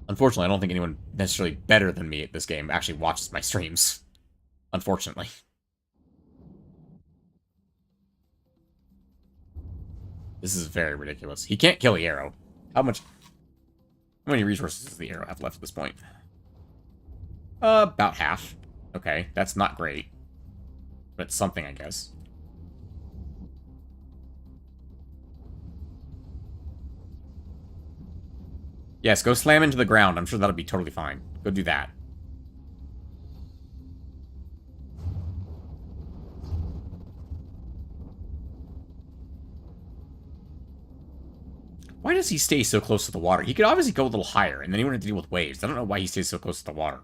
S1: Unfortunately, I don't think anyone necessarily better than me at this game actually watches my streams. Unfortunately. This is very ridiculous. He can't kill the arrow. How many resources does the arrow have left at this point? About half. Okay, that's not great. But it's something, I guess. Yes, go slam into the ground. I'm sure that'll be totally fine. Go do that. Why does he stay so close to the water? He could obviously go a little higher, and then he wouldn't have to deal with waves. I don't know why he stays so close to the water.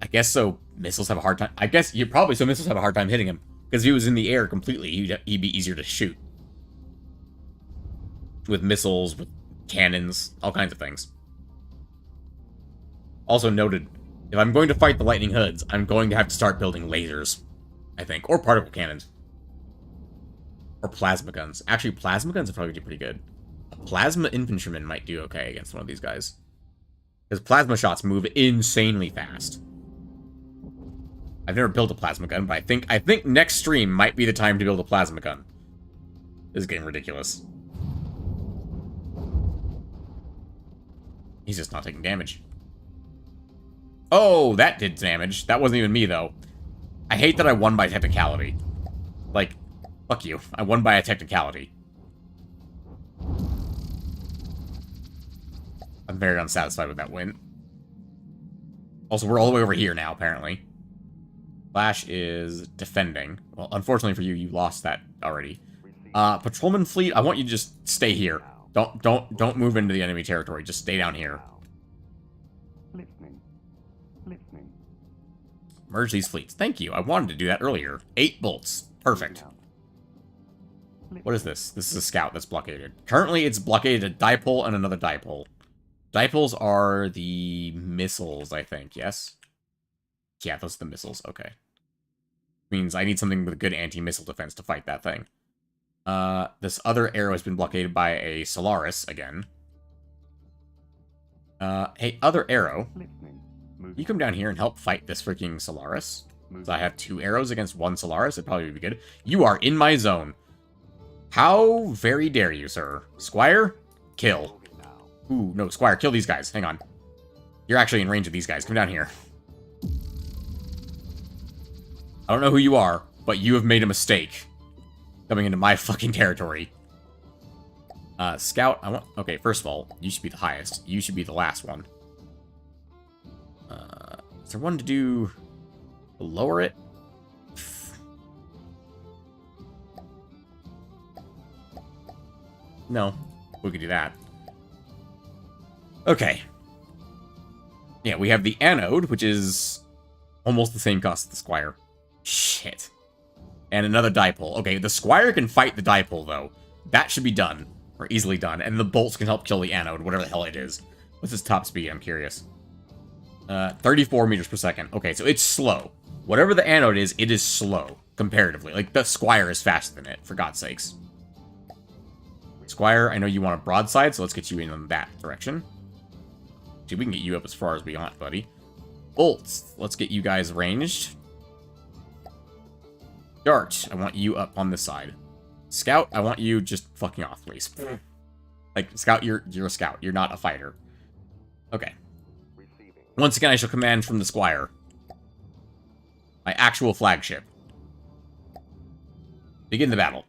S1: I guess so missiles have a hard time... I guess you probably so missiles have a hard time hitting him. Because if he was in the air completely, he'd be easier to shoot. With missiles, with cannons, all kinds of things. Also noted, if I'm going to fight the lightning hoods, I'm going to have to start building lasers. I think. Or particle cannons. Or plasma guns. Actually, plasma guns would probably do pretty good. A plasma infantryman might do okay against one of these guys. Because plasma shots move insanely fast. I've never built a plasma gun, but I think next stream might be the time to build a plasma gun. This is getting ridiculous. He's just not taking damage. Oh, that did damage. That wasn't even me, though. I hate that I won by technicality. Like, fuck you. I won by a technicality. I'm very unsatisfied with that win. Also, we're all the way over here now, apparently. Flash is defending. Well, unfortunately for you, you lost that already. Patrolman fleet, I want you to just stay here. Don't move into the enemy territory. Just stay down here.
S4: Listening. Listening.
S1: Merge these fleets. Thank you. I wanted to do that earlier. 8 bolts. Perfect. What is this? This is a scout that's blockaded. Currently, it's blockaded a dipole and another dipole. Dipoles are the missiles, I think. Yes? Yeah, those are the missiles. Okay. Means I need something with a good anti-missile defense to fight that thing. This other arrow has been blockaded by a Solaris again. Hey, other arrow. You come down here and help fight this freaking Solaris. So I have 2 arrows against 1 Solaris. It'd probably be good. You are in my zone. How very dare you, sir? Squire? Kill. Ooh, no, Squire, kill these guys. Hang on. You're actually in range of these guys. Come down here. I don't know who you are, but you have made a mistake. Coming into my fucking territory. Scout, I want... Okay, first of all, you should be the highest. You should be the last one. Is there one to do... Lower it? No, we could do that. Okay. Yeah, we have the anode, which is almost the same cost as the Squire. Shit. And another dipole. Okay, the Squire can fight the dipole, though. That should be done. Or easily done. And the bolts can help kill the anode, whatever the hell it is. What's its top speed? I'm curious. 34 meters per second. Okay, so it's slow. Whatever the anode is, it is slow, comparatively. Like, the Squire is faster than it, for God's sakes. Squire, I know you want a broadside, so let's get you in that direction. See, we can get you up as far as we want, buddy. Bolts, let's get you guys ranged. Dart, I want you up on this side. Scout, I want you just fucking off, please. Like, Scout, you're a scout. You're not a fighter. Okay. Once again, I shall command from the Squire. My actual flagship. Begin the battle.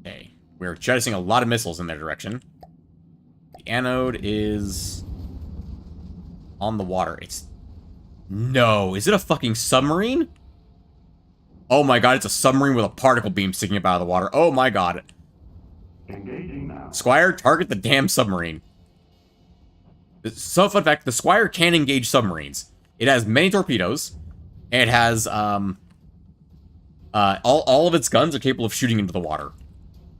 S1: Okay. We're jettisoning a lot of missiles in their direction. The anode is... on the water. It's... No, is it a fucking submarine? Oh my god, it's a submarine with a particle beam sticking up out of the water. Oh my god.
S4: Engaging now.
S1: Squire, target the damn submarine. So, fun fact, the Squire can engage submarines. It has many torpedoes. And it has, all of its guns are capable of shooting into the water.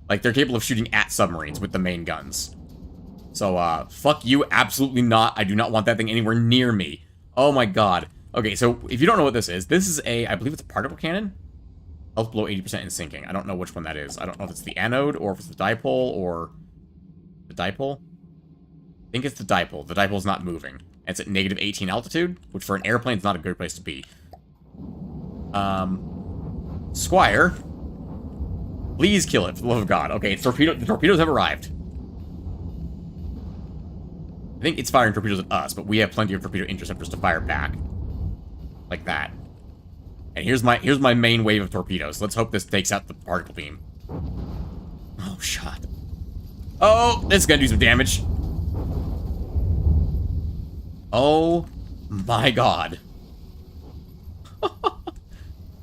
S1: Like, they're capable of shooting at submarines with the main guns. So, fuck you, absolutely not. I do not want that thing anywhere near me. Oh my god. Okay, so if you don't know what this is a, I believe it's a particle cannon? Health below 80% and sinking. I don't know which one that is. I don't know if it's the anode, or if it's the dipole, or... The dipole? I think it's the dipole. The dipole's not moving. And it's at negative 18 altitude, which for an airplane is not a good place to be. Squire. Please kill it, for the love of God. Okay, the torpedoes have arrived. I think it's firing torpedoes at us, but we have plenty of torpedo interceptors to fire back. Like that. And here's my main wave of torpedoes. Let's hope this takes out the particle beam. Oh, shot. Oh, this is gonna do some damage. Oh, my God.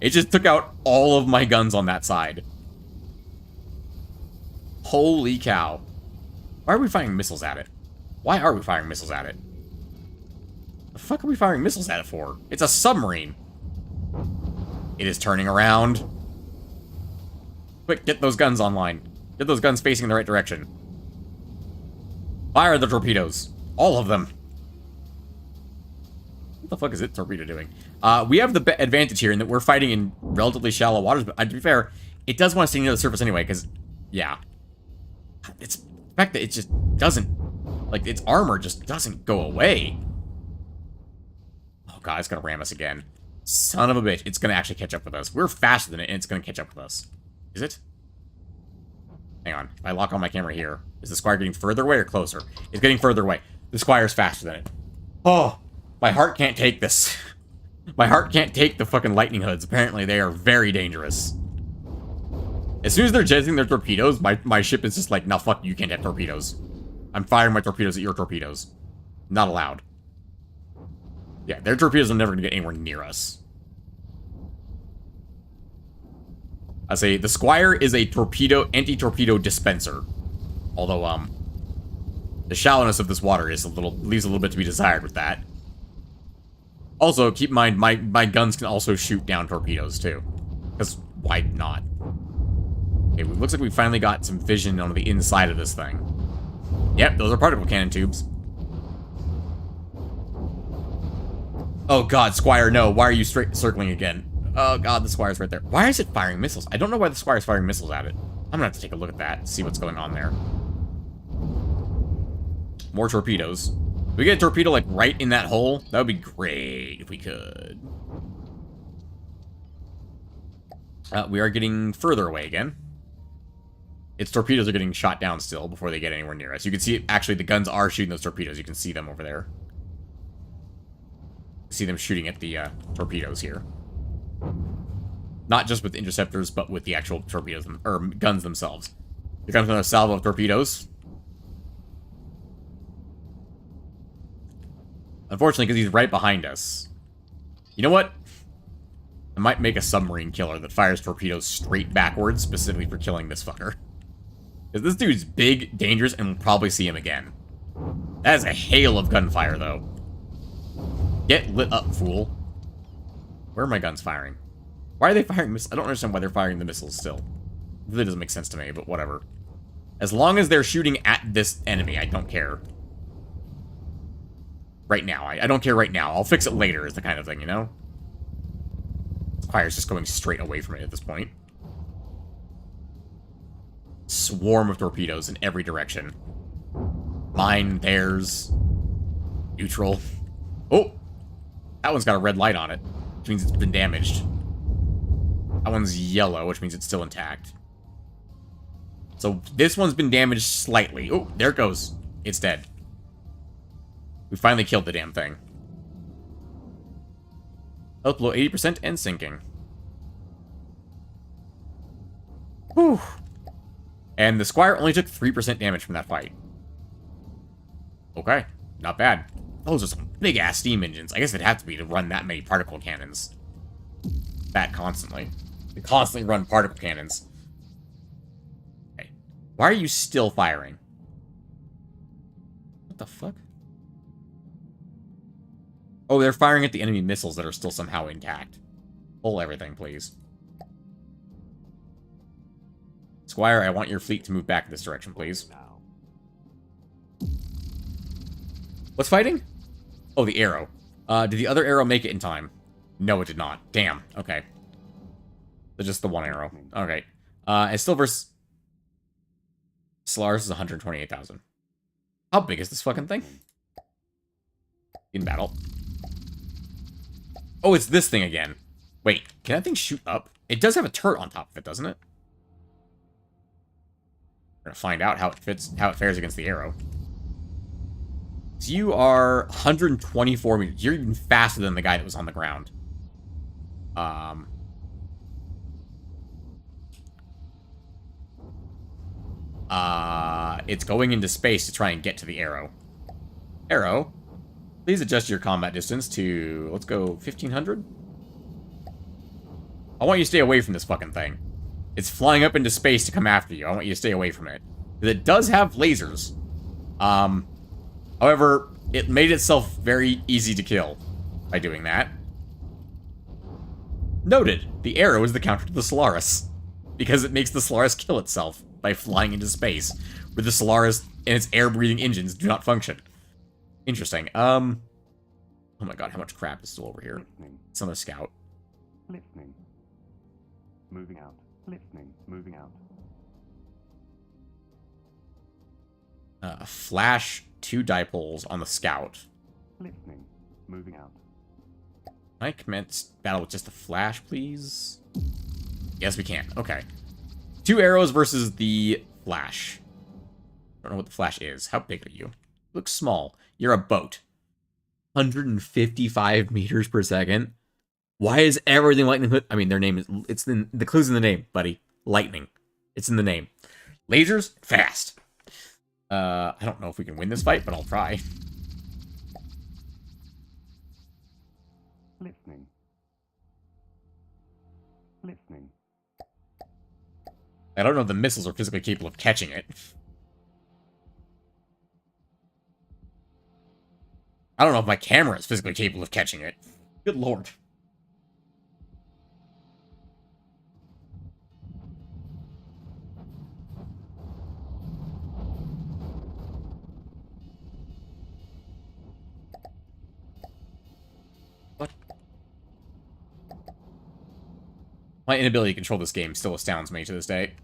S1: It just took out all of my guns on that side. Holy cow. Why are we firing missiles at it? Why are we firing missiles at it? The fuck are we firing missiles at it for? It's a submarine. It is turning around. Quick, get those guns online. Get those guns facing in the right direction. Fire the torpedoes. All of them. What the fuck is it torpedo doing? We have the advantage here in that we're fighting in relatively shallow waters, but to be fair, it does want to stay near the surface anyway, because, yeah. It's the fact that it just doesn't, like, its armor just doesn't go away. Oh god, it's gonna ram us again. Son of a bitch, it's gonna actually catch up with us. We're faster than it, and it's gonna catch up with us. Is it? Hang on. If I lock on my camera here, is the Squire getting further away or closer? It's getting further away. The Squire's faster than it. Oh, my heart can't take this. My heart can't take the fucking lightning hoods. Apparently, they are very dangerous. As soon as they're jetting their torpedoes, my ship is just like, no, fuck you, can't have torpedoes. I'm firing my torpedoes at your torpedoes. Not allowed. Yeah, their torpedoes are never going to get anywhere near us. I say the Squire is a anti-torpedo dispenser. Although, the shallowness of this water leaves a little bit to be desired with that. Also, keep in mind, my guns can also shoot down torpedoes, too. Because why not? Okay, it looks like we finally got some vision on the inside of this thing. Yep, those are particle cannon tubes. Oh god, Squire, no. Why are you straight circling again? Oh god, the Squire's right there. Why is it firing missiles? I don't know why the Squire's firing missiles at it. I'm gonna have to take a look at that and see what's going on there. More torpedoes. If we get a torpedo, like, right in that hole, that would be great if we could. We are getting further away again. Its torpedoes are getting shot down still before they get anywhere near us. You can see, actually, the guns are shooting those torpedoes. You can see them over there. See them shooting at the torpedoes here. Not just with interceptors, but with the actual torpedoes, or guns themselves. Here comes another salvo of torpedoes. Unfortunately, because he's right behind us. You know what? I might make a submarine killer that fires torpedoes straight backwards, specifically for killing this fucker. Because this dude's big, dangerous, and we'll probably see him again. That is a hail of gunfire, though. Get lit up, fool. Where are my guns firing? Why are they firing missiles? I don't understand why they're firing the missiles still. It really doesn't make sense to me, but whatever. As long as they're shooting at this enemy, I don't care. Right now. I don't care right now. I'll fix it later is the kind of thing, you know? Fire's just going straight away from it at this point. Swarm of torpedoes in every direction. Mine, theirs. Neutral. Oh! That one's got a red light on it, which means it's been damaged. That one's yellow, which means it's still intact. So this one's been damaged slightly. Oh, there it goes. It's dead. We finally killed the damn thing. Health below 80% and sinking. Whew. And the Squire only took 3% damage from that fight. Okay, not bad. Those are some big-ass steam engines. I guess it'd have to be to run that many particle cannons. That constantly. They constantly run particle cannons. Okay. Why are you still firing? What the fuck? Oh, they're firing at the enemy missiles that are still somehow intact. Pull everything, please. Squire, I want your fleet to move back in this direction, please. What's fighting? Oh, the arrow. Did the other arrow make it in time? No, it did not. Damn. Okay. So just the one arrow. Okay. And still versus... Solaris is 128,000. How big is this fucking thing? In battle. Oh, it's this thing again. Wait, can that thing shoot up? It does have a turret on top of it, doesn't it? We're gonna find out how it fares against the arrow. So you are 124 meters. You're even faster than the guy that was on the ground. It's going into space to try and get to the arrow. Arrow, please adjust your combat distance to, let's go 1500. I want you to stay away from this fucking thing. It's flying up into space to come after you. I want you to stay away from it. Because it does have lasers. However, it made itself very easy to kill by doing that. Noted, the arrow is the counter to the Solaris. Because it makes the Solaris kill itself by flying into space, where the Solaris and its air-breathing engines do not function. Interesting. Oh my god, how much crap is still over here? It's on a scout.
S4: Listening. Moving out. Listening. Moving out.
S1: Flash 2 dipoles on the scout.
S4: Listening. Moving out.
S1: Can I commence battle with just the flash, please? Yes, we can. Okay. 2 arrows versus the flash. I don't know what the flash is. How big are you? You look small. You're a boat. 155 meters per second. Why is everything lightning? I mean, their name is... It's in the clue's in the name, buddy. Lightning. It's in the name. Lasers, fast. I don't know if we can win this fight, but I'll try.
S4: Listening. Listening.
S1: I don't know if the missiles are physically capable of catching it. I don't know if my camera is physically capable of catching it. Good lord. What? My inability to control this game still astounds me to this day.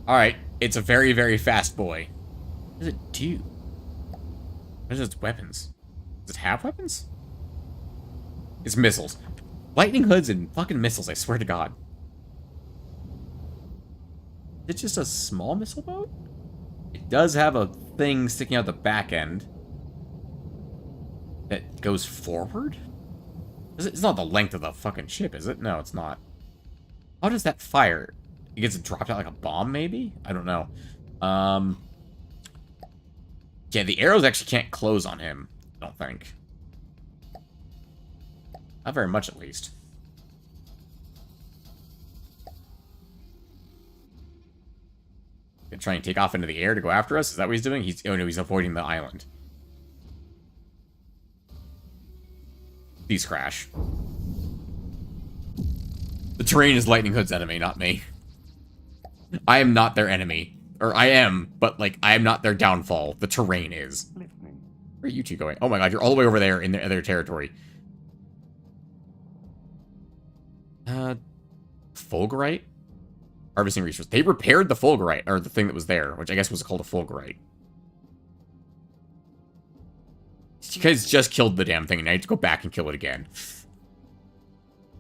S1: Alright, it's a very, very fast boy. What does it do? What is its weapons? Does it have weapons? It's missiles. Lightning hoods and fucking missiles, I swear to God. It's just a small missile boat? It does have a thing sticking out the back end that goes forward? It's not the length of the fucking ship, is it? No, it's not. How does that fire? It gets dropped out like a bomb, maybe? I don't know. Yeah, the arrows actually can't close on him, I don't think. Not very much, at least. Gonna try and take off into the air to go after us? Is that what he's doing? Oh no, he's avoiding the island. Please crash. The terrain is Lightning Hood's enemy, not me. I am not their enemy. Or I am, but, like, I am not their downfall. The terrain is.
S4: Listening.
S1: Where are you two going? Oh my god, you're all the way over there in their territory. Fulgurite? Harvesting resources. They repaired the Fulgurite, or the thing that was there, which I guess was called a Fulgurite. You guys just killed the damn thing, and I have to go back and kill it again.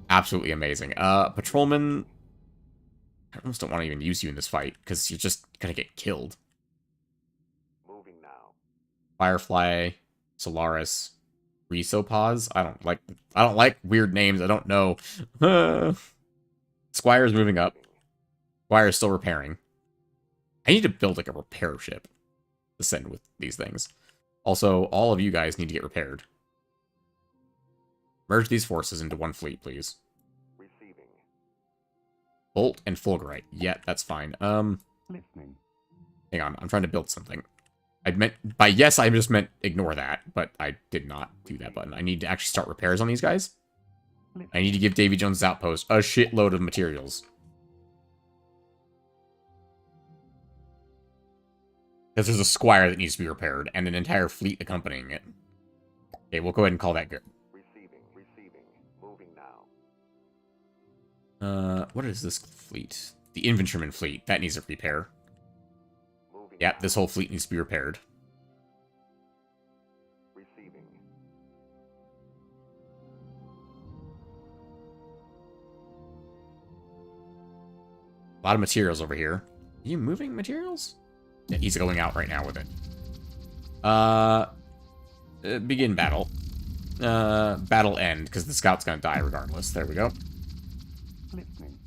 S1: Absolutely amazing. Patrolman... I almost don't want to even use you in this fight, because you're just gonna get killed.
S2: Moving now.
S1: Firefly, Solaris, Risopause. I don't like weird names. I don't know. Squire's moving up. Squire's still repairing. I need to build like a repair ship to send with these things. Also, all of you guys need to get repaired. Merge these forces into one fleet, please.
S2: Receiving.
S1: Bolt and Fulgurite. Yeah, that's fine.
S4: Listening.
S1: Hang on. I'm trying to build something. I meant, by yes, I just meant ignore that, but I did not do that button. I need to actually start repairs on these guys. I need to give Davy Jones' outpost a shitload of materials. Because there's a Squire that needs to be repaired, and an entire fleet accompanying it. Okay, we'll go ahead and call that good.
S2: Receiving. Receiving. Moving now.
S1: What is this fleet? The Infantryman fleet. That needs a repair.
S2: Moving
S1: Yep,
S2: now.
S1: this whole fleet needs to be repaired.
S2: Receiving.
S1: A lot of materials over here. Are you moving materials? Yeah, he's going out right now with it. Begin battle. Battle end, because the scout's gonna die regardless. There we go.
S4: Listening.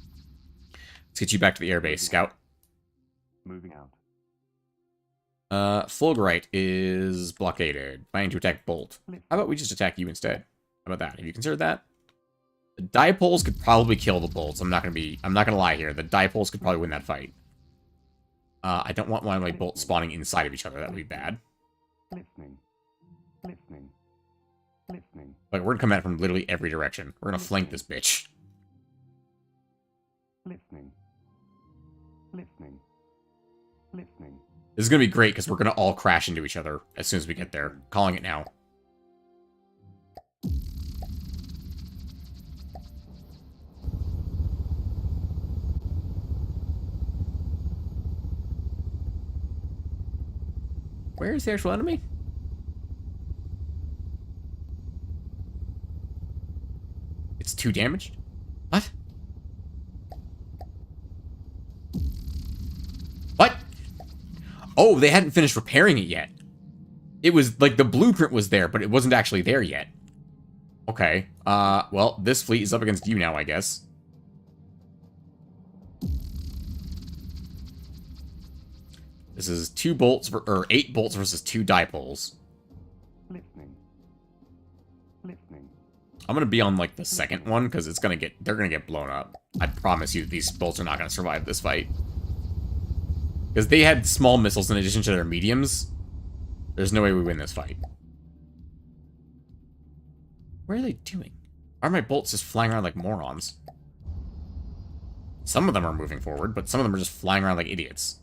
S1: Let's get you back to the airbase, scout.
S4: Moving out.
S1: Fulgurite is blockaded. Planning to attack Bolt. How about we just attack you instead? How about that? Have you considered that? The dipoles could probably kill the bolts. I'm not gonna lie here. The dipoles could probably win that fight. I don't want one of my bolts spawning inside of each other. That would be bad.
S4: Listening. Listening. Listening.
S1: Like, we're gonna come at it from literally every direction. We're gonna flank this bitch.
S4: Listening. Listening. Listening.
S1: This is gonna be great, because we're gonna all crash into each other as soon as we get there. Calling it now. Where is the actual enemy? It's 2 damaged? What? What? Oh, they hadn't finished repairing it yet. It was, like, the blueprint was there, but it wasn't actually there yet. Okay. Well, this fleet is up against you now, I guess. This is 2 bolts, or 8 bolts versus 2 dipoles.
S4: Listening.
S1: I'm gonna be on, like, the second one, because they're gonna get blown up. I promise you, these bolts are not gonna survive this fight. Because they had small missiles in addition to their mediums. There's no way we win this fight. What are they doing? Why are my bolts just flying around like morons? Some of them are moving forward, but some of them are just flying around like idiots.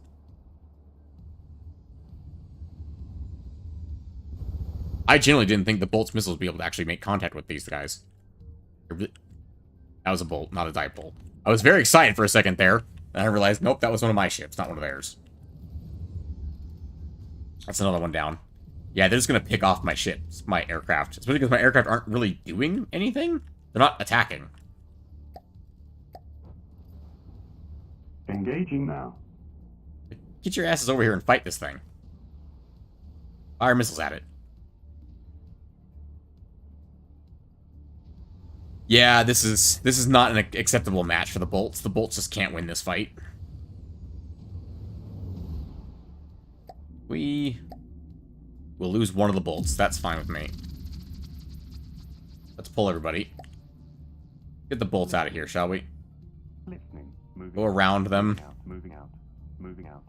S1: I genuinely didn't think the bolt's missiles would be able to actually make contact with these guys. That was a bolt, not a dipole. I was very excited for a second there, and I realized, nope, that was one of my ships, not one of theirs. That's another one down. Yeah, they're just gonna pick off my ships, my aircraft. Especially because my aircraft aren't really doing anything. They're not attacking.
S4: Engaging now.
S1: Get your asses over here and fight this thing. Fire missiles at it. Yeah, this is not an acceptable match for the bolts. The bolts just can't win this fight. We'll lose one of the bolts. That's fine with me. Let's pull everybody. Get the bolts out of here, shall we?
S4: Listening. Moving
S1: Go around them.
S4: Moving out. Moving out.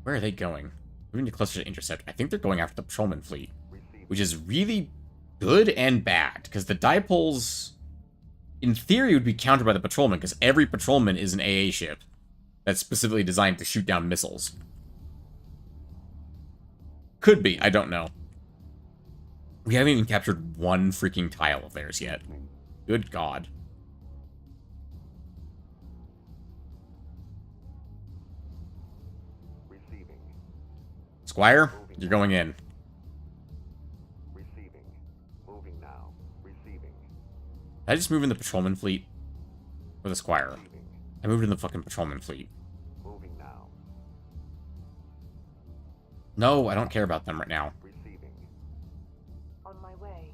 S1: Where are they going? Moving to cluster to intercept. I think they're going after the patrolman fleet, which is really good and bad, because the dipoles, in theory, would be countered by the patrolman, because every patrolman is an AA ship that's specifically designed to shoot down missiles. Could be, I don't know. We haven't even captured one freaking tile of theirs yet. Good God.
S2: Receiving.
S1: Squire, you're going in.
S2: Receiving. Moving now. Receiving.
S1: Did I just move in the patrolman fleet? Or the Squire?
S2: Receiving.
S1: I moved in the fucking patrolman fleet.
S2: Moving now.
S1: No, I don't care about them right now.
S2: Receiving.
S3: On my way.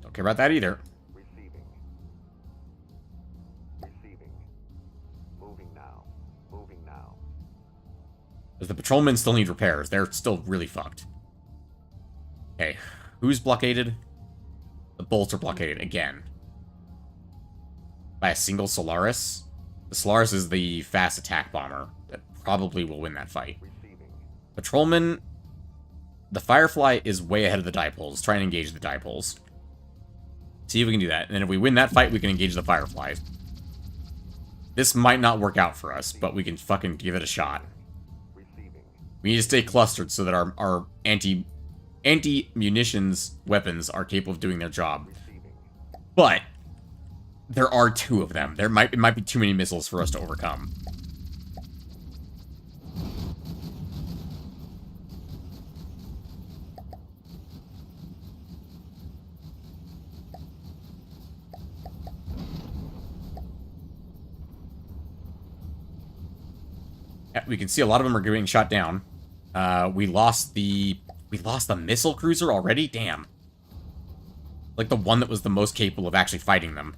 S1: Don't care about that either.
S2: Receiving. Receiving. Moving now. Moving now.
S1: Because the patrolmen still need repairs. They're still really fucked. Okay, who's blockaded? The bolts are blockaded again. By a single Solaris? The Solaris is the fast attack bomber that probably will win that fight.
S2: Receiving.
S1: Patrolman, the Firefly is way ahead of the dipoles. Try and engage the dipoles. See if we can do that. And then if we win that fight, we can engage the Firefly. This might not work out for us, but we can fucking give it a shot.
S2: Receiving.
S1: We need to stay clustered so that our anti-munitions weapons are capable of doing their job.
S2: Receiving.
S1: But there are two of them. It might be too many missiles for us to overcome. We can see a lot of them are getting shot down. We lost the missile cruiser already? Damn. Like the one that was the most capable of actually fighting them.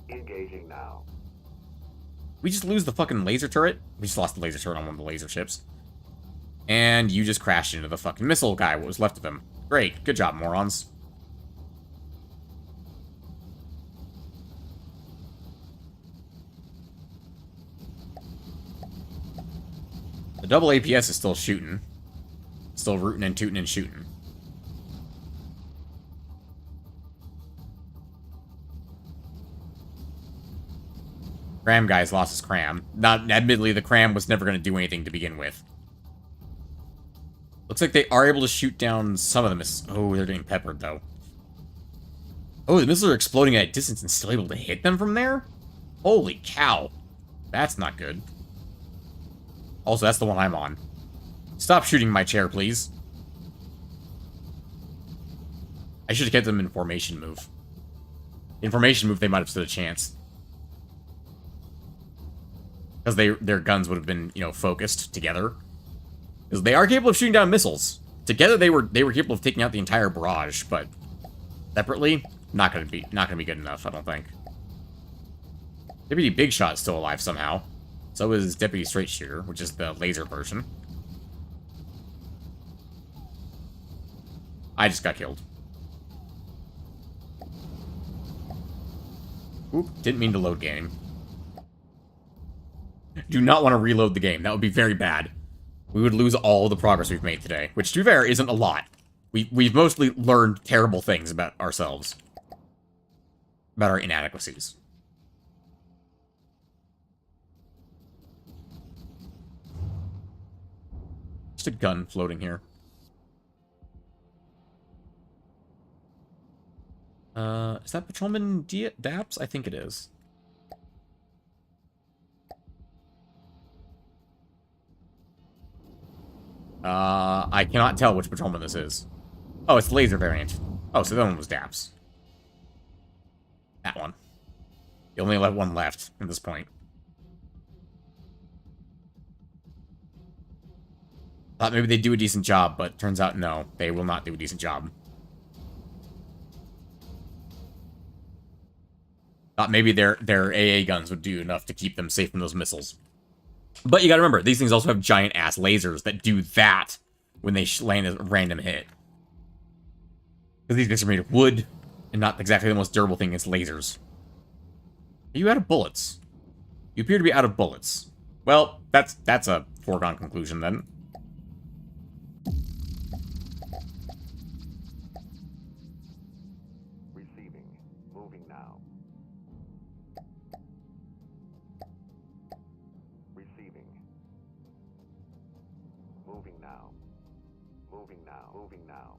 S2: Engaging now.
S1: We just lose the fucking laser turret? We just lost the laser turret on one of the laser ships. And you just crashed into the fucking missile guy, what was left of him. Great. Good job, morons. The double APS is still shooting. Still rooting and tooting and shooting. Cram guy's lost his cram. Admittedly, the cram was never going to do anything to begin with. Looks like they are able to shoot down some of the missiles. Oh, they're getting peppered, though. Oh, the missiles are exploding at a distance and still able to hit them from there? Holy cow. That's not good. Also, that's the one I'm on. Stop shooting my chair, please. I should have kept them in formation move. In formation move, they might have stood a chance. Because their guns would have been, you know, focused together. Because they are capable of shooting down missiles. Together, they were capable of taking out the entire barrage, but separately, not gonna be good enough, I don't think. Deputy Big Shot's still alive somehow. So is Deputy Straight Shooter, which is the laser version. I just got killed. Oop, didn't mean to load game. Do not want to reload the game. That would be very bad. We would lose all the progress we've made today, which, to be fair, isn't a lot. We've mostly learned terrible things about ourselves. About our inadequacies. Just a gun floating here. Is that Patrolman Daps? I think it is. I cannot tell which Patrolman this is. Oh, it's the laser variant. Oh, so that one was Daps. That one. You only have one left at this point. Thought maybe they'd do a decent job, but turns out no, they will not do a decent job. Thought maybe their AA guns would do enough to keep them safe from those missiles. But you gotta remember, these things also have giant-ass lasers that do that when they land a random hit. Because these guys are made of wood, and not exactly the most durable thing against lasers. Are you out of bullets? You appear to be out of bullets. Well, that's a foregone conclusion, then.
S2: Receiving. Moving now. Receiving. Moving now. Moving now. Moving now.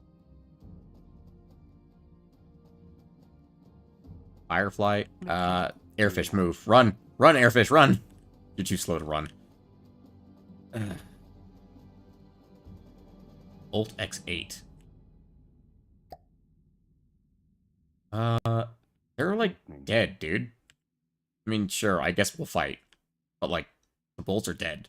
S1: Firefly. Airfish, move. Run! Run, airfish, run! You're too slow to run. Alt X8. They're, like, dead, dude. I mean, sure, I guess we'll fight. But, like, the bolts are dead.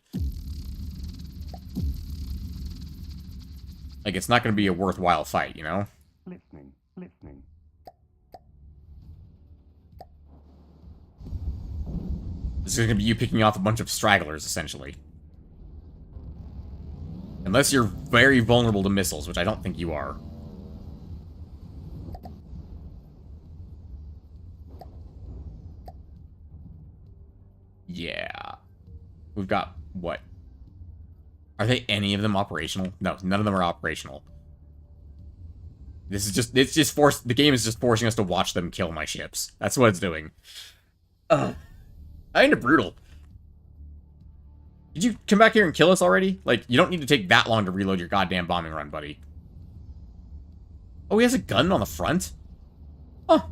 S1: Like, it's not gonna be a worthwhile fight, you know?
S4: Listening. Listening.
S1: This is gonna be you picking off a bunch of stragglers, essentially. Unless you're very vulnerable to missiles, which I don't think you are. Yeah. We've got, what? Are they any of them operational? No, none of them are operational. This is just, it's just forced, the game is just forcing us to watch them kill my ships. That's what it's doing. Kinda brutal. Did you come back here and kill us already? Like, you don't need to take that long to reload your goddamn bombing run, buddy. Oh, he has a gun on the front? Huh.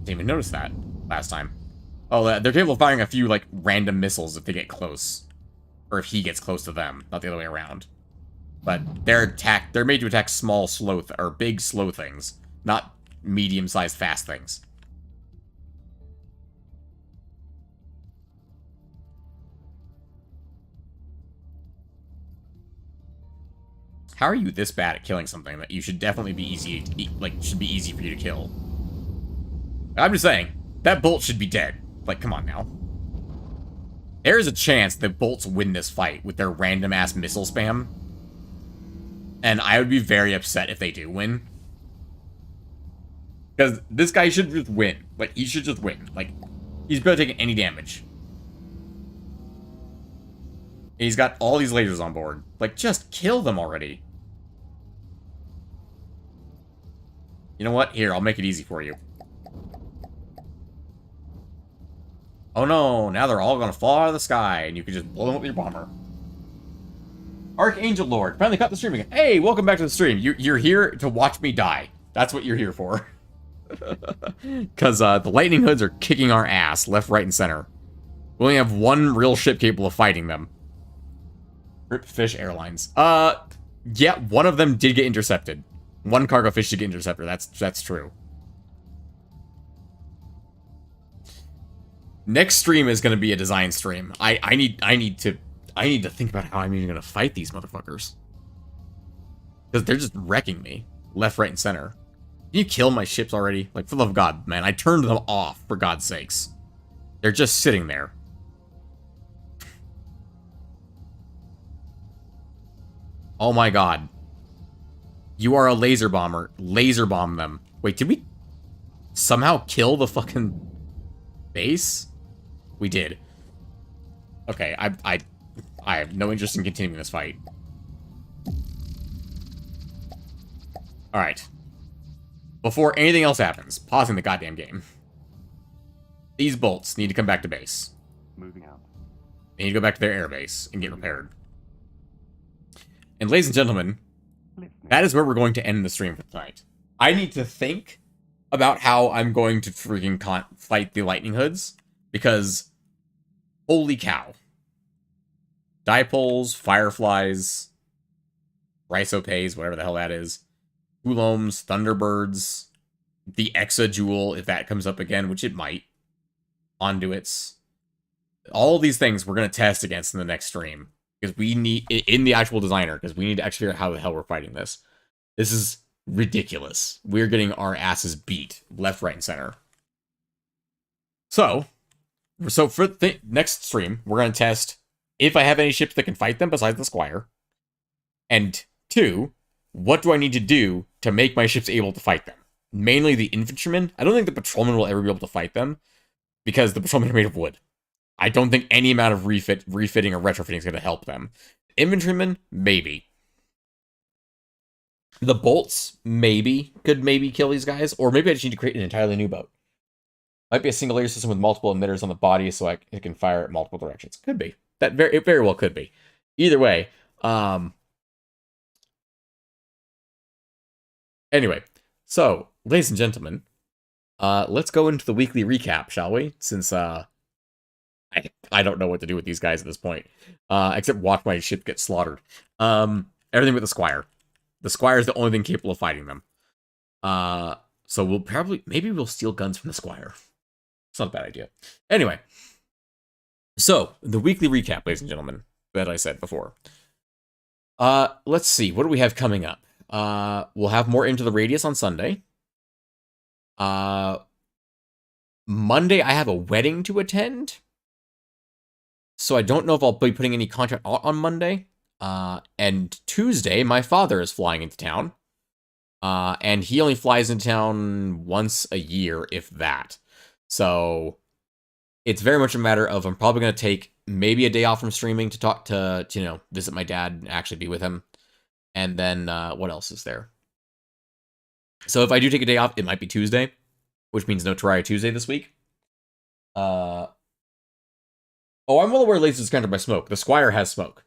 S1: Didn't even notice that last time. Oh, they're capable of firing a few, like, random missiles if they get close. Or if he gets close to them, not the other way around. But they're made to attack small, slow, or big, slow things, not medium-sized, fast things. How are you this bad at killing something that you should definitely be easy, like, should be easy for you to kill? I'm just saying, that bolt should be dead. Like, come on now. There is a chance that bolts win this fight with their random-ass missile spam. And I would be very upset if they do win. Because this guy should just win. Like, he should just win. Like, he's barely taking any damage. And he's got all these lasers on board. Like, just kill them already. You know what? Here, I'll make it easy for you. Oh no, now they're all gonna fall out of the sky, and you can just blow them up with your bomber. Archangel Lord, finally caught the stream again. Hey, welcome back to the stream. You're here to watch me die. That's what you're here for. Because the lightning hoods are kicking our ass, left, right, and center. We only have one real ship capable of fighting them. Rip Fish Airlines. Yeah, one of them did get intercepted. One cargo fish did get intercepted. That's true. Next stream is going to be a design stream. I need to think about how I'm even going to fight these motherfuckers. Because they're just wrecking me. Left, right, and center. Can you kill my ships already? Like, for the love of God, man. I turned them off, for God's sakes. They're just sitting there. Oh my God. You are a laser bomber. Laser bomb them. Wait, did we somehow kill the fucking base? We did. Okay, I have no interest in continuing this fight. Alright. Before anything else happens, pausing the goddamn game. These bolts need to come back to base.
S4: Moving out.
S1: They need to go back to their air base and get repaired. And ladies and gentlemen,
S4: Listening.
S1: that is where we're going to end the stream for tonight. I need to think about how I'm going to freaking fight the lightning hoods, because holy cow. Dipoles, fireflies, rhizopays, whatever the hell that is, Uloms, Thunderbirds, the Exajewel, if that comes up again, which it might, Conduits. All these things we're going to test against in the next stream, because we need, in the actual designer, because we need to actually figure out how the hell we're fighting this. This is ridiculous. We're getting our asses beat left, right, and center. So for the next stream, we're going to test if I have any ships that can fight them besides the Squire. And 2, what do I need to do to make my ships able to fight them? Mainly the infantrymen. I don't think the patrolmen will ever be able to fight them, because the patrolmen are made of wood. I don't think any amount of refitting or retrofitting is going to help them. Infantrymen, maybe. The bolts, could maybe kill these guys, or maybe I just need to create an entirely new boat. Might be a single layer system with multiple emitters on the body, so it can fire at multiple directions. Could be. It very well could be. Either way, anyway, so, ladies and gentlemen, let's go into the weekly recap, shall we? Since, I don't know what to do with these guys at this point, except watch my ship get slaughtered. Everything with the Squire. The Squire is the only thing capable of fighting them. So maybe we'll steal guns from the Squire. It's not a bad idea. Anyway, so, the weekly recap, ladies and gentlemen, that I said before. Let's see, what do we have coming up? We'll have more Into the Radius on Sunday. Monday, I have a wedding to attend. So I don't know if I'll be putting any content out on Monday. And Tuesday, my father is flying into town. And he only flies into town once a year, if that. So it's very much a matter of I'm probably going to take maybe a day off from streaming to talk to, visit my dad and actually be with him. And then what else is there? So if I do take a day off, it might be Tuesday, which means no Terraria Tuesday this week. Oh, I'm well aware Lace is countered by smoke. The Squire has smoke.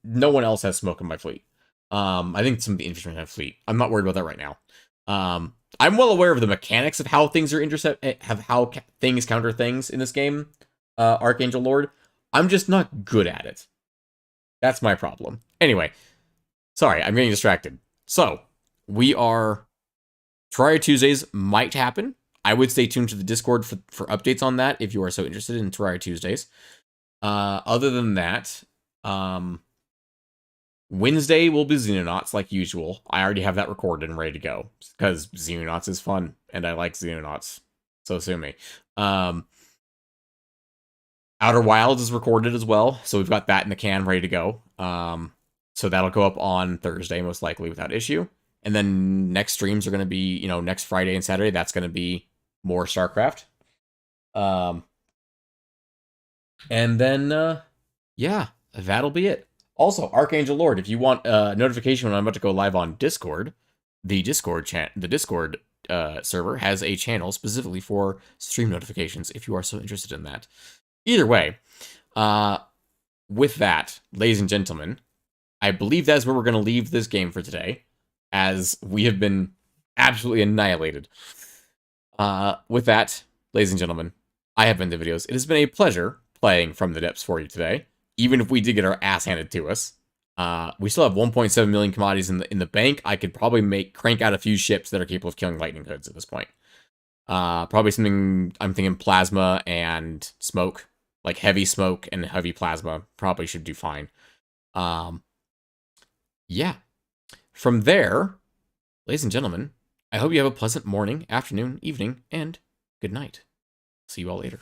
S1: No one else has smoke in my fleet. I think some of the infantry have fleet. I'm not worried about that right now. I'm well aware of the mechanics of how things are things counter things in this game, Archangel Lord. I'm just not good at it. That's my problem. Anyway, sorry, I'm getting distracted. So, Terraria Tuesdays might happen. I would stay tuned to the Discord for updates on that if you are so interested in Terraria Tuesdays. Other than that, Wednesday will be Xenonauts like usual. I already have that recorded and ready to go because Xenonauts is fun and I like Xenonauts. So sue me. Outer Wilds is recorded as well, so we've got that in the can ready to go. So that'll go up on Thursday most likely without issue. And then next streams are going to be, next Friday and Saturday. That's going to be more StarCraft. And then, yeah, that'll be it. Also, Archangel Lord, if you want a notification when I'm about to go live on Discord, the Discord server has a channel specifically for stream notifications if you are so interested in that. Either way, with that, ladies and gentlemen, I believe that's where we're going to leave this game for today, as we have been absolutely annihilated. With that, ladies and gentlemen, I have been the videos. It has been a pleasure playing From the Depths for you today, even if we did get our ass handed to us. We still have 1.7 million commodities in the bank. I could probably crank out a few ships that are capable of killing lightning hoods at this point. Probably something, I'm thinking plasma and smoke, like heavy smoke and heavy plasma probably should do fine. Yeah. From there, ladies and gentlemen, I hope you have a pleasant morning, afternoon, evening, and good night. See you all later.